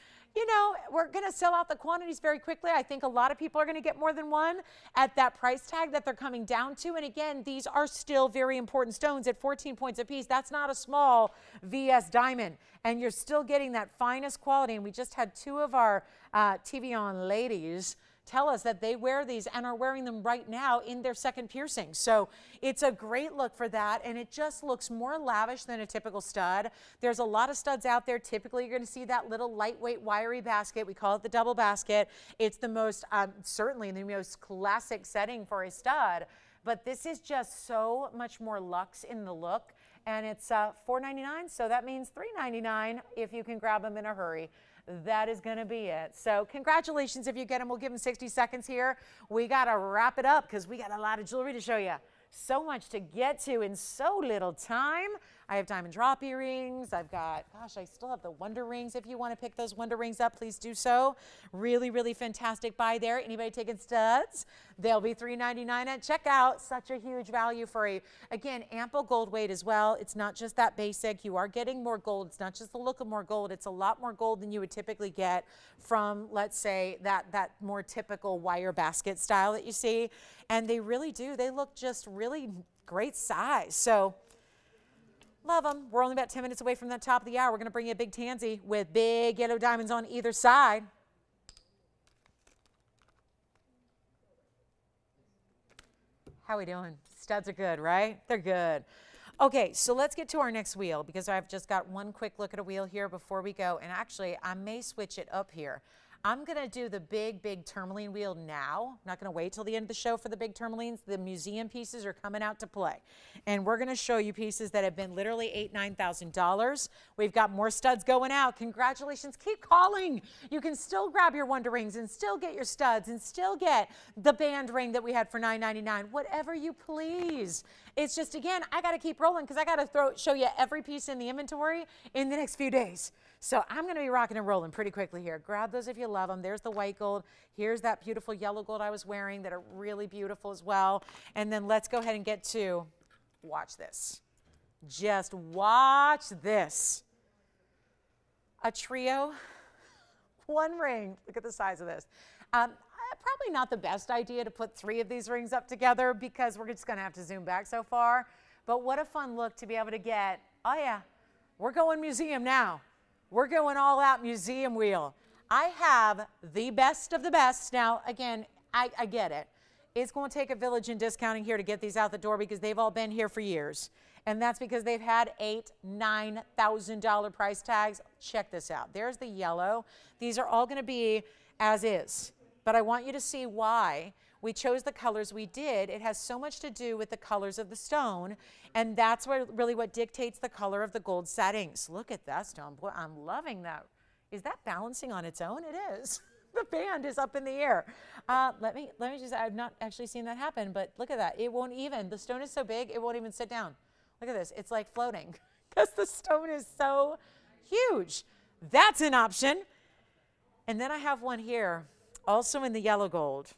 we're going to sell out the quantities very quickly. I think a lot of people are going to get more than one at that price tag that they're coming down to. And again, these are still very important stones at 14 points a piece. That's not a small VS diamond. And you're still getting that finest quality. And we just had two of our TVON ladies tell us that they wear these and are wearing them right now in their second piercing. So it's a great look for that, and it just looks more lavish than a typical stud. There's a lot of studs out there. Typically, you're going to see that little lightweight wiry basket. We call it the double basket. It's the most, certainly the most classic setting for a stud, but this is just so much more luxe in the look. and it's $4.99, so that means $3.99 if you can grab them in a hurry. That is going to be it. So congratulations if you get them. We'll give them 60 seconds here. We got to wrap it up because we got a lot of jewelry to show you. So much to get to in so little time. I have diamond drop earrings. I've got, gosh, I still have the Wonder Rings. If you want to pick those Wonder Rings up, please do so. Really, really fantastic buy there. Anybody taking studs? They'll be $3.99 at checkout. Such a huge value for a, again, ample gold weight as well. It's not just that basic. You are getting more gold. It's not just the look of more gold. It's a lot more gold than you would typically get from, let's say, that more typical wire basket style that you see. And they really do. They look just really great size. So love them. We're only about 10 minutes away from the top of the hour. We're going to bring you a big tansy with big yellow diamonds on either side. How are we doing? Studs are good, right? They're good. Okay, so let's get to our next wheel because I've just got one quick look at a wheel here before we go. And actually, I may switch it up here. I'm going to do the big tourmaline wheel now. I'm not going to wait till the end of the show for the big tourmalines. The museum pieces are coming out to play. And we're going to show you pieces that have been literally $8,000, $9,000. We've got more studs going out. Congratulations. Keep calling. You can still grab your Wonder Rings and still get your studs and still get the band ring that we had for $9.99. Whatever you please. It's just, again, I got to keep rolling because I got to show you every piece in the inventory in the next few days. So I'm going to be rocking and rolling pretty quickly here. Grab those if you love them. There's the white gold. Here's that beautiful yellow gold I was wearing that are really beautiful as well. And then let's go ahead and get to, watch this. Just watch this. A trio, one ring. Look at the size of this. Probably not the best idea to put 3 of these rings up together because we're just going to have to zoom back so far. But what a fun look to be able to get. Oh, yeah, we're going museum now. We're going all out museum wheel. I have the best of the best. Now, again, I get it. It's going to take a village in discounting here to get these out the door because they've all been here for years. And that's because they've had $8,000, $9,000 price tags. Check this out. There's the yellow. These are all going to be as is. But I want you to see why we chose the colors we did. It has so much to do with the colors of the stone, and that's really what dictates the color of the gold settings. Look at that stone. Boy, I'm loving that. Is that balancing on its own? It is. The band is up in the air. Let me just, I've not actually seen that happen, but look at that. It won't even. The stone is so big, it won't even sit down. Look at this. It's like floating because the stone is so huge. That's an option. And then I have one here, also in the yellow gold.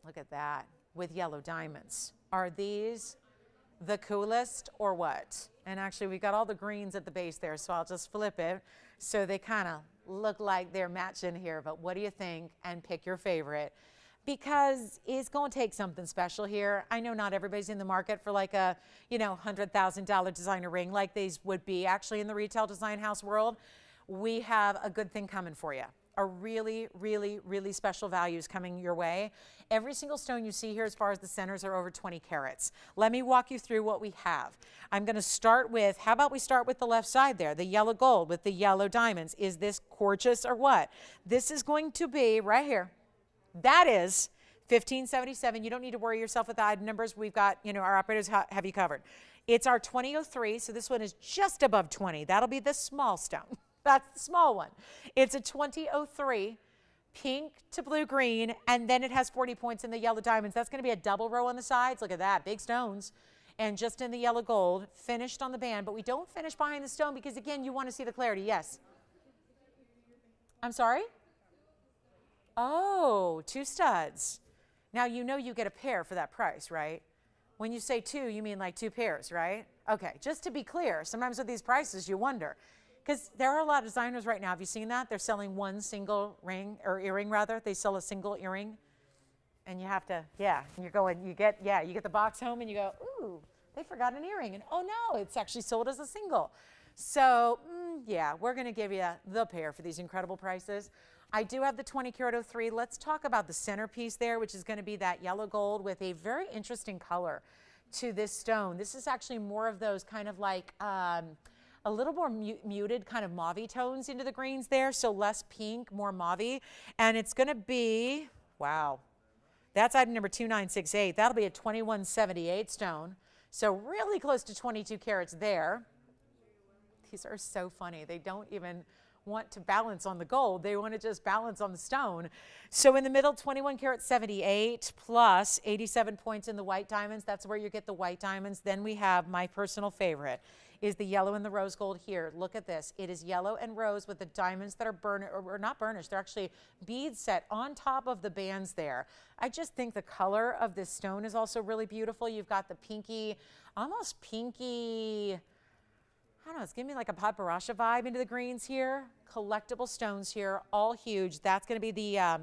Look at that, with yellow diamonds. Are these the coolest or what? And actually, we got all the greens at the base there, so I'll just flip it so they kind of look like they're matching here. But what do you think? And pick your favorite, because it's going to take something special here. I know not everybody's in the market for like a, $100,000 designer ring like these would be actually in the retail design house world. We have a good thing coming for you. A really, really, really special values coming your way. Every single stone you see here as far as the centers are over 20 carats. Let me walk you through what we have. I'm going to start with, how about we start with the left side there, the yellow gold with the yellow diamonds. Is this gorgeous or what? This is going to be right here. That is $15.77. You don't need to worry yourself with the item numbers. We've got, our operators have you covered. It's our 2003, so this one is just above 20. That'll be the small stone. That's the small one. It's a 2003, pink to blue green, and then it has 40 points in the yellow diamonds. That's going to be a double row on the sides. Look at that, big stones. And just in the yellow gold, finished on the band. But we don't finish behind the stone because, again, you want to see the clarity. Yes? I'm sorry? Oh, 2 studs. Now, you get a pair for that price, right? When you say 2, you mean like 2 pairs, right? Okay, just to be clear, sometimes with these prices, you wonder. Because there are a lot of designers right now. Have you seen that? They're selling one single ring, or earring rather. They sell a single earring. And you have to, and you're going, you get the box home and you go, ooh, they forgot an earring. And oh no, it's actually sold as a single. So we're going to give you the pair for these incredible prices. I do have the 20 karat 03. Let's talk about the centerpiece there, which is going to be that yellow gold with a very interesting color to this stone. This is actually more of those kind of like, a little more muted kind of mauve tones into the greens there, so less pink, more mauve. And it's going to be, wow, that's item number 2968. That'll be a 2178 stone. So really close to 22 carats there. These are so funny. They don't even want to balance on the gold. They want to just balance on the stone. So in the middle, 21 karat 78 plus 87 points in the white diamonds. That's where you get the white diamonds. Then we have my personal favorite is the yellow and the rose gold here. Look at this. It is yellow and rose with the diamonds that are or not burnished. They're actually beads set on top of the bands there. I just think the color of this stone is also really beautiful. You've got the pinky, almost pinky, I don't know, it's giving me like a paparasha vibe into the greens here. Collectible stones here, all huge. That's going to be the,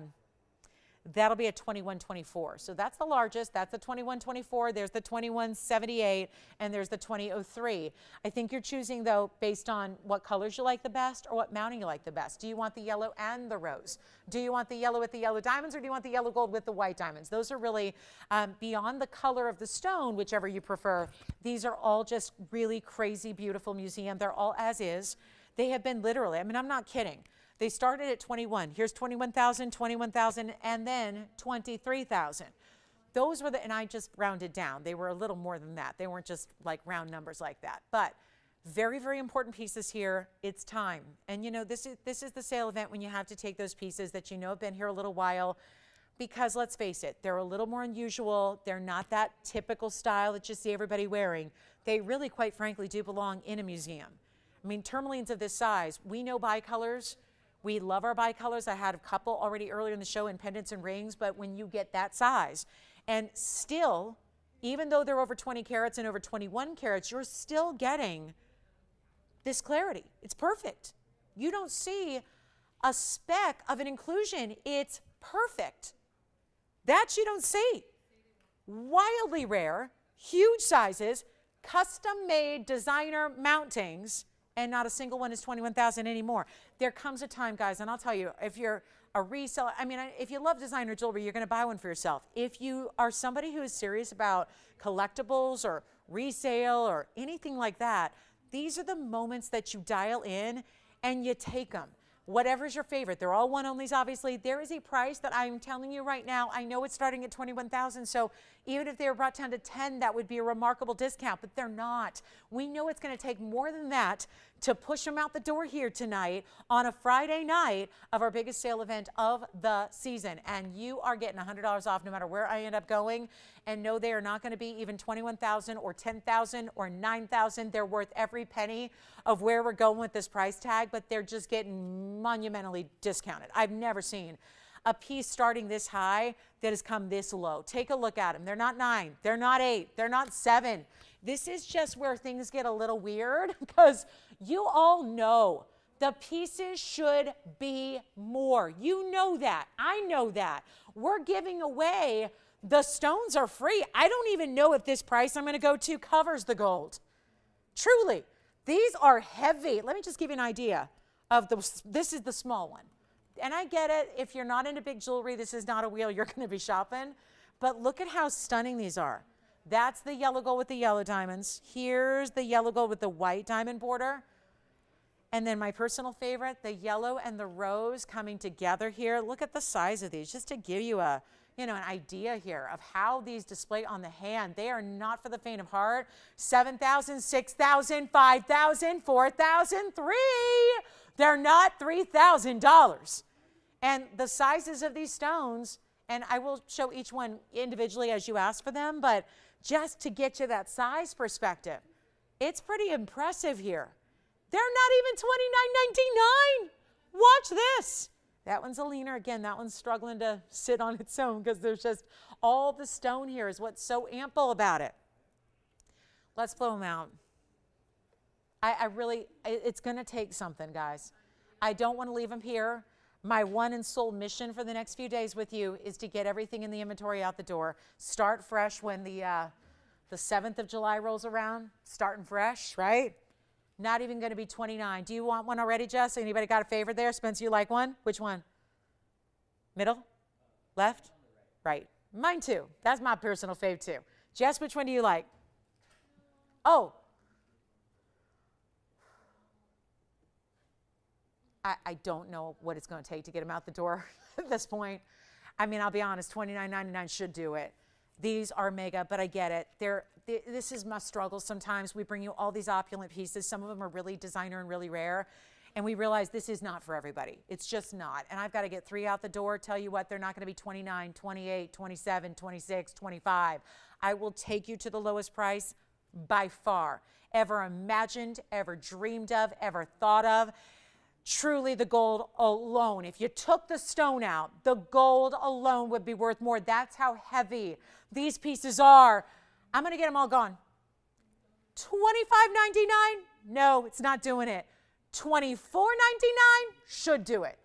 that'll be a 2124. So that's the largest. That's the 2124. There's the 2178, and there's the 2003. I think you're choosing, though, based on what colors you like the best or what mounting you like the best. Do you want the yellow and the rose? Do you want the yellow with the yellow diamonds, or do you want the yellow gold with the white diamonds? Those are really beyond the color of the stone, whichever you prefer. These are all just really crazy, beautiful museum. They're all as is. They have been literally, I mean, I'm not kidding. They started at 21. Here's 21,000, 21,000, and then 23,000. Those were the, and I just rounded down. They were a little more than that. They weren't just like round numbers like that. But very, very important pieces here. It's time. And you know, this is the sale event when you have to take those pieces that you know have been here a little while, because let's face it, they're a little more unusual. They're not that typical style that you see everybody wearing. They really, quite frankly, do belong in a museum. I mean, tourmalines of this size, we know bicolors. We love our bicolors. I had a couple already earlier in the show in pendants and rings, but when you get that size, and still, even though they're over 20 carats and over 21 carats, you're still getting this clarity. It's perfect. You don't see a speck of an inclusion. It's perfect. That you don't see. Wildly rare, huge sizes, custom-made designer mountings, and not a single one is 21,000 anymore. There comes a time, guys, and I'll tell you, if you're a reseller, I mean, if you love designer jewelry, you're going to buy one for yourself. If you are somebody who is serious about collectibles or resale or anything like that, these are the moments that you dial in and you take them. Whatever's your favorite. They're all one-onlys, obviously. There is a price that I'm telling you right now. I know it's starting at 21,000, so even if they were brought down to 10, that would be a remarkable discount, but they're not. We know it's going to take more than that to push them out the door here tonight on a Friday night of our biggest sale event of the season, and you are getting $100 off no matter where I end up going. And no, they are not going to be even 21,000 or 10,000 or 9,000. They're worth every penny of where we're going with this price tag, but they're just getting monumentally discounted. I've never seen a piece starting this high that has come this low. Take a look at them. They're not 9, they're not 8, they're not 7. This is just where things get a little weird, because you all know the pieces should be more. You know that. I know that. We're giving away, the stones are free. I don't even know if this price I'm going to go to covers the gold. Truly. These are heavy. Let me just give you an idea of this is the small one. And I get it, if you're not into big jewelry, this is not a wheel you're going to be shopping. But look at how stunning these are. That's the yellow gold with the yellow diamonds. Here's the yellow gold with the white diamond border. And then my personal favorite, the yellow and the rose coming together here. Look at the size of these, just to give you a, an idea here of how these display on the hand. They are not for the faint of heart. 7,000, 6,000, 5,000, 4,000, 3. They're not $3,000. And the sizes of these stones, and I will show each one individually as you ask for them, but just to get you that size perspective, it's pretty impressive here. They're not even $29.99. Watch this. That one's a leaner. Again, that one's struggling to sit on its own because there's just all the stone here is what's so ample about it. Let's blow them out. It's going to take something, guys. I don't want to leave them here. My one and sole mission for the next few days with you is to get everything in the inventory out the door. Start fresh when the 7th of July rolls around. Starting fresh, right? Not even going to be 29. Do you want one already, Jess? Anybody got a favorite there? Spencer, you like one? Which one? Middle? Left? Right. Mine too. That's my personal fave too. Jess, which one do you like? Oh. I don't know what it's going to take to get them out the door at this point. I mean, I'll be honest, $29.99 should do it. These are mega, but I get it. This is my struggle sometimes. We bring you all these opulent pieces. Some of them are really designer and really rare. And we realize this is not for everybody. It's just not. And I've got to get 3 out the door. Tell you what, they're not going to be 29, 28, 27, 26, 25. I will take you to the lowest price by far. Ever imagined, ever dreamed of, ever thought of. Truly the gold alone. If you took the stone out, the gold alone would be worth more. That's how heavy these pieces are. I'm going to get them all gone. $25.99? No, it's not doing it. $24.99 should do it.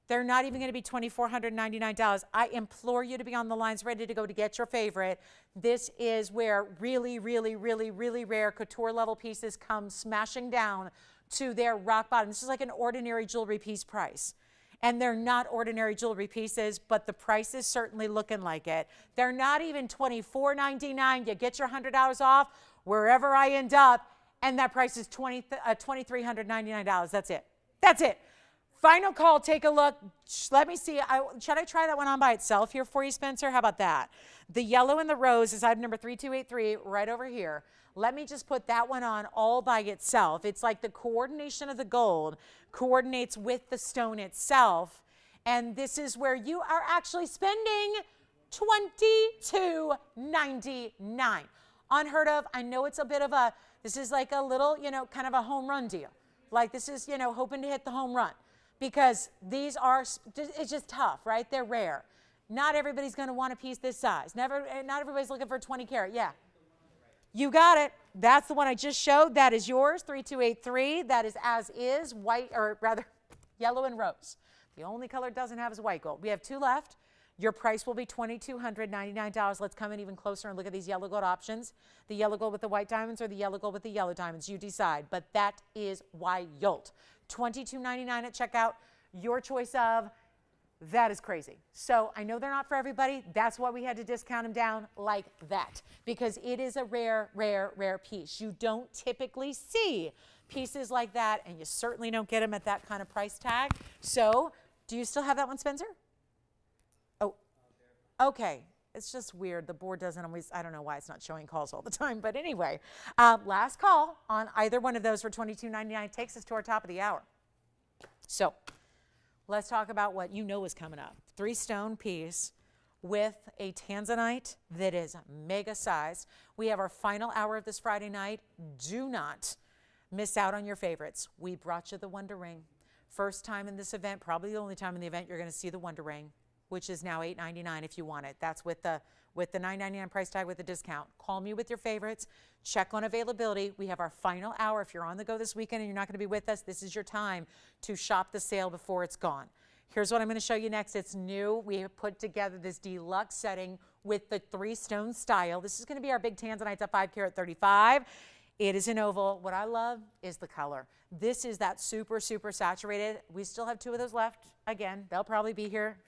They're not even going to be $2,499. I implore you to be on the lines ready to go to get your favorite. This is where really, really, really, really rare couture level pieces come smashing down to their rock bottom. This is like an ordinary jewelry piece price. And they're not ordinary jewelry pieces, but the price is certainly looking like it. They're not even $24.99. You get your $100 off wherever I end up, and that price is $2,399. That's it. That's it. Final call. Take a look. Let me see. Should I try that one on by itself here for you, Spencer? How about that? The yellow and the rose is item number 3283 right over here. Let me just put that one on all by itself. It's like the coordination of the gold coordinates with the stone itself. And this is where you are actually spending $22.99. Unheard of. I know it's a bit of a, this is like a little, kind of a home run deal. Like this is, hoping to hit the home run. Because these are, it's just tough, right? They're rare. Not everybody's going to want a piece this size. Not everybody's looking for a 20 karat. Yeah. You got it. That's the one I just showed. That is yours, 3283. That is as is, white, or rather, yellow and rose. The only color it doesn't have is white gold. We have 2 left. Your price will be $2,299. Let's come in even closer and look at these yellow gold options. The yellow gold with the white diamonds or the yellow gold with the yellow diamonds. You decide. But that is wild. $22.99 at checkout. Your choice of. That is crazy. So I know they're not for everybody. That's why we had to discount them down like that, because it is a rare, rare, rare piece. You don't typically see pieces like that, and you certainly don't get them at that kind of price tag. So do you still have that one, Spencer? Oh, okay. It's just weird. The board doesn't always, I don't know why it's not showing calls all the time. But anyway, last call on either one of those for $22.99 takes us to our top of the hour. So let's talk about what you know is coming up. 3-stone piece with a tanzanite that is mega sized. We have our final hour of this Friday night. Do not miss out on your favorites. We brought you the Wonder Ring. First time in this event, probably the only time in the event you're going to see the Wonder Ring, which is now $8.99 if you want it. That's with the $9.99 price tag with the discount. Call me with your favorites. Check on availability. We have our final hour. If you're on the go this weekend and you're not going to be with us, this is your time to shop the sale before it's gone. Here's what I'm going to show you next. It's new. We have put together this deluxe setting with the 3-stone style. This is going to be our big tanzanite at 5 karat 35. It is an oval. What I love is the color. This is that super, super saturated. We still have 2 of those left. Again, they'll probably be here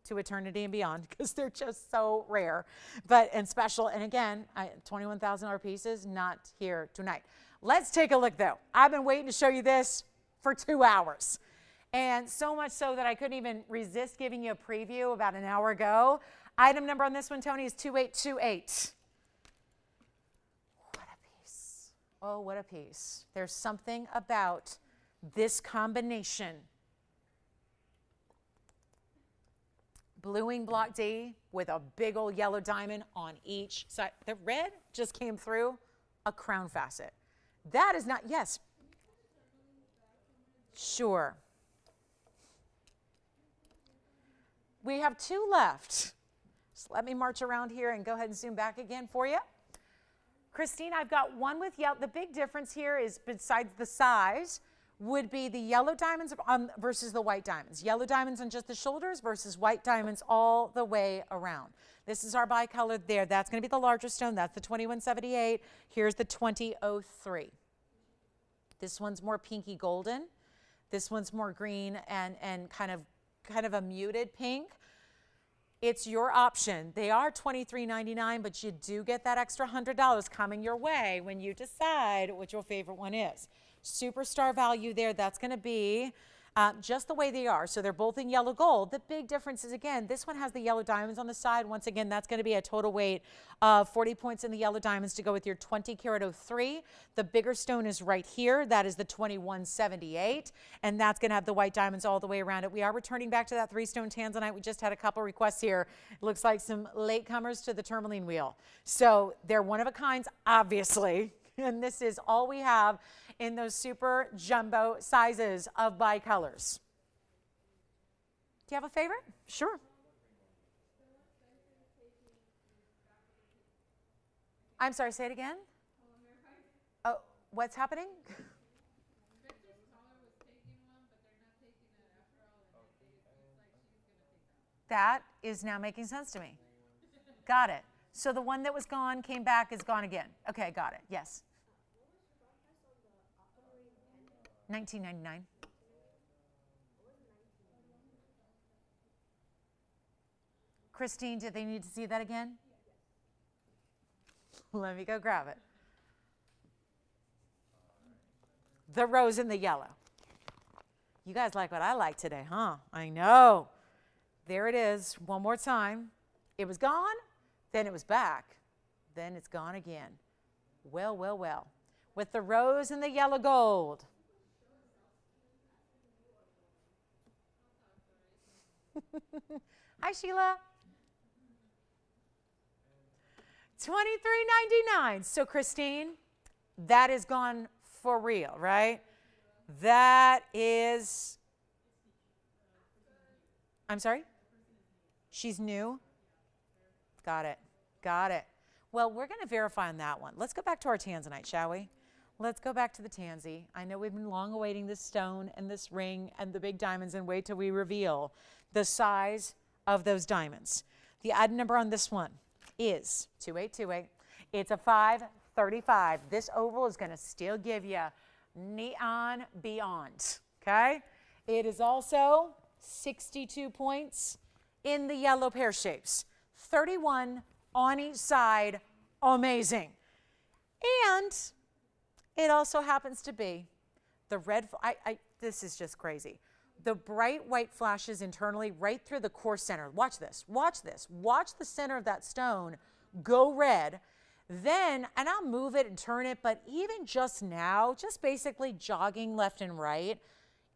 to eternity and beyond because they're just so rare and special. And again, $21,000 pieces, not here tonight. Let's take a look though. I've been waiting to show you this for 2 hours. And so much so that I couldn't even resist giving you a preview about an hour ago. Item number on this one, Tony, is 2828. What a piece. Oh, what a piece. There's something about this combination. Bluing block D with a big old yellow diamond on each side. The red just came through a crown facet. That is not, yes. Sure. We have 2 left. Just let me march around here and go ahead and zoom back again for you. Christine, I've got one with yellow. The big difference here is, besides the size, would be the yellow diamonds versus the white diamonds. Yellow diamonds on just the shoulders versus white diamonds all the way around. This is our bicolor there. That's going to be the larger stone. That's the 2178. Here's the 2003. This one's more pinky golden. This one's more green and kind of a muted pink. It's your option. They are $23.99, but you do get that extra $100 coming your way when you decide what your favorite one is. Superstar value there, that's going to be just the way they are. So they're both in yellow gold. The big difference is, again, this one has the yellow diamonds on the side. Once again, that's going to be a total weight of 40 points in the yellow diamonds to go with your 20 karat 03. The bigger stone is right here. That is the 2178, and that's going to have the white diamonds all the way around it. We are returning back to that 3-stone tanzanite. We just had a couple requests here. It looks like some latecomers to the tourmaline wheel. So they're one of a kinds, obviously. And this is all we have in those super jumbo sizes of bicolors. Do you have a favorite? Sure. I'm sorry, say it again. Oh, what's happening? That is now making sense to me. Got it. So the one that was gone came back, is gone again. Okay, got it. Yes. $19.99. Christine, did they need to see that again? Let me go grab it. The rose and the yellow. You guys like what I like today, huh? I know. There it is. One more time. It was gone. Then it was back. Then it's gone again. Well, well, well. With the rose and the yellow gold. Hi, Sheila. $23.99. So, Christine, that is gone for real, right? That is, I'm sorry? She's new? Got it. Got it. Well, we're going to verify on that one. Let's go back to our tanzanite, shall we? Let's go back to the tansy. I know we've been long awaiting this stone and this ring and the big diamonds, and wait till we reveal the size of those diamonds. The item number on this one is 2828. It's a 535. This oval is going to still give you neon beyond, okay? It is also 62 points in the yellow pear shapes. 31 on each side, amazing. And it also happens to be the red, this is just crazy. The bright white flashes internally right through the core center. Watch this, watch this. Watch the center of that stone go red. Then, and I'll move it and turn it, but even just now, just basically jogging left and right,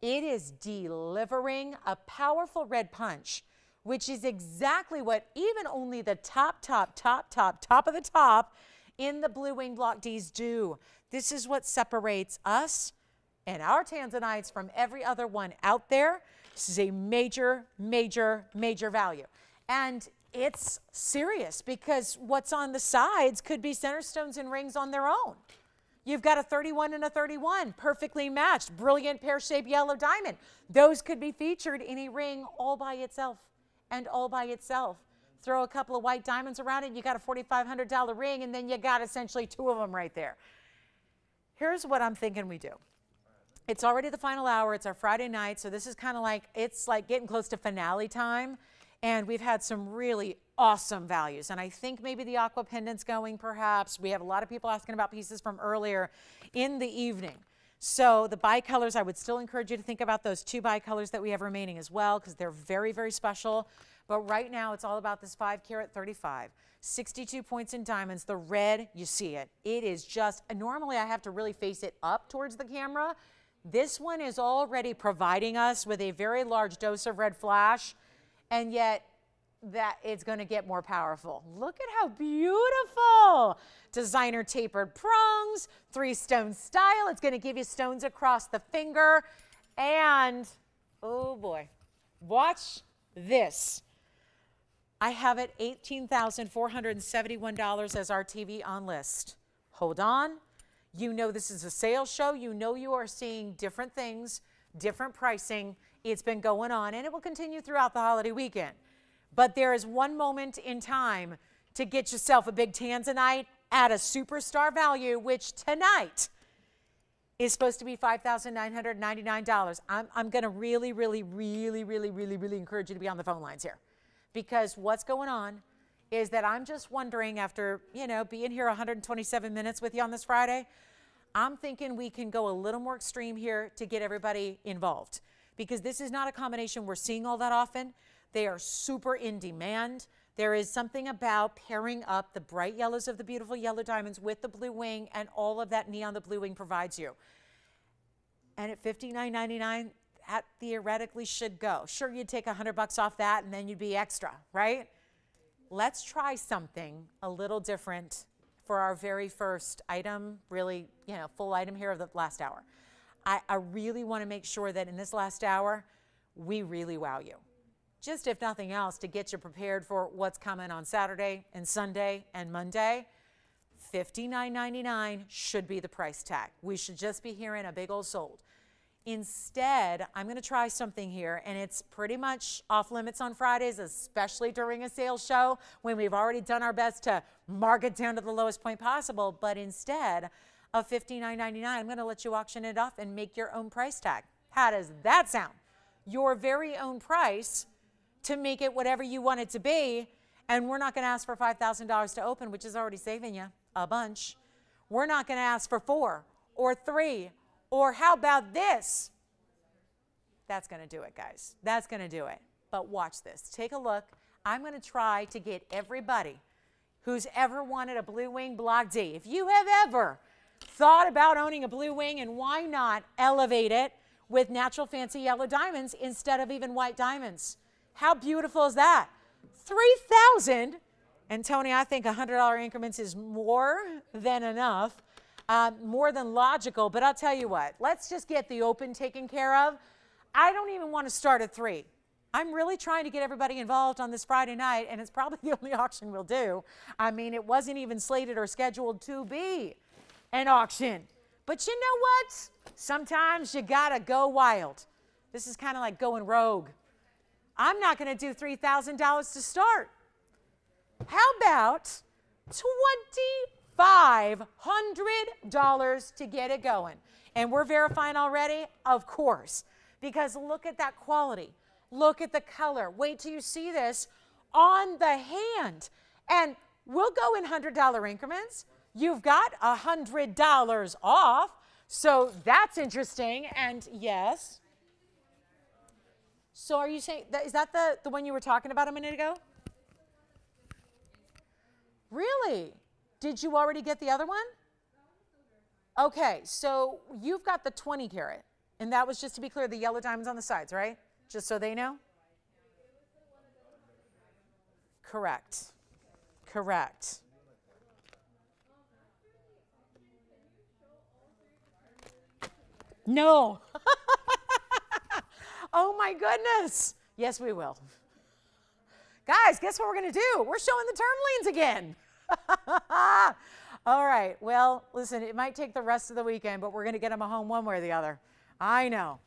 it is delivering a powerful red punch, which is exactly what even only the top of the top in the blue wing block Ds do. This is what separates us and our tanzanites from every other one out there. This is a major, major, major value. And it's serious because what's on the sides could be center stones and rings on their own. You've got a 31 and a 31, perfectly matched, brilliant pear-shaped yellow diamond. Those could be featured in a ring all by itself and all by itself. Throw a couple of white diamonds around it, you got a $4,500 ring, and then you got essentially two of them right there. Here's what I'm thinking we do. It's already the final hour. It's our Friday night, so this is kind of like, it's like getting close to finale time, and we've had some really awesome values, and I think maybe the aqua pendant's going perhaps. We have a lot of people asking about pieces from earlier in the evening. So the bicolors, I would still encourage you to think about those two bicolors that we have remaining as well, because they're very, very special. But right now, it's all about this 5 karat 35. 62 points in diamonds. The red, you see it. It is just, normally I have to really face it up towards the camera. This one is already providing us with a very large dose of red flash, and yet that it's going to get more powerful. Look at how beautiful. Designer tapered prongs, 3-stone style. It's going to give you stones across the finger. And, oh boy, watch this. I have it $18,471 as our TVON list. Hold on. You know this is a sales show. You know you are seeing different things, different pricing. It's been going on, and it will continue throughout the holiday weekend. But there is one moment in time to get yourself a big tanzanite at a superstar value, which tonight is supposed to be $5,999. I'm going to really encourage you to be on the phone lines here, because what's going on is that I'm just wondering, after, being here 127 minutes with you on this Friday, I'm thinking we can go a little more extreme here to get everybody involved. because this is not a combination we're seeing all that often. They are super in demand. There is something about pairing up the bright yellows of the beautiful yellow diamonds with the blue wing and all of that neon the blue wing provides you. And at $59.99, that theoretically should go. Sure, you'd take $100 off that and then you'd be extra, right? Let's try something a little different for our very first item, really, full item here of the last hour. I really want to make sure that in this last hour, we really wow you. Just if nothing else, to get you prepared for what's coming on Saturday and Sunday and Monday. $59.99 should be the price tag. We should just be hearing a big old sold. Instead, I'm going to try something here, and it's pretty much off limits on Fridays, especially during a sales show when we've already done our best to mark it down to the lowest point possible. But instead of $59.99, I'm going to let you auction it off and make your own price tag. How does that sound? Your very own price to make it whatever you want it to be, and we're not going to ask for $5,000 to open, which is already saving you a bunch. We're not going to ask for 4 or 3, or how about this? That's going to do it, guys. That's going to do it. But watch this. Take a look. I'm going to try to get everybody who's ever wanted a blue wing block D. If you have ever thought about owning a blue wing, and why not elevate it with natural fancy yellow diamonds instead of even white diamonds? How beautiful is that? $3,000, and Tony, I think $100 increments is more than enough, more than logical, but I'll tell you what, let's just get the open taken care of. I don't even want to start at 3. I'm really trying to get everybody involved on this Friday night, and it's probably the only auction we'll do. I mean, it wasn't even slated or scheduled to be an auction. But you know what? Sometimes you gotta go wild. This is kind of like going rogue. I'm not going to do $3,000 to start. How about $2,500 to get it going? And we're verifying already? Of course. Because look at that quality. Look at the color. Wait till you see this on the hand. And we'll go in $100 increments. You've got $100 off. So that's interesting. And yes. So are you saying, is that the one you were talking about a minute ago? Really? Did you already get the other one? Okay, so you've got the 20 carat. And that was, just to be clear, the yellow diamonds on the sides, right? Just so they know? Correct. Correct. No. Oh my goodness. Yes, we will. Guys, guess what we're going to do? We're showing the tourmalines again. All right. Well, listen, it might take the rest of the weekend, but we're going to get them home one way or the other. I know.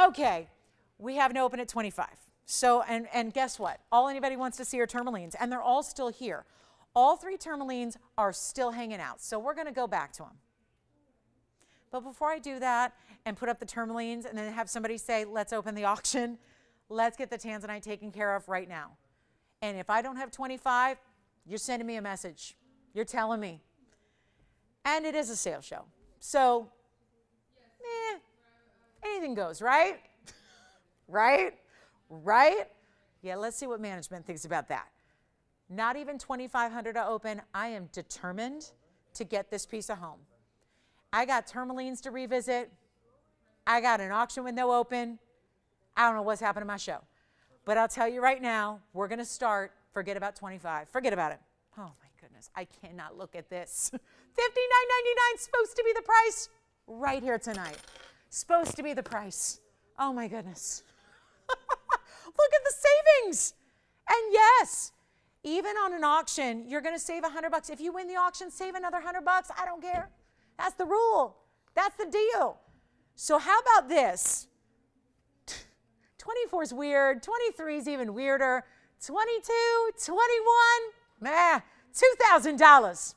Okay. We have an open at 25. So, and guess what? All anybody wants to see are tourmalines, and they're all still here. All 3 tourmalines are still hanging out. So we're going to go back to them. But before I do that and put up the tourmalines and then have somebody say, let's open the auction, let's get the tanzanite taken care of right now. And if I don't have 25, you're sending me a message. You're telling me. And it is a sales show. So, anything goes, right? Right? Right? Yeah, let's see what management thinks about that. Not even $2,500 to open. I am determined to get this piece of home. I got tourmalines to revisit. I got an auction with no open. I don't know what's happened to my show. But I'll tell you right now, we're going to start. Forget about 25. Forget about it. Oh, my goodness. I cannot look at this. $59.99 supposed to be the price right here tonight. Supposed to be the price. Oh, my goodness. Look at the savings. And yes, even on an auction, you're going to save $100. If you win the auction, save another $100. I don't care. That's the rule. That's the deal. So how about this? 24 is weird. 23 is even weirder. 22, 21, $2,000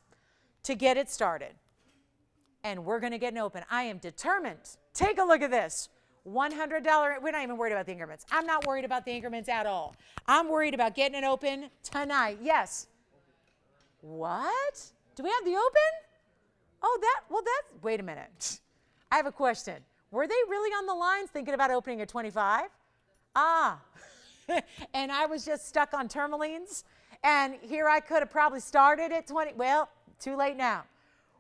to get it started. And we're going to get an open. I am determined. Take a look at this. $100. We're not even worried about the increments. I'm not worried about the increments at all. I'm worried about getting it open tonight. Yes. What? Do we have the open? Oh, wait a minute. I have a question. Were they really on the lines thinking about opening at 25? Ah, and I was just stuck on tourmalines. And here I could have probably started at 20. Well, too late now.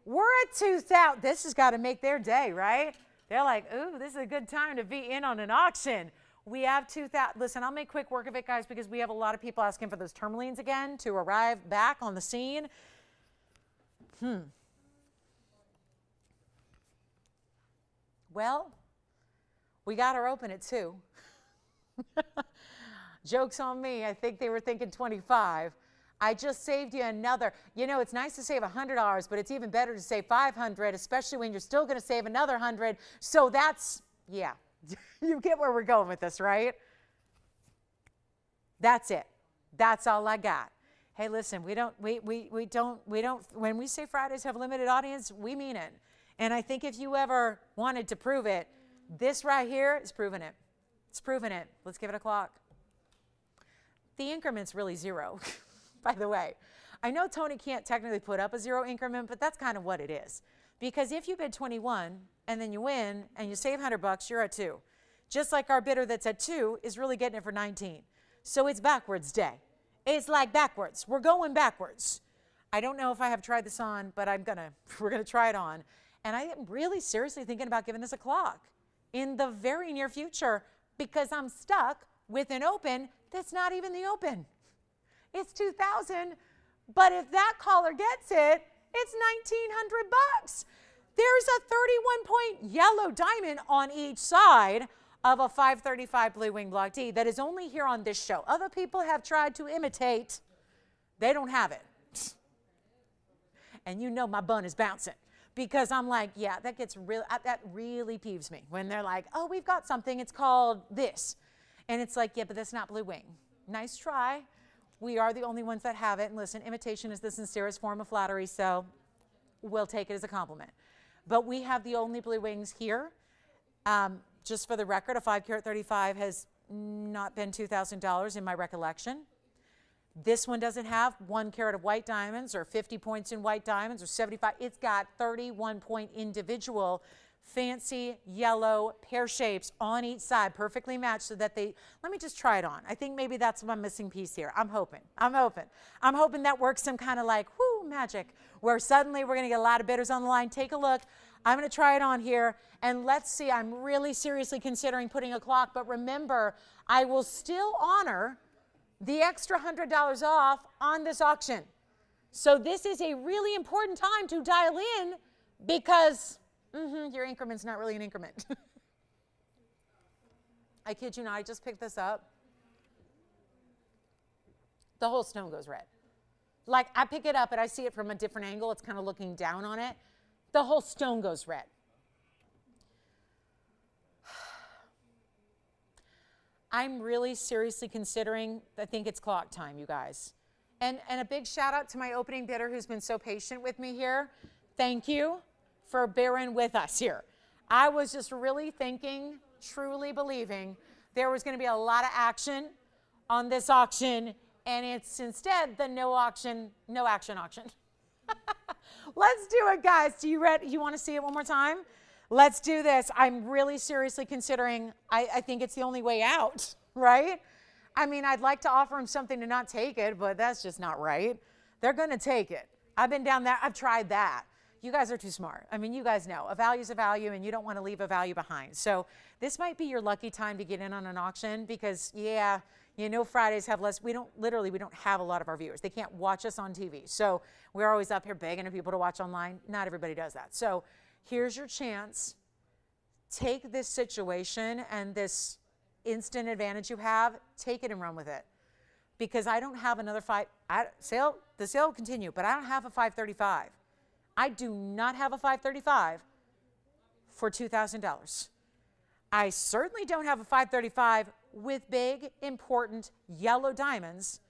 We're at 2,000. This has got to make their day, right? They're like, ooh, this is a good time to be in on an auction. We have 2,000. Listen, I'll make quick work of it, guys, because we have a lot of people asking for those tourmalines again to arrive back on the scene. Well, we got her open at 2. Joke's on me. I think they were thinking 25. I just saved you another. You know, it's nice to save $100, but it's even better to save $500, especially when you're still going to save another 100. So that's, yeah, you get where we're going with this, right? That's it. That's all I got. Hey, listen, we don't, when we say Fridays have limited audience, we mean it. And I think if you ever wanted to prove it, this right here is proving it. It's proving it. Let's give it a clock. The increment's really 0. By the way, I know Tony can't technically put up a 0 increment, but that's kind of what it is. Because if you bid 21 and then you win and you save $100, you're at 2. Just like our bidder that's at 2 is really getting it for 19. So it's backwards day. It's like backwards. We're going backwards. I don't know if I have tried this on, but we're gonna try it on. And I am really seriously thinking about giving this a clock in the very near future because I'm stuck with an open that's not even the open. It's 2,000, but if that caller gets it, it's $1,900. There's a 31-point yellow diamond on each side of a 535 Blue Wing Block D that is only here on this show. Other people have tried to imitate. They don't have it. And you know my bun is bouncing because I'm like, yeah, that really peeves me when they're like, oh, we've got something. It's called this. And it's like, yeah, but that's not Blue Wing. Nice try. We are the only ones that have it. And listen, imitation is the sincerest form of flattery, so we'll take it as a compliment. But we have the only Blue Wings here. Just for the record, a 5-carat 35 has not been $2,000 in my recollection. This one doesn't have 1 carat of white diamonds or 50 points in white diamonds or 75. It's got 31-point individual fancy yellow pear shapes on each side, perfectly matched so that let me just try it on. I think maybe that's my missing piece here. I'm hoping that works some kind of like, whoo, magic, where suddenly we're gonna get a lot of bidders on the line. Take a look. I'm gonna try it on here and let's see. I'm really seriously considering putting a clock, but remember, I will still honor the extra $100 off on this auction. So this is a really important time to dial in because your increment's not really an increment. I kid you not, I just picked this up. The whole stone goes red. Like I pick it up and I see it from a different angle. It's kind of looking down on it. The whole stone goes red. I'm really seriously considering, I think it's clock time, you guys. And a big shout out to my opening bidder who's been so patient with me here. Thank you for bearing with us here. I was just really thinking, truly believing there was gonna be a lot of action on this auction, and it's instead the no action auction. Let's do it, guys. Do you ready? You wanna see it one more time? Let's do this. I'm really seriously considering, I think it's the only way out, right? I mean, I'd like to offer them something to not take it, but that's just not right. They're gonna take it. I've been down there, I've tried that. You guys are too smart. I mean, you guys know a value is a value and you don't want to leave a value behind. So this might be your lucky time to get in on an auction because, yeah, you know, Fridays have less, we don't have a lot of our viewers. They can't watch us on TV. So we're always up here begging for people to watch online. Not everybody does that. So here's your chance. Take this situation and this instant advantage you have, take it and run with it. Because I don't have another the sale will continue, but I don't have a 535. I do not have a 535 for $2,000. I certainly don't have a 535 with big, important yellow diamonds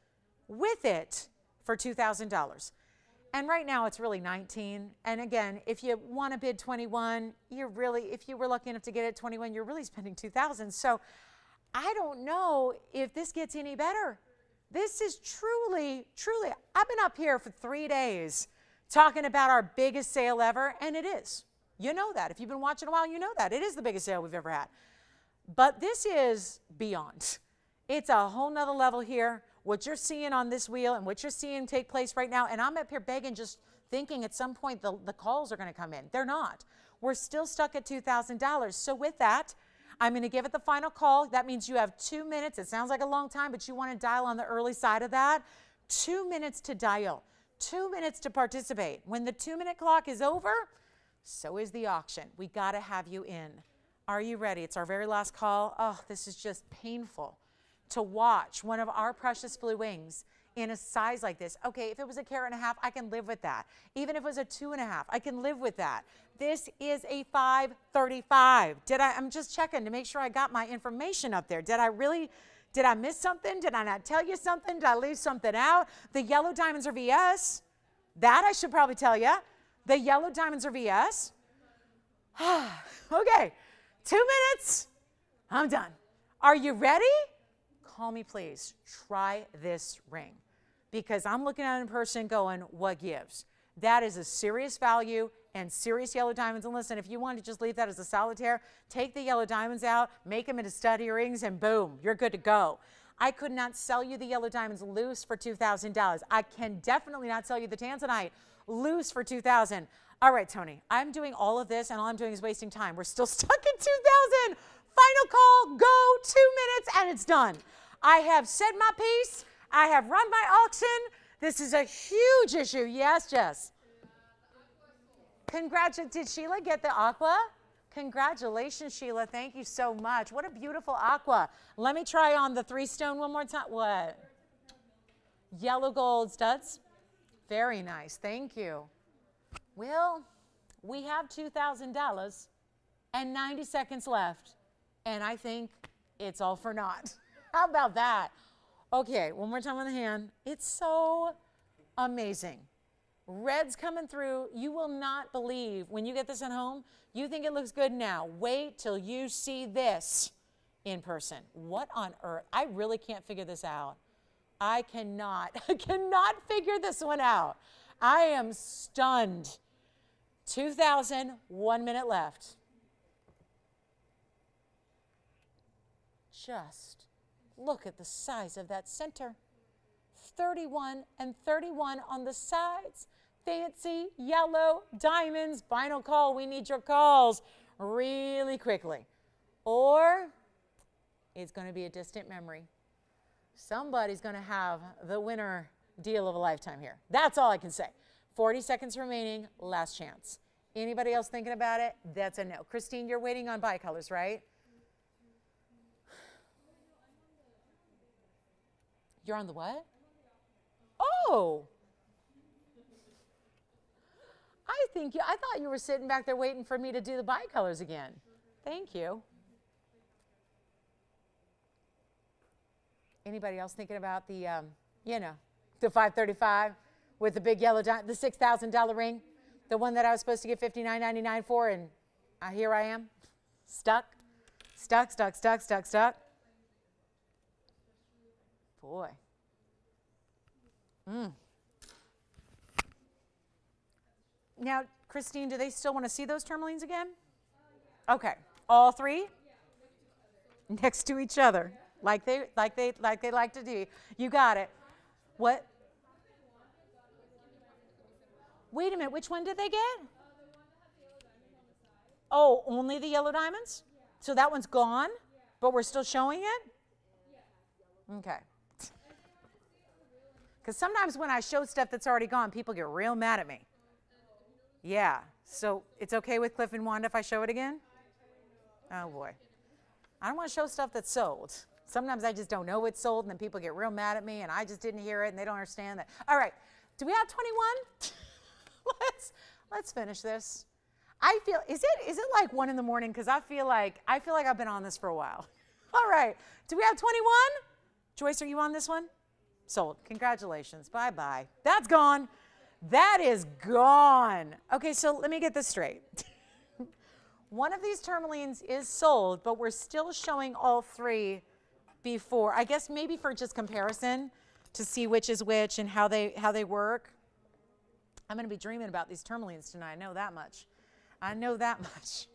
with it for $2,000. And right now it's really 19. And again, if you want to bid 21, if you were lucky enough to get it at 21, you're really spending 2,000. So I don't know if this gets any better. This is truly, I've been up here for 3 days talking about our biggest sale ever, and it is. You know that. If you've been watching a while, you know that. It is the biggest sale we've ever had. But this is beyond. It's a whole nother level here. What you're seeing on this wheel and what you're seeing take place right now, and I'm up here begging, just thinking at some point the calls are going to come in. They're not. We're still stuck at $2,000. So with that, I'm going to give it the final call. That means you have 2 minutes. It sounds like a long time, but you want to dial on the early side of that. 2 minutes to dial. 2 minutes to participate. When the 2-minute clock is over, so is the auction. We got to have you in. Are you ready? It's our very last call. Oh, this is just painful to watch one of our precious blue wings in a size like this. Okay, if it was 1.5 carats, I can live with that. Even if it was a 2.5, I can live with that. This is a 535. I'm just checking to make sure I got my information up there. Did I miss something? Did I not tell you something? Did I leave something out? The yellow diamonds are VS. That I should probably tell you. The yellow diamonds are VS. Okay, 2 minutes. I'm done. Are you ready? Call me, please. Try this ring. Because I'm looking at it in person going, what gives? That is a serious value and serious yellow diamonds. And listen, if you want to just leave that as a solitaire, take the yellow diamonds out, make them into stud earrings, and boom, you're good to go. I could not sell you the yellow diamonds loose for $2,000. I can definitely not sell you the tanzanite loose for $2,000. All right, Tony, I'm doing all of this, and all I'm doing is wasting time. We're still stuck at $2,000. Final call, go, 2 minutes, and it's done. I have said my piece. I have run my auction. This is a huge issue. Yes, Jess. Congratulations. Did Sheila get the aqua? Congratulations, Sheila. Thank you so much. What a beautiful aqua. Let me try on the 3-stone one more time. What? Yellow gold studs. Very nice. Thank you. Well, we have $2,000 and 90 seconds left, and I think it's all for naught. How about that? Okay, one more time on the hand. It's so amazing. Red's coming through. You will not believe when you get this at home. You think it looks good now. Wait till you see this in person. What on earth? I really can't figure this out. I cannot figure this one out. I am stunned. 2,000, 1 minute left. Just look at the size of that center. 31 and 31 on the sides. Fancy yellow diamonds. Final call. We need your calls really quickly. Or it's going to be a distant memory. Somebody's going to have the winner deal of a lifetime here. That's all I can say. 40 seconds remaining. Last chance. Anybody else thinking about it? That's a no. Christine, you're waiting on bicolors, right? You're on the what? Oh. I thought you were sitting back there waiting for me to do the bicolors again. Thank you. Anybody else thinking about the, the 535 with the big yellow, the $6,000 ring? The one that I was supposed to get $59.99 for, and here I am, stuck. Boy. Now, Christine, do they still want to see those tourmalines again? Okay, all three next to each other, like they like to do. You got it. What? Wait a minute, which one did they get? Oh, only the yellow diamonds? So that one's gone, but we're still showing it? Okay. Because sometimes when I show stuff that's already gone, people get real mad at me. Yeah, so it's okay with Cliff and Wanda if I show it again? Oh boy. I don't want to show stuff that's sold. Sometimes I just don't know it's sold, and then people get real mad at me, and I just didn't hear it, and they don't understand that. All right, do we have 21? Let's finish this. I feel, is it like 1 in the morning? Because I feel like I've been on this for a while. All right, do we have 21? Joyce, are you on this one? Sold. Congratulations. Bye-bye. That's gone. That is gone. Okay, so let me get this straight. One of these tourmalines is sold, but we're still showing all three before. I guess maybe for just comparison to see which is which and how they work. I'm going to be dreaming about these tourmalines tonight. I know that much. I know that much.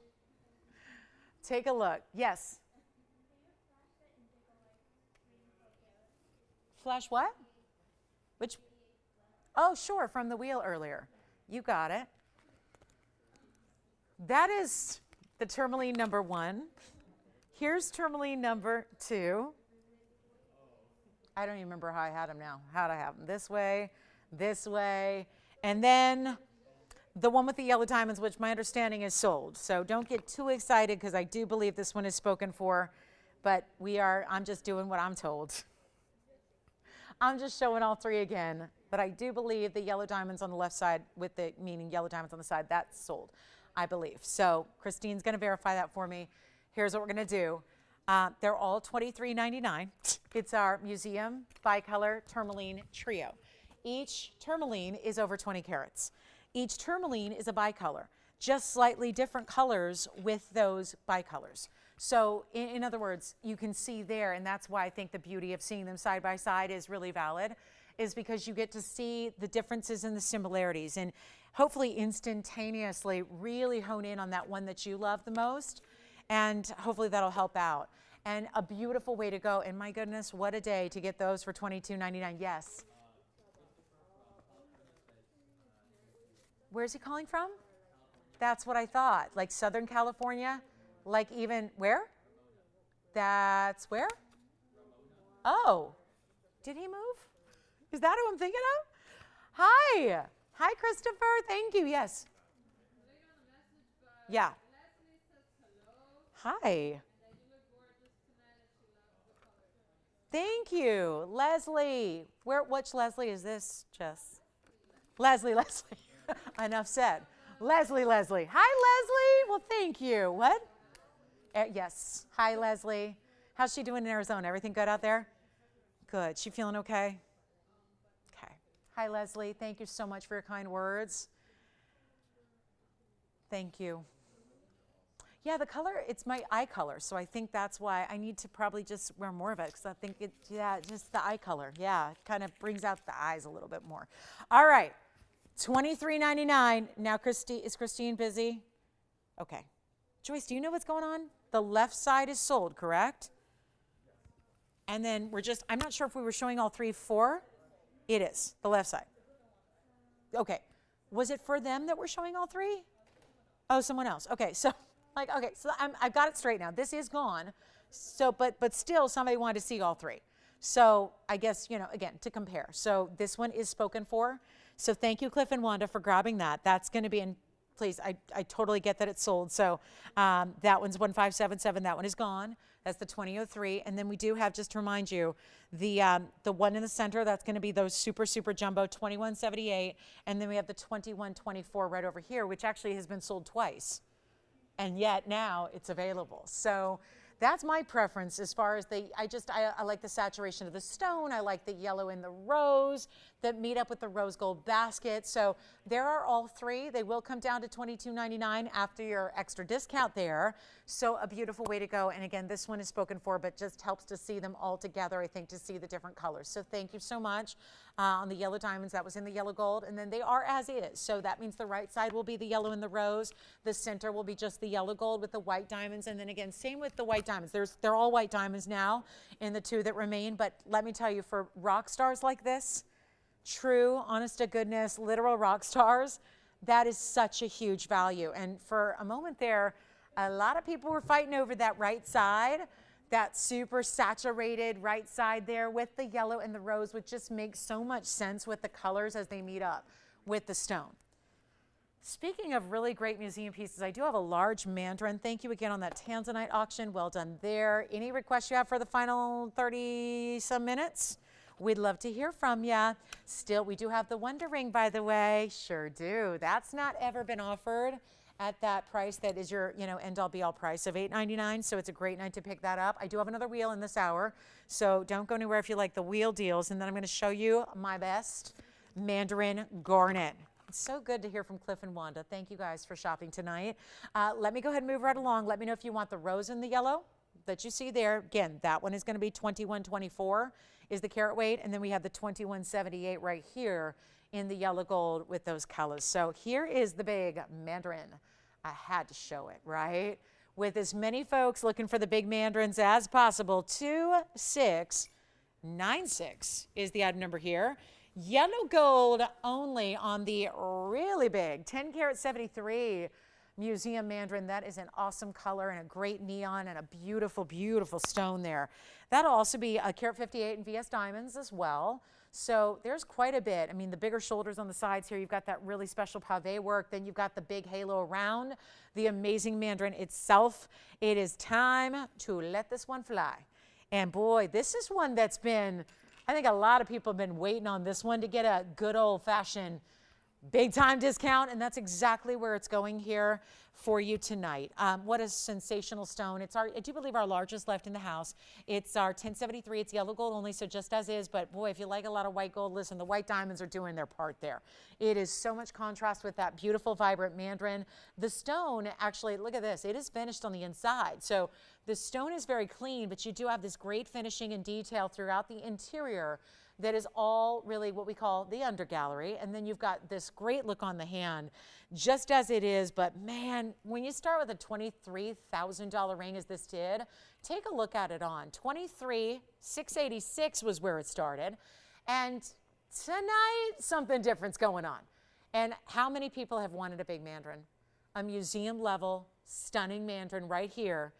Take a look. Yes. Flash what? Which? Oh, sure, from the wheel earlier. You got it. That is the tourmaline number 1. Here's tourmaline number 2. I don't even remember how I had them now. How'd I have them? This way, and then the one with the yellow diamonds, which my understanding is sold. So don't get too excited because I do believe this one is spoken for, but I'm just doing what I'm told. I'm just showing all 3 again, but I do believe the yellow diamonds on the left side meaning yellow diamonds on the side, that's sold, I believe. So Christine's gonna verify that for me. Here's what we're gonna do. They're all $23.99. It's our museum bicolor tourmaline trio. Each tourmaline is over 20 carats. Each tourmaline is a bicolor, just slightly different colors with those bicolors. So in other words, you can see there, and that's why I think the beauty of seeing them side by side is really valid, is because you get to see the differences and the similarities, and hopefully instantaneously really hone in on that one that you love the most, and hopefully that'll help out. And a beautiful way to go, and my goodness, what a day to get those for $22.99. Yes. Where's he calling from? That's what I thought. Like Southern California? Like even where? That's where? Oh, did he move? Is that who I'm thinking of? Hi. Hi, Christopher. Thank you. Yes. Yeah. Hi. Thank you. Leslie. Which Leslie is this, Jess? Leslie. Enough said. Leslie. Hi, Leslie. Well, thank you. What? Yes. Hi, Leslie. How's she doing in Arizona? Everything good out there? Good. She feeling okay? Okay. Hi, Leslie. Thank you so much for your kind words. Thank you. Yeah, the color, it's my eye color, so I think that's why I need to probably just wear more of it, because I think just the eye color. Yeah, it kind of brings out the eyes a little bit more. All right, $23.99. Now, is Christine busy? Okay. Joyce, do you know what's going on? The left side is sold, correct? And then I'm not sure if we were showing all 3 for. It is, the left side. Okay. Was it for them that we're showing all 3? Oh, someone else. Okay, so. I've got it straight now. This is gone. So, but still somebody wanted to see all 3. So I guess, again, to compare. So this one is spoken for. So thank you, Cliff and Wanda, for grabbing that. That's going to be in, please, I totally get that it's sold. So that one's 1577. That one is gone. That's the 2003. And then we do have, just to remind you, the one in the center, that's going to be those super, super jumbo 2178. And then we have the 2124 right over here, which actually has been sold twice. And yet now it's available. So that's my preference as far as I like the saturation of the stone. I like the yellow and the rose that meet up with the rose gold basket. So there are all 3. They will come down to $22.99 after your extra discount there. So a beautiful way to go. And again, this one is spoken for, but just helps to see them all together, I think, to see the different colors. So thank you so much. On the yellow diamonds, that was in the yellow gold, and then they are as is. So that means the right side will be the yellow and the rose. The center will be just the yellow gold with the white diamonds. And then again, same with the white diamonds. They're all white diamonds now in the 2 that remain. But let me tell you, for rock stars like this, true, honest to goodness, literal rock stars, that is such a huge value. And for a moment there, a lot of people were fighting over that right side, that super saturated right side there with the yellow and the rose, which just makes so much sense with the colors as they meet up with the stone. Speaking of really great museum pieces, I do have a large mandarin. Thank you again on that Tanzanite auction. Well done there. Any requests you have for the final 30-some minutes? We'd love to hear from you. Still, we do have the Wonder Ring, by the way. Sure do. That's not ever been offered at that price. That is your, end-all be-all price of $8.99. So it's a great night to pick that up. I do have another wheel in this hour, so don't go anywhere if you like the wheel deals. And then I'm going to show you my best mandarin garnet. It's so good to hear from Cliff and Wanda. Thank you guys for shopping tonight. Let me go ahead and move right along. Let me know if you want the rose and the yellow that you see there. Again, that one is going to be 2124 is the carat weight, and then we have the 2178 right here in the yellow gold with those colors. So here is the big mandarin I had to show it, right? With as many folks looking for the big mandarins as possible, 2696 is the item number here. Yellow gold only on the really big 10 karat 73 museum mandarin. That is an awesome color and a great neon and a beautiful, beautiful stone there. That'll also be a karat 58 in VS diamonds as well. So there's quite a bit. I mean, the bigger shoulders on the sides here, you've got that really special pave work. Then you've got the big halo around the amazing mandarin itself. It is time to let this one fly. And boy, this is one that's been, I think a lot of people have been waiting on this one to get a good old fashioned big time discount, and that's exactly where it's going here for you tonight. What a sensational stone. It's I do believe our largest left in the house. It's our 1073. It's yellow gold only, so just as is, but boy, if you like a lot of white gold, listen, the white diamonds are doing their part there. It is so much contrast with that beautiful, vibrant mandarin. The stone, actually, look at this. It is finished on the inside, so the stone is very clean, but you do have this great finishing and detail throughout the interior that is all really what we call the undergallery. And then you've got this great look on the hand, just as it is. But man, when you start with a $23,000 ring as this did, take a look at it on. $23,686 was where it started. And tonight, something different's going on. And how many people have wanted a big mandarin? A museum level, stunning mandarin right here.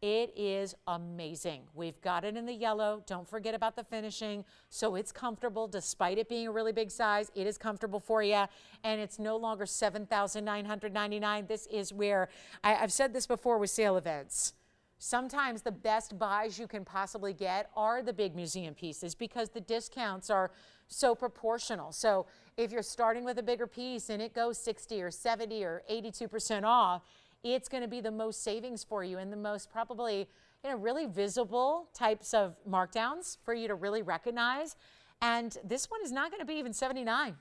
It is amazing. We've got it in the yellow. Don't forget about the finishing. So it's comfortable despite it being a really big size. It is comfortable for you. And it's no longer $7,999. This is where, I've said this before with sale events. Sometimes the best buys you can possibly get are the big museum pieces because the discounts are so proportional. So if you're starting with a bigger piece and it goes 60 or 70 or 82% off, it's going to be the most savings for you and the most probably, really visible types of markdowns for you to really recognize. And this one is not going to be even 79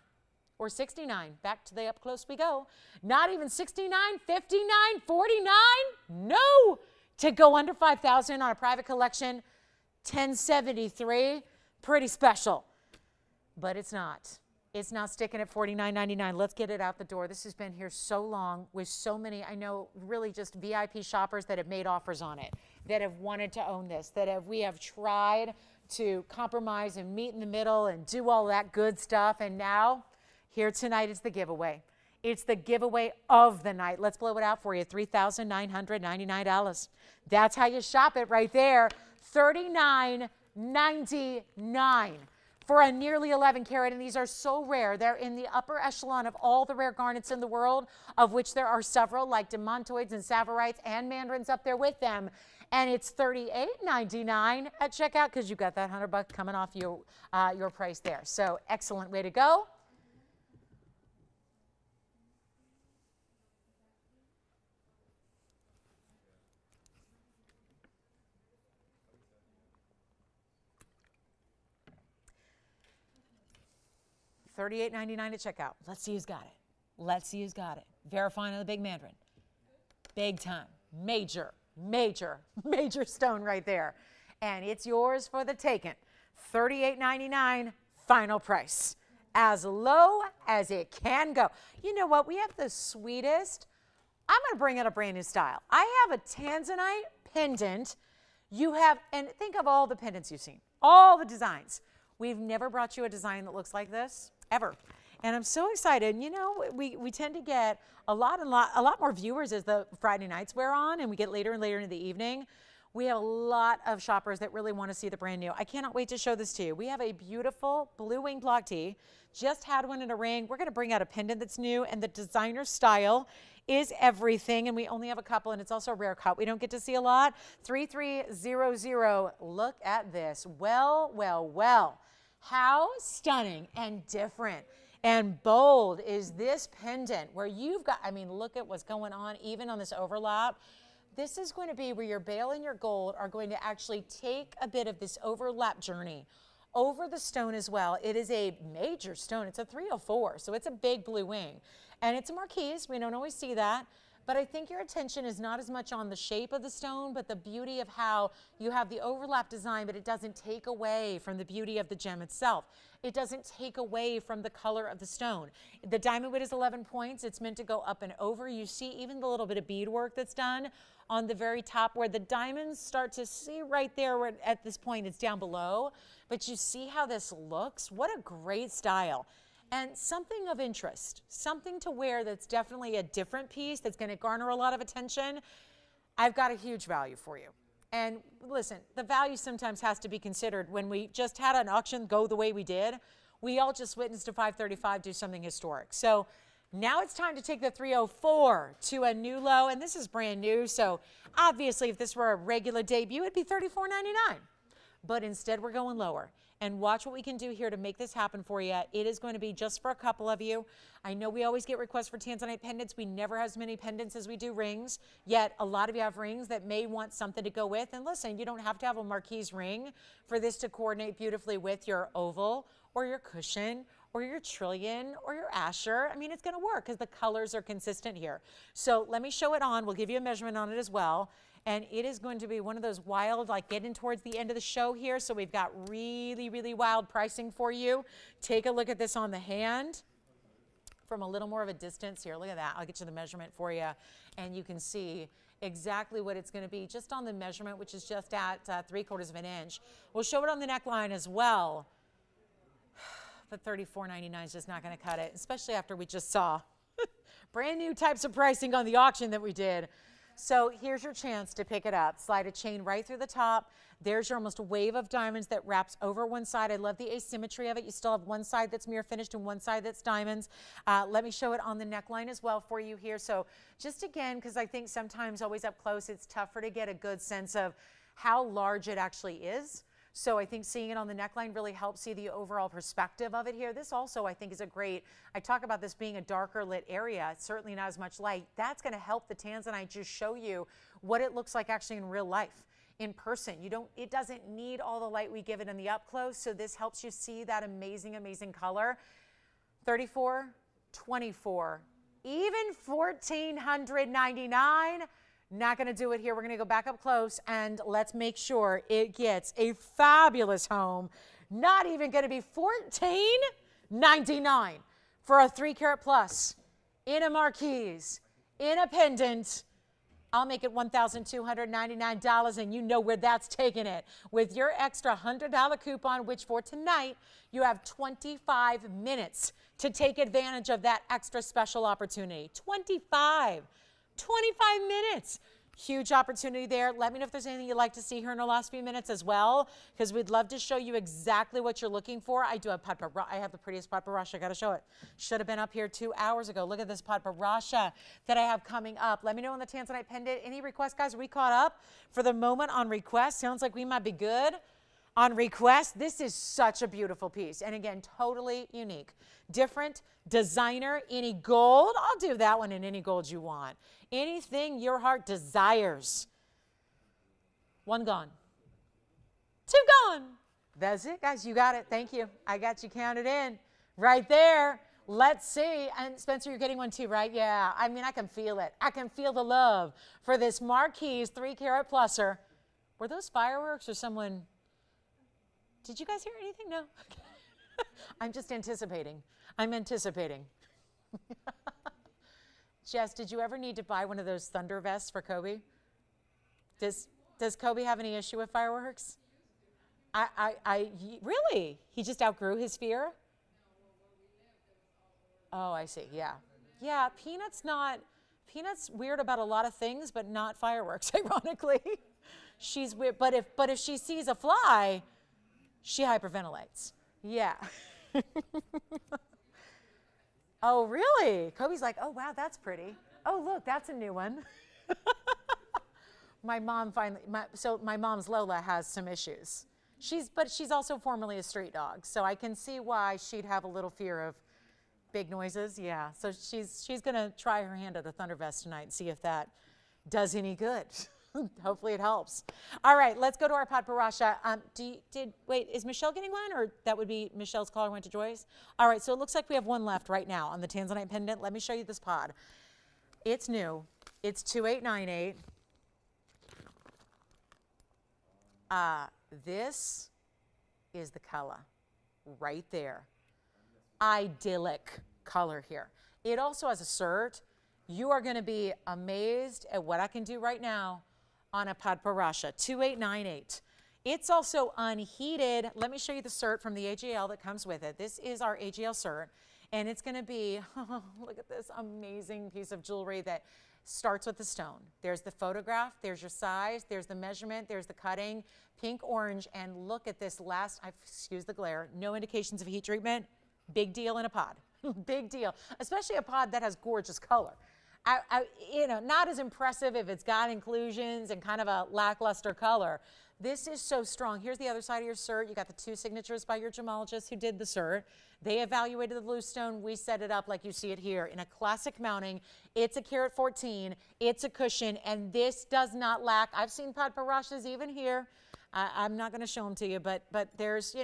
or 69. Back to the up close we go. Not even 69, 59, 49. No, to go under 5,000 on a private collection, 1073, pretty special. But it's not. It's not sticking at $49.99. Let's get it out the door. This has been here so long with so many, I know, really just VIP shoppers that have made offers on it, that have wanted to own this, we have tried to compromise and meet in the middle and do all that good stuff. And now, here tonight is the giveaway. It's the giveaway of the night. Let's blow it out for you. $3,999. That's how you shop it right there. $39.99. For a nearly 11 karat, and these are so rare. They're in the upper echelon of all the rare garnets in the world, of which there are several, like demontoids and savorites and mandarins up there with them. And it's $38.99 at checkout because you got that $100 coming off your price there. So excellent way to go. $38.99 at checkout. Let's see who's got it. Let's see who's got it. Verifying on the big mandarin. Big time. Major, major, major stone right there. And it's yours for the taking. $38.99 final price. As low as it can go. You know what? We have the sweetest. I'm going to bring out a brand new style. I have a tanzanite pendant. You have, and think of all the pendants you've seen. All the designs. We've never brought you a design that looks like this, ever. And I'm so excited. We tend to get a lot more viewers as the Friday nights wear on, and we get later and later into the evening. We have a lot of shoppers that really want to see the brand new. I cannot wait to show this to you. We have a beautiful blue wing block tee. Just had one in a ring. We're going to bring out a pendant that's new, and the designer style is everything, and we only have a couple, and it's also a rare cut. We don't get to see a lot. 3300. Look at this. Well, well, well. How stunning and different and bold is this pendant where you've got, look at what's going on even on this overlap. This is going to be where your bail and your gold are going to actually take a bit of this overlap journey over the stone as well. It is a major stone. It's a 304, so it's a big blue wing. And it's a marquise. We don't always see that. But I think your attention is not as much on the shape of the stone, but the beauty of how you have the overlap design, but it doesn't take away from the beauty of the gem itself. It doesn't take away from the color of the stone. The diamond width is 11 points. It's meant to go up and over. You see even the little bit of beadwork that's done on the very top where the diamonds start to see right there where at this point it's down below. But you see how this looks? What a great style. And something of interest, something to wear that's definitely a different piece that's going to garner a lot of attention. I've got a huge value for you. And listen, the value sometimes has to be considered. When we just had an auction go the way we did, we all just witnessed a 535 do something historic. So now it's time to take the 304 to a new low, and this is brand new. So obviously if this were a regular debut, it'd be $34.99. But instead we're going lower. And watch what we can do here to make this happen for you. It is going to be just for a couple of you. I know we always get requests for tanzanite pendants. We never have as many pendants as we do rings, yet a lot of you have rings that may want something to go with. And listen, you don't have to have a marquise ring for this to coordinate beautifully with your oval or your cushion or your trillion or your Asher. I mean, it's going to work because the colors are consistent here. So let me show it on. We'll give you a measurement on it as well. And it is going to be one of those wild, like getting towards the end of the show here. So we've got really, really wild pricing for you. Take a look at this on the hand from a little more of a distance here. Look at that. I'll get you the measurement for you. And you can see exactly what it's going to be just on the measurement, which is just at 3/4 of an inch. We'll show it on the neckline as well. But $34.99 is just not going to cut it, especially after we just saw brand new types of pricing on the auction that we did. So here's your chance to pick it up. Slide a chain right through the top. There's your almost wave of diamonds that wraps over one side. I love the asymmetry of it. You still have one side that's mirror finished and one side that's diamonds. Let me show it on the neckline as well for you here. So just again, because I think sometimes always up close, it's tougher to get a good sense of how large it actually is. So I think seeing it on the neckline really helps see the overall perspective of it here. This also, I think, is a great, I talk about this being a darker lit area, it's certainly not as much light. That's going to help the tanzanite just show you what it looks like actually in real life, in person. It doesn't need all the light we give it in the up close, so this helps you see that amazing, amazing color. 34, 24, even $1,499. Not going to do it here. We're going to go back up close and let's make sure it gets a fabulous home. Not even going to be $14.99 for a 3-carat plus in a marquise, in a pendant. I'll make it $1,299, and you know where that's taking it. With your extra $100 coupon, which for tonight, you have 25 minutes to take advantage of that extra special opportunity. 25 minutes. Huge opportunity there. Let me know if there's anything you'd like to see here in our last few minutes as well, because we'd love to show you exactly what you're looking for. I do have I have the prettiest paparasha. I got to show it. Should have been up here 2 hours ago. Look at this paparasha that I have coming up. Let me know on the tanzanite pendant. Any requests, guys? Are we caught up for the moment on request? Sounds like we might be good on request. This is such a beautiful piece. And again, totally unique. Different, designer, any gold. I'll do that one in any gold you want. Anything your heart desires. 1 gone. 2 gone. That's it, guys. You got it. Thank you. I got you counted in right there. Let's see. And Spencer, you're getting one too, right? Yeah. I mean, I can feel it. I can feel the love for this marquise 3-carat pluser. Were those fireworks or someone? Did you guys hear anything? No. I'm just anticipating. I'm anticipating. Jess, did you ever need to buy one of those thunder vests for Kobe? Does Kobe have any issue with fireworks? Really? He just outgrew his fear? Oh, I see. Yeah. Yeah, Peanut's weird about a lot of things, but not fireworks, ironically. She's weird, but if she sees a fly, she hyperventilates. Yeah. Oh, really? Kobe's like, oh, wow, that's pretty. Oh, look, that's a new one. My mom my mom's Lola has some issues. But she's also formerly a street dog, so I can see why she'd have a little fear of big noises. Yeah, so she's gonna try her hand at a thunder vest tonight and see if that does any good. Hopefully it helps. All right, let's go to our paparasha. Wait, is Michelle getting one, or that would be Michelle's caller went to Joyce? All right, so it looks like we have one left right now on the tanzanite pendant. Let me show you this pod. It's new. It's 2898. This is the color right there. Idyllic color here. It also has a cert. You are going to be amazed at what I can do right now on a Padparacha, 2898. It's also unheated. Let me show you the cert from the AGL that comes with it. This is our AGL cert, and it's going to be, look at this amazing piece of jewelry that starts with the stone. There's the photograph, there's your size, there's the measurement, there's the cutting, pink, orange, and look at this last, excuse the glare, no indications of heat treatment. Big deal in a pod. Big deal, especially a pod that has gorgeous color. Not as impressive if it's got inclusions and kind of a lackluster color. This is so strong. Here's the other side of your cert. You got the 2 signatures by your gemologist who did the cert. They evaluated the bluestone. We set it up like you see it here in a classic mounting. It's a carat 14. It's a cushion, and this does not lack. I've seen Padparachas even here. I'm not going to show them to you, but there's,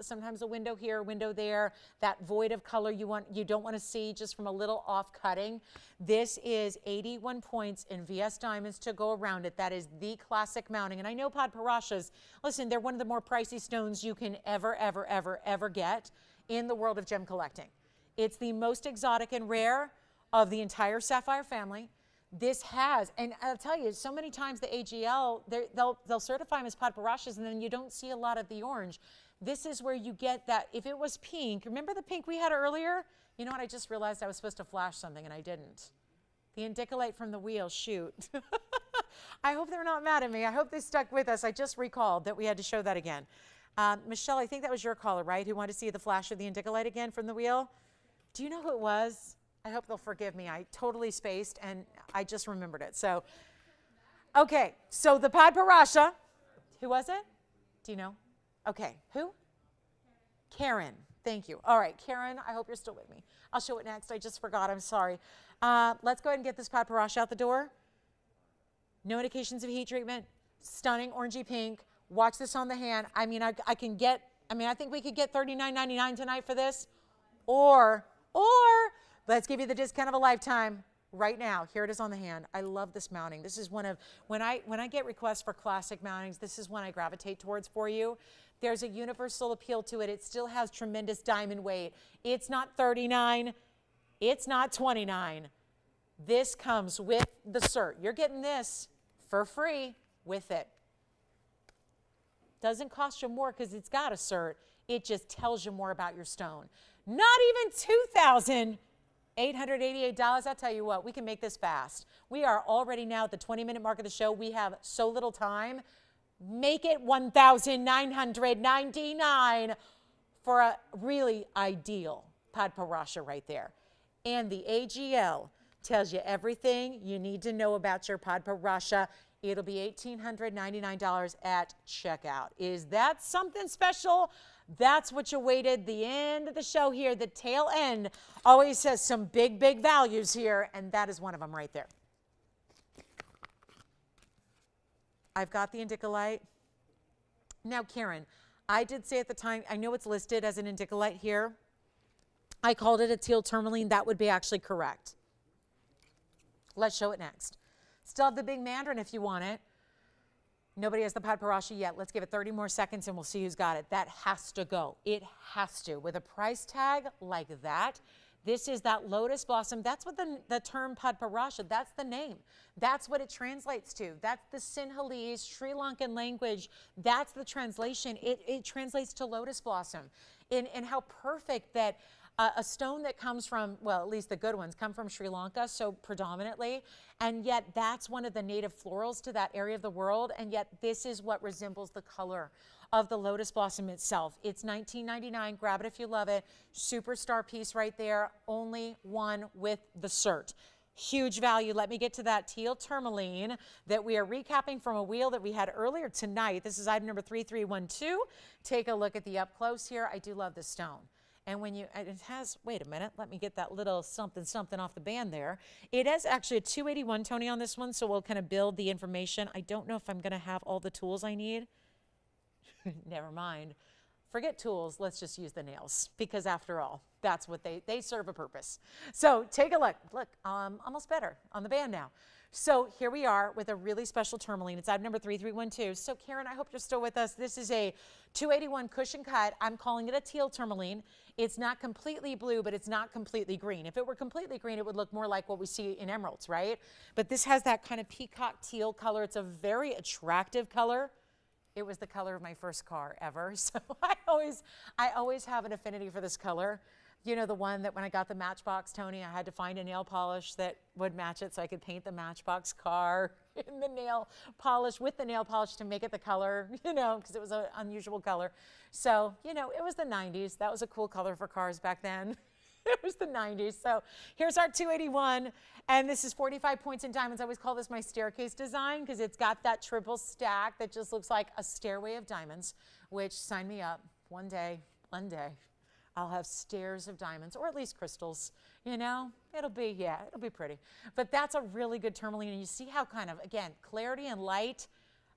sometimes a window here, a window there, that void of color you don't want to see just from a little off cutting. This is 81 points in VS diamonds to go around it. That is the classic mounting. And I know Padparachas, listen, they're one of the more pricey stones you can ever get in the world of gem collecting. It's the most exotic and rare of the entire sapphire family. This has, and I'll tell you, so many times the AGL, they'll certify them as Padparachas, and then you don't see a lot of the orange. This is where you get that. If it was pink, remember the pink we had earlier? You know what, I just realized I was supposed to flash something, and I didn't. The indicolite from the wheel, shoot. I hope they're not mad at me. I hope they stuck with us. I just recalled that we had to show that again. Michelle, I think that was your caller, right, who wanted to see the flash of the indicolite again from the wheel? Do you know who it was? I hope they'll forgive me. I totally spaced, and I just remembered it. So, okay, so the Padparacha, who was it? Do you know? Okay, who? Karen, thank you. All right, Karen, I hope you're still with me. I'll show it next. I just forgot. I'm sorry. Let's go ahead and get this Padparacha out the door. No indications of heat treatment. Stunning orangey pink. Watch this on the hand. I mean, I think we could get $39.99 tonight for this, or let's give you the discount of a lifetime right now. Here it is on the hand. I love this mounting. This is one of, when I get requests for classic mountings, this is one I gravitate towards for you. There's a universal appeal to it. It still has tremendous diamond weight. It's not 39. It's not 29. This comes with the cert. You're getting this for free with it. Doesn't cost you more because it's got a cert. It just tells you more about your stone. Not even $2,888. I'll tell you what, we can make this fast. We are already now at the 20-minute mark of the show. We have so little time. Make it $1,999 for a really ideal Padparacha right there. And the AGL tells you everything you need to know about your Padparacha. It'll be $1,899 at checkout. Is that something special? That's what you waited. The end of the show here, the tail end, always says some big values here, and that is one of them right there. I've got the indicolite. Now, Karen, I did say at the time, I know it's listed as an indicolite here. I called it a teal tourmaline. That would be actually correct. Let's show it next. Still have the big mandarin if you want it. Nobody has the Padparacha yet. Let's give it 30 more seconds and we'll see who's got it. That has to go. It has to. With a price tag like that, this is that lotus blossom. That's what the term Padparacha, that's the name. That's what it translates to. That's the Sinhalese, Sri Lankan language. That's the translation. It translates to lotus blossom. And how perfect that a stone that comes from, well, at least the good ones come from Sri Lanka, so predominantly, and yet that's one of the native florals to that area of the world, and yet this is what resembles the color of the lotus blossom itself. It's $19.99. Grab it if you love it. Superstar piece right there. Only one with the cert. Huge value. Let me get to that teal tourmaline that we are recapping from a wheel that we had earlier tonight. This is item number 3312. Take a look at the up close here. I do love this stone. And when it has, wait a minute, let me get that little something off the band there. It has actually a 281 Tony on this one, so we'll kind of build the information. I don't know if I'm going to have all the tools I need. Never mind. Forget tools, let's just use the nails, because after all, that's what they serve a purpose. So take a look. Look, almost better on the band now. So here we are with a really special tourmaline. It's item number 3312. So Karen, I hope you're still with us. This is a 281 cushion cut. I'm calling it a teal tourmaline. It's not completely blue, but it's not completely green. If it were completely green, it would look more like what we see in emeralds, right? But this has that kind of peacock teal color. It's a very attractive color. It was the color of my first car ever. So I always have an affinity for this color. You know, the one that when I got the Matchbox, Tony, I had to find a nail polish that would match it so I could paint the Matchbox car in the nail polish, with the nail polish to make it the color, you know, because it was an unusual color. So, you know, it was the 90s. That was a cool color for cars back then. It was the 90s. So here's our 281, and this is 45 points in diamonds. I always call this my staircase design because it's got that triple stack that just looks like a stairway of diamonds, which, sign me up, one day, I'll have stairs of diamonds, or at least crystals, you know, it'll be pretty. But that's a really good tourmaline, and you see how kind of, again, clarity and light,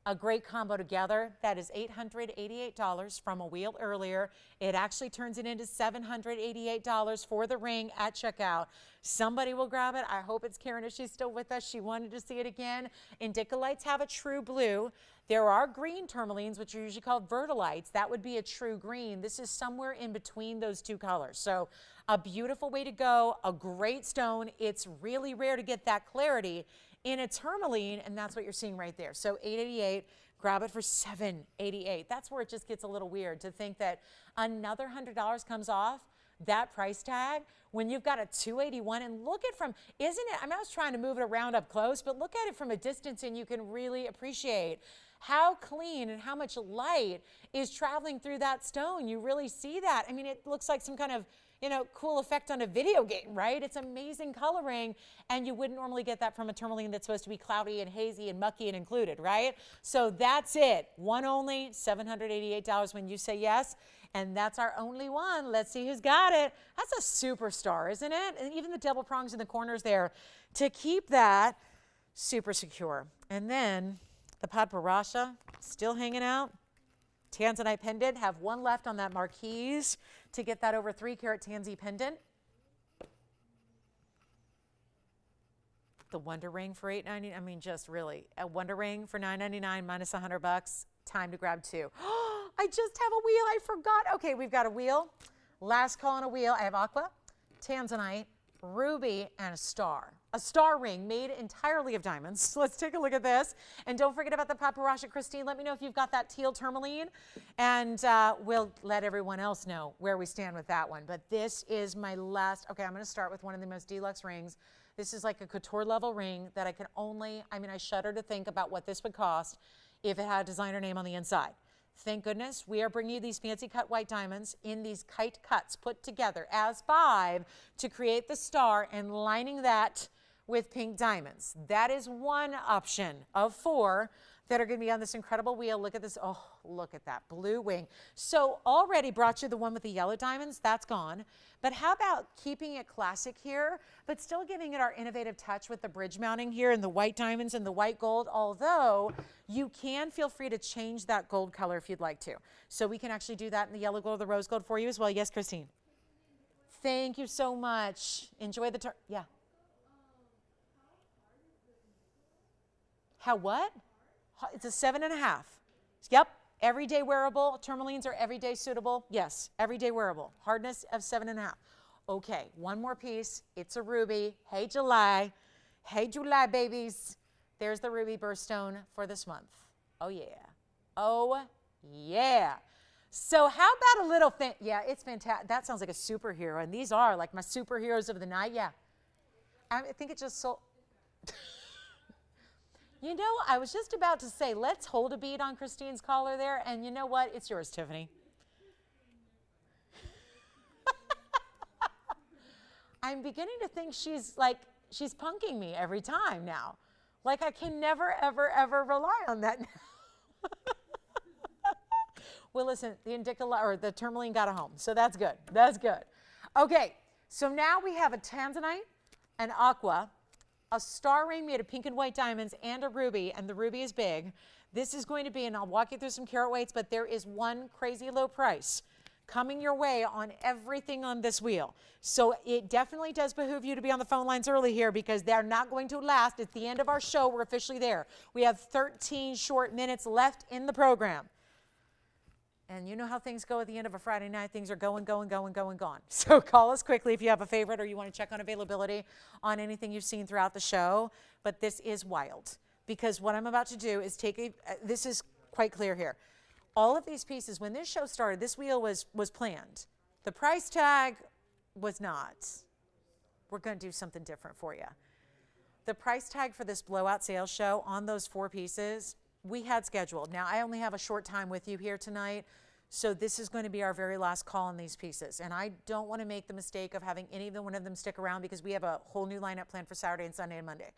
a great combo together. That is $888 from a wheel earlier. It actually turns it into $788 for the ring at checkout. Somebody will grab it. I hope it's Karen if she's still with us. She wanted to see it again. Indicalites have a true blue. There are green tourmalines, which are usually called verdalites. That would be a true green. This is somewhere in between those two colors. So a beautiful way to go, a great stone. It's really rare to get that clarity in a tourmaline, and that's what you're seeing right there. So $888, grab it for $788. That's where it just gets a little weird to think that another $100 comes off that price tag when you've got a 281. And look at from, isn't it, I mean, I was trying to move it around up close, but look at it from a distance and you can really appreciate how clean and how much light is traveling through that stone. You really see that. I mean, it looks like some kind of, you know, cool effect on a video game, right? It's amazing coloring, and you wouldn't normally get that from a tourmaline that's supposed to be cloudy and hazy and mucky and included, right? So that's it. One only, $788 when you say yes, and that's our only one. Let's see who's got it. That's a superstar, isn't it? And even the double prongs in the corners there to keep that super secure. And then the Padparasha still hanging out. Tanzanite pendant, have one left on that marquise to get that over 3-carat Tanzy pendant. The Wonder Ring for $8.99. I mean, just really a Wonder Ring for $9.99 minus $100. Time to grab two. I just have a wheel. I forgot. Okay, we've got a wheel. Last call on a wheel. I have aqua, Tanzanite, ruby, and a star. A star ring made entirely of diamonds. So let's take a look at this. And don't forget about the Padparasha. Christine, let me know if you've got that teal tourmaline, and we'll let everyone else know where we stand with that one. But this is my last. Okay, I'm going to start with one of the most deluxe rings. This is like a couture level ring that I can only, I mean, I shudder to think about what this would cost if it had a designer name on the inside. Thank goodness we are bringing you these fancy cut white diamonds in these kite cuts put together as 5 to create the star and lining that with pink diamonds. That is one option of 4 that are going to be on this incredible wheel. Look at this. Oh, look at that blue wing. So already brought you the one with the yellow diamonds. That's gone. But how about keeping it classic here, but still giving it our innovative touch with the bridge mounting here and the white diamonds and the white gold, although you can feel free to change that gold color if you'd like to. So we can actually do that in the yellow gold or the rose gold for you as well. Yes, Christine. Thank you so much. Enjoy the yeah. How what? It's a 7.5. Yep. Everyday wearable. Tourmalines are everyday suitable. Yes. Everyday wearable. Hardness of 7.5. Okay. One more piece. It's a ruby. Hey, July. Hey, July, babies. There's the ruby birthstone for this month. Oh, yeah. Oh, yeah. So how about a little thing? Yeah, it's fantastic. That sounds like a superhero. And these are like my superheroes of the night. Yeah. I think it just sold. You know, I was just about to say, let's hold a bead on Christine's collar there. And you know what? It's yours, Tiffany. I'm beginning to think she's punking me every time now. Like I can never, ever, ever rely on that now. Well, listen, the tourmaline got a home. So that's good. That's good. Okay. So now we have a Tanzanite, an aqua, a star ring made of pink and white diamonds, and a ruby, and the ruby is big. This is going to be, and I'll walk you through some carat weights, but there is one crazy low price coming your way on everything on this wheel. So it definitely does behoove you to be on the phone lines early here because they're not going to last. At the end of our show, we're officially there. We have 13 short minutes left in the program. And you know how things go at the end of a Friday night. Things are going, gone. So call us quickly if you have a favorite or you want to check on availability on anything you've seen throughout the show. But this is wild because what I'm about to do is this is quite clear here. All of these pieces, when this show started, this wheel was planned. The price tag was not. We're going to do something different for you. The price tag for this blowout sales show on those 4 pieces, we had scheduled. Now, I only have a short time with you here tonight, so this is going to be our very last call on these pieces. And I don't want to make the mistake of having any of one of them stick around because we have a whole new lineup planned for Saturday and Sunday and Monday.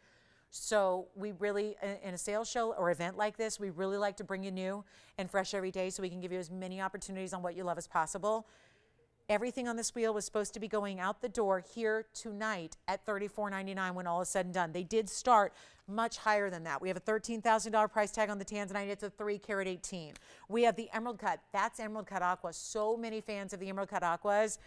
So we really, in a sales show or event like this, we really like to bring you new and fresh every day so we can give you as many opportunities on what you love as possible. Everything on this wheel was supposed to be going out the door here tonight at $34.99 when all is said and done. They did start much higher than that. We have a $13,000 price tag on the Tanzanite. It's a 3-carat 18. We have the Emerald Cut. That's Emerald Cut Aqua. So many fans of the Emerald Cut Aquas.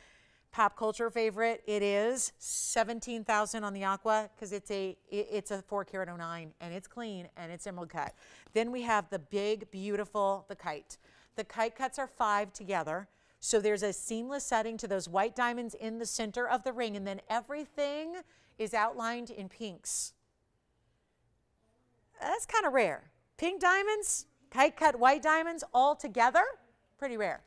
Pop culture favorite, it is $17,000 on the Aqua because it's a 4-carat 09 and it's clean and it's Emerald Cut. Then we have the big, beautiful, the Kite. The Kite cuts are 5 together. So there's a seamless setting to those white diamonds in the center of the ring, and then everything is outlined in pinks. That's kind of rare. Pink diamonds, Kite cut white diamonds all together, pretty rare.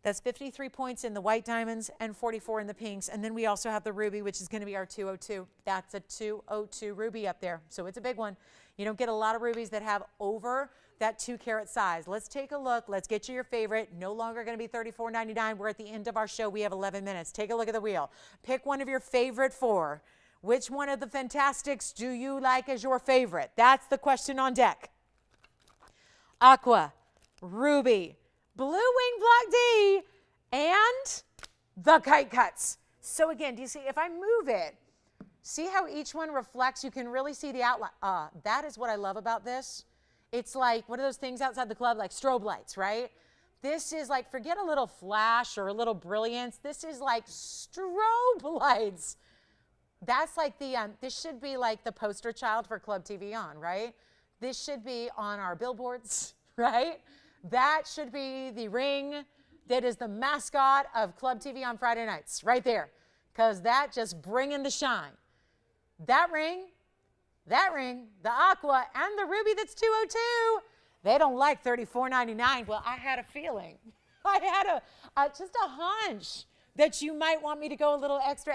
That's 53 points in the white diamonds and 44 in the pinks. And then we also have the ruby, which is going to be our 202. That's a 202 ruby up there. So it's a big one. You don't get a lot of rubies that have over that 2-carat size. Let's take a look. Let's get you your favorite. No longer going to be $34.99. We're at the end of our show. We have 11 minutes. Take a look at the wheel. Pick one of your favorite 4. Which one of the Fantastics do you like as your favorite? That's the question on deck. Aqua, ruby, blue wing block D, and the Kite cuts. So again, do you see, if I move it, see how each one reflects? You can really see the outline. That is what I love about this. It's like one of those things outside the club, like strobe lights, right? This is like, forget a little flash or a little brilliance. This is like strobe lights. That's like this should be like the poster child for Club TVON, right? This should be on our billboards, right? That should be the ring that is the mascot of Club TV on Friday nights, right there. Because that just bringing the shine. That ring, the Aqua, and the ruby that's 202, they don't like $34.99. Well, I had a feeling. I had just a hunch that you might want me to go a little extra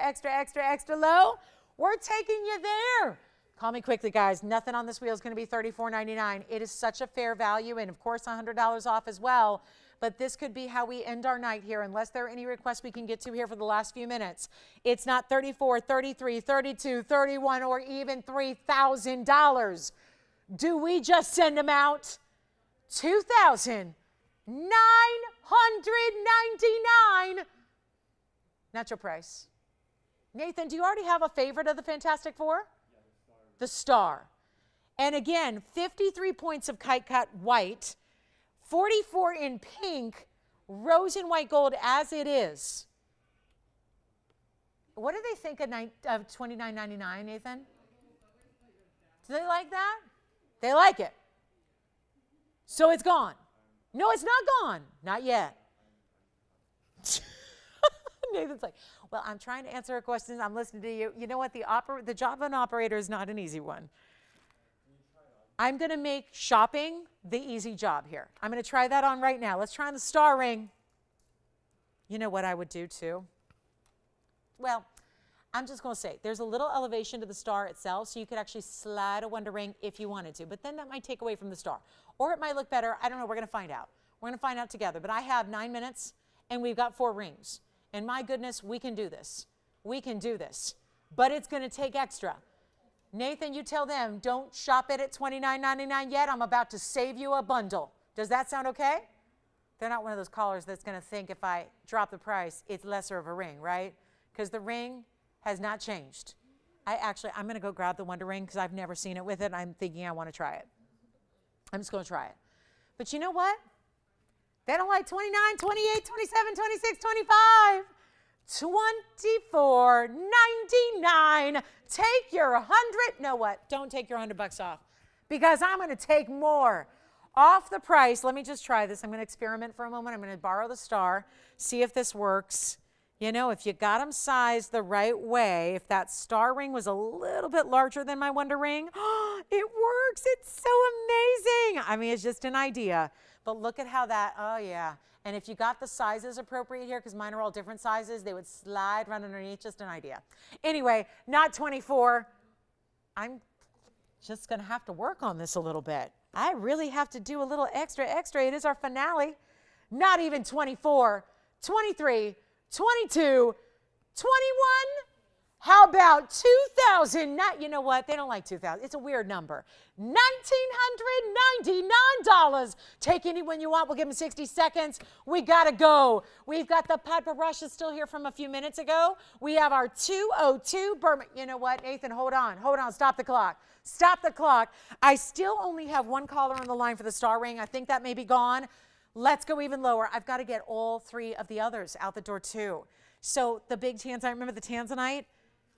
low. We're taking you there. Call me quickly, guys. Nothing on this wheel is going to be $34.99. It is such a fair value, and of course, $100 off as well. But this could be how we end our night here, unless there are any requests we can get to here for the last few minutes. It's not $34, $33, $32, $31, or even $3,000. Do we just send them out? $2,999. Natural price. Nathan, do you already have a favorite of the Fantastic Four? The Star. And again, 53 points of Kite cut white, 44 in pink, rose and white gold as it is. What do they think of $29.99, Nathan? Do they like that? They like it. So it's gone. No, it's not gone. Not yet. Nathan's like, well, I'm trying to answer her questions. I'm listening to you. You know what? The job of an operator is not an easy one. I'm going to make shopping the easy job here. I'm going to try that on right now. Let's try on the Star ring. You know what I would do too? Well, I'm just going to say there's a little elevation to the Star itself, so you could actually slide a Wonder ring if you wanted to, but then that might take away from the Star. Or it might look better. I don't know. We're going to find out. We're going to find out together. But I have 9 minutes, and we've got 4 rings. And my goodness, we can do this. We can do this. But it's going to take extra. Nathan, you tell them, don't shop it at $29.99 yet. I'm about to save you a bundle. Does that sound okay? They're not one of those callers that's going to think if I drop the price, it's lesser of a ring, right? Because the ring has not changed. I'm going to go grab the Wonder Ring because I've never seen it with it. And I'm thinking I want to try it. I'm just going to try it. But you know what? They don't like 29, 28, 27, 26, 25. $24.99. Take your 100. No, what? Don't take your $100 off because I'm going to take more off the price. Let me just try this. I'm going to experiment for a moment. I'm going to borrow the star, see if this works. You know, if you got them sized the right way, if that star ring was a little bit larger than my Wonder Ring, it works. It's so amazing. I mean, it's just an idea. But look at how that, oh yeah. And if you got the sizes appropriate here, because mine are all different sizes, they would slide right underneath, just an idea. Anyway, not 24. I'm just going to have to work on this a little bit. I really have to do a little extra. It is our finale. Not even 24, 23, 22, 21. How about 2,000? You know what? They don't like 2,000. It's a weird number. $1,999. Take anyone you want. We'll give them 60 seconds. We got to go. We've got the paparazzi still here from a few minutes ago. We have our 202 Burma. You know what, Nathan? Hold on. Stop the clock. Stop the clock. I still only have one caller on the line for the star ring. I think that may be gone. Let's go even lower. I've got to get all three of the others out the door too. So the big tanzanite, remember the tanzanite?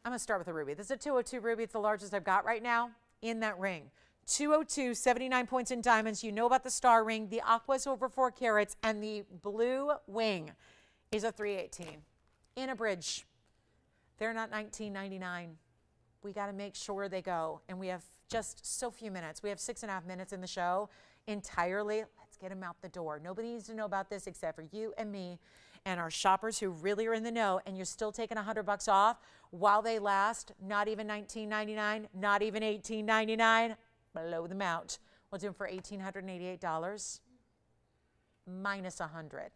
I'm going to start with the ruby. This is a 202 ruby. It's the largest I've got right now in that ring. 202, 79 points in diamonds. You know about the star ring. The aqua is over 4 carats, and the blue wing is a 318 in a bridge. They're not $19.99. We got to make sure they go, and we have just so few minutes. We have 6.5 minutes in the show entirely. Let's get them out the door. Nobody needs to know about this except for you and me and our shoppers who really are in the know, and you're still taking $100 off while they last. Not even $19.99, not even $18.99. Blow them out. We'll do them for $1,888 minus $100.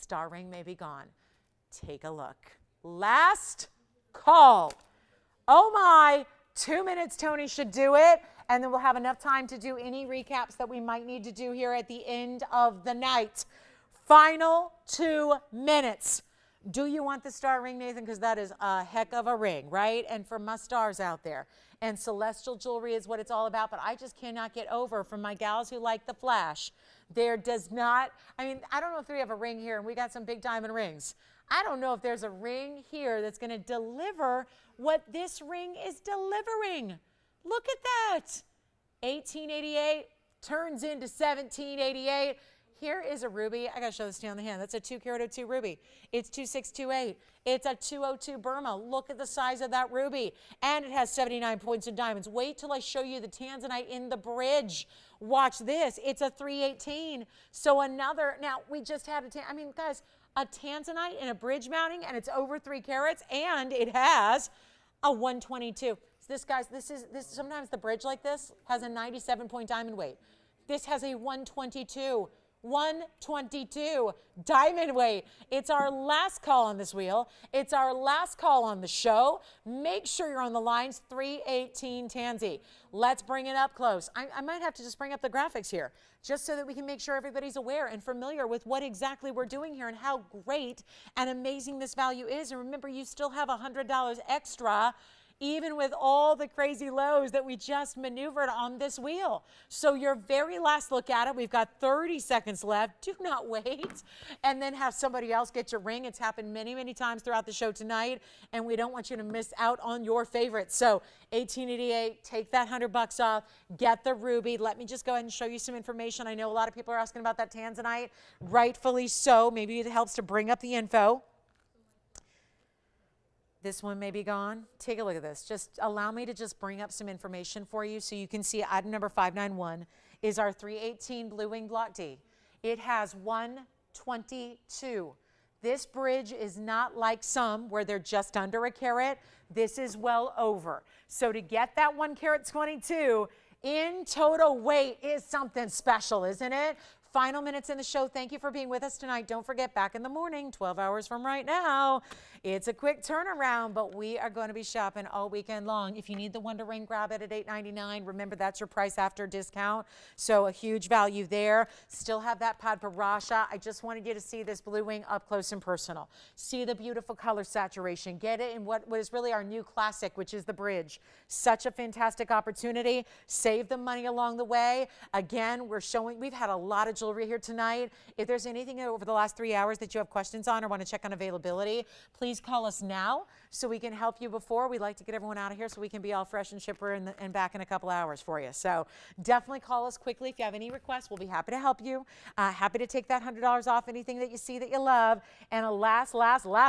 Star ring may be gone. Take a look. Last call. Oh my, 2 minutes, Tony should do it, and then we'll have enough time to do any recaps that we might need to do here at the end of the night. Final 2 minutes. Do you want the star ring, Nathan? Because that is a heck of a ring, right? And for my stars out there. And celestial jewelry is what it's all about, but I just cannot get over from my gals who like the flash. There does not, I mean, I don't know if we have a ring here, and we got some big diamond rings. I don't know if there's a ring here that's going to deliver what this ring is delivering. Look at that. $18.88 turns into $17.88. Here is a ruby. I got to show this to you on the hand. That's a 2-carat 02 ruby. It's 2628. It's a 202 Burma. Look at the size of that ruby. And it has 79 points in diamonds. Wait till I show you the tanzanite in the bridge. Watch this. It's a 318. So another, now we just had I mean, guys, a tanzanite in a bridge mounting, and it's over 3 carats, and it has a 122. So this, guys, this sometimes the bridge like this has a 97-point diamond weight. This has a 122. 122 diamond weight. It's our last call on this wheel. It's our last call on the show. Make sure you're on the lines. 318 Tansy. Let's bring it up close. I might have to just bring up the graphics here just so that we can make sure everybody's aware and familiar with what exactly we're doing here and how great and amazing this value is. And remember, you still have $100 extra even with all the crazy lows that we just maneuvered on this wheel. So your very last look at it, we've got 30 seconds left. Do not wait and then have somebody else get your ring. It's happened many, many times throughout the show tonight, and we don't want you to miss out on your favorites. So $18.88, take that $100 off, get the ruby. Let me just go ahead and show you some information. I know a lot of people are asking about that tanzanite, rightfully so. Maybe it helps to bring up the info. This one may be gone. Take a look at this. Just allow me to just bring up some information for you so you can see item number 591 is our 318 Blue Wing Block D. It has 122. This bridge is not like some where they're just under a carat. This is well over. So to get that 1 carat 22 in total weight is something special, isn't it? Final minutes in the show. Thank you for being with us tonight. Don't forget, back in the morning, 12 hours from right now. It's a quick turnaround, but we are going to be shopping all weekend long. If you need the Wonder Ring, grab it at $8.99. Remember, that's your price after discount. So a huge value there. Still have that Padparasha. I just wanted you to see this Blue Wing up close and personal. See the beautiful color saturation. Get it in what is really our new classic, which is the bridge. Such a fantastic opportunity. Save the money along the way. Again, we've had a lot of jewelry here tonight. If there's anything over the last 3 hours that you have questions on or want to check on availability, please call us now so we can help you before. We'd like to get everyone out of here so we can be all fresh and chipper and back in a couple hours for you. So definitely call us quickly. If you have any requests, we'll be happy to help you. Happy to take that $100 off anything that you see that you love. And a last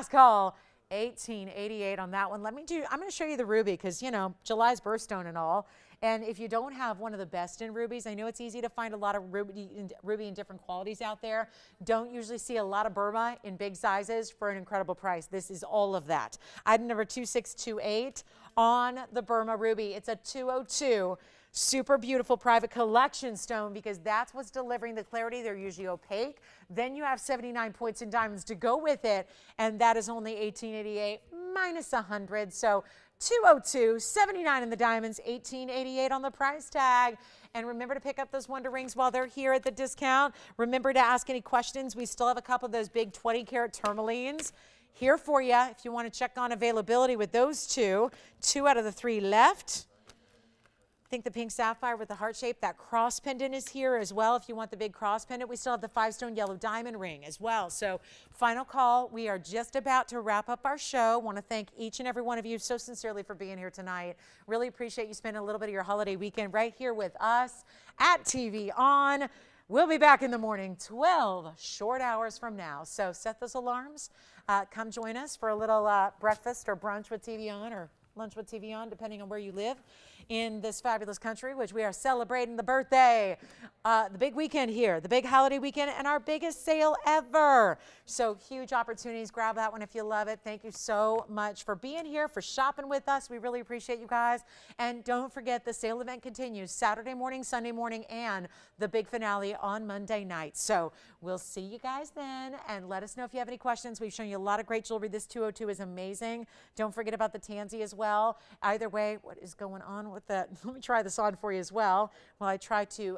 call. 1888 on that one. I'm going to show you the ruby because, you know, July's birthstone and all. And if you don't have one of the best in rubies, I know it's easy to find a lot of ruby in different qualities out there. Don't usually see a lot of Burma in big sizes for an incredible price. This is all of that. Item number 2628 on the Burma ruby. It's a 202. Super beautiful private collection stone because that's what's delivering the clarity. They're usually opaque. Then you have 79 points in diamonds to go with it, and that is only 1888 minus 100. So 202, 79 in the diamonds, 1888 on the price tag. And remember to pick up those Wonder Rings while they're here at the discount. Remember to ask any questions. We still have a couple of those big 20-carat tourmalines here for you if you want to check on availability with those two. 2 out of the 3 left. I think the pink sapphire with the heart shape, that cross pendant is here as well. If you want the big cross pendant, we still have the 5-stone yellow diamond ring as well. So final call. We are just about to wrap up our show. Want to thank each and every one of you so sincerely for being here tonight. Really appreciate you spending a little bit of your holiday weekend right here with us at TVON. We'll be back in the morning, 12 short hours from now. So set those alarms. Come join us for a little breakfast or brunch with TVON or lunch with TVON, depending on where you live in this fabulous country, which we are celebrating the birthday, the big weekend here, the big holiday weekend, and our biggest sale ever. So huge opportunities. Grab that one if you love it. Thank you so much for being here, for shopping with us. We really appreciate you guys. And don't forget, the sale event continues Saturday morning, Sunday morning, and the big finale on Monday night. So we'll see you guys then, and let us know if you have any questions. We've shown you a lot of great jewelry. This 202 is amazing. Don't forget about the tansy as well. Either way, what is going on with that? Let me try this on for you as well while I try to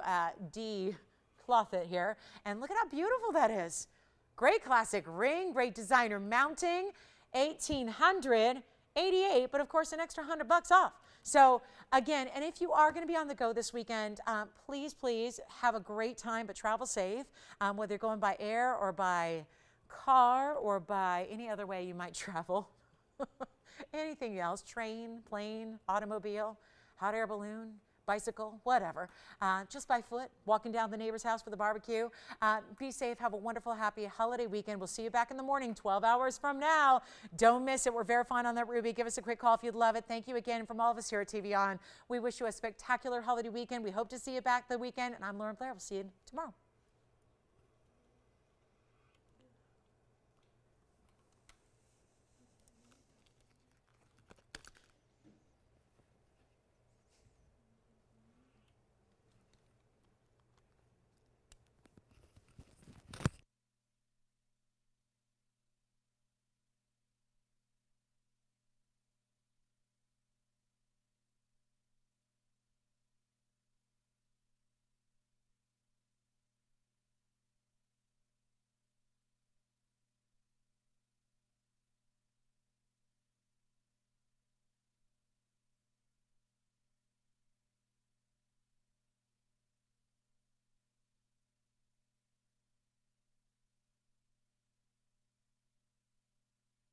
de-cloth it here. And look at how beautiful that is. Great classic ring, great designer mounting, 1888, but of course an extra $100 off. So again, and if you are going to be on the go this weekend, please have a great time, but travel safe, whether you're going by air or by car or by any other way you might travel. Anything else, train, plane, automobile, hot air balloon, bicycle, whatever. Just by foot, walking down the neighbor's house for the barbecue. Be safe. Have a wonderful, happy holiday weekend. We'll see you back in the morning, 12 hours from now. Don't miss it. We're verifying on that ruby. Give us a quick call if you'd love it. Thank you again from all of us here at TVON. We wish you a spectacular holiday weekend. We hope to see you back the weekend. And I'm Lauren Blair. We'll see you tomorrow.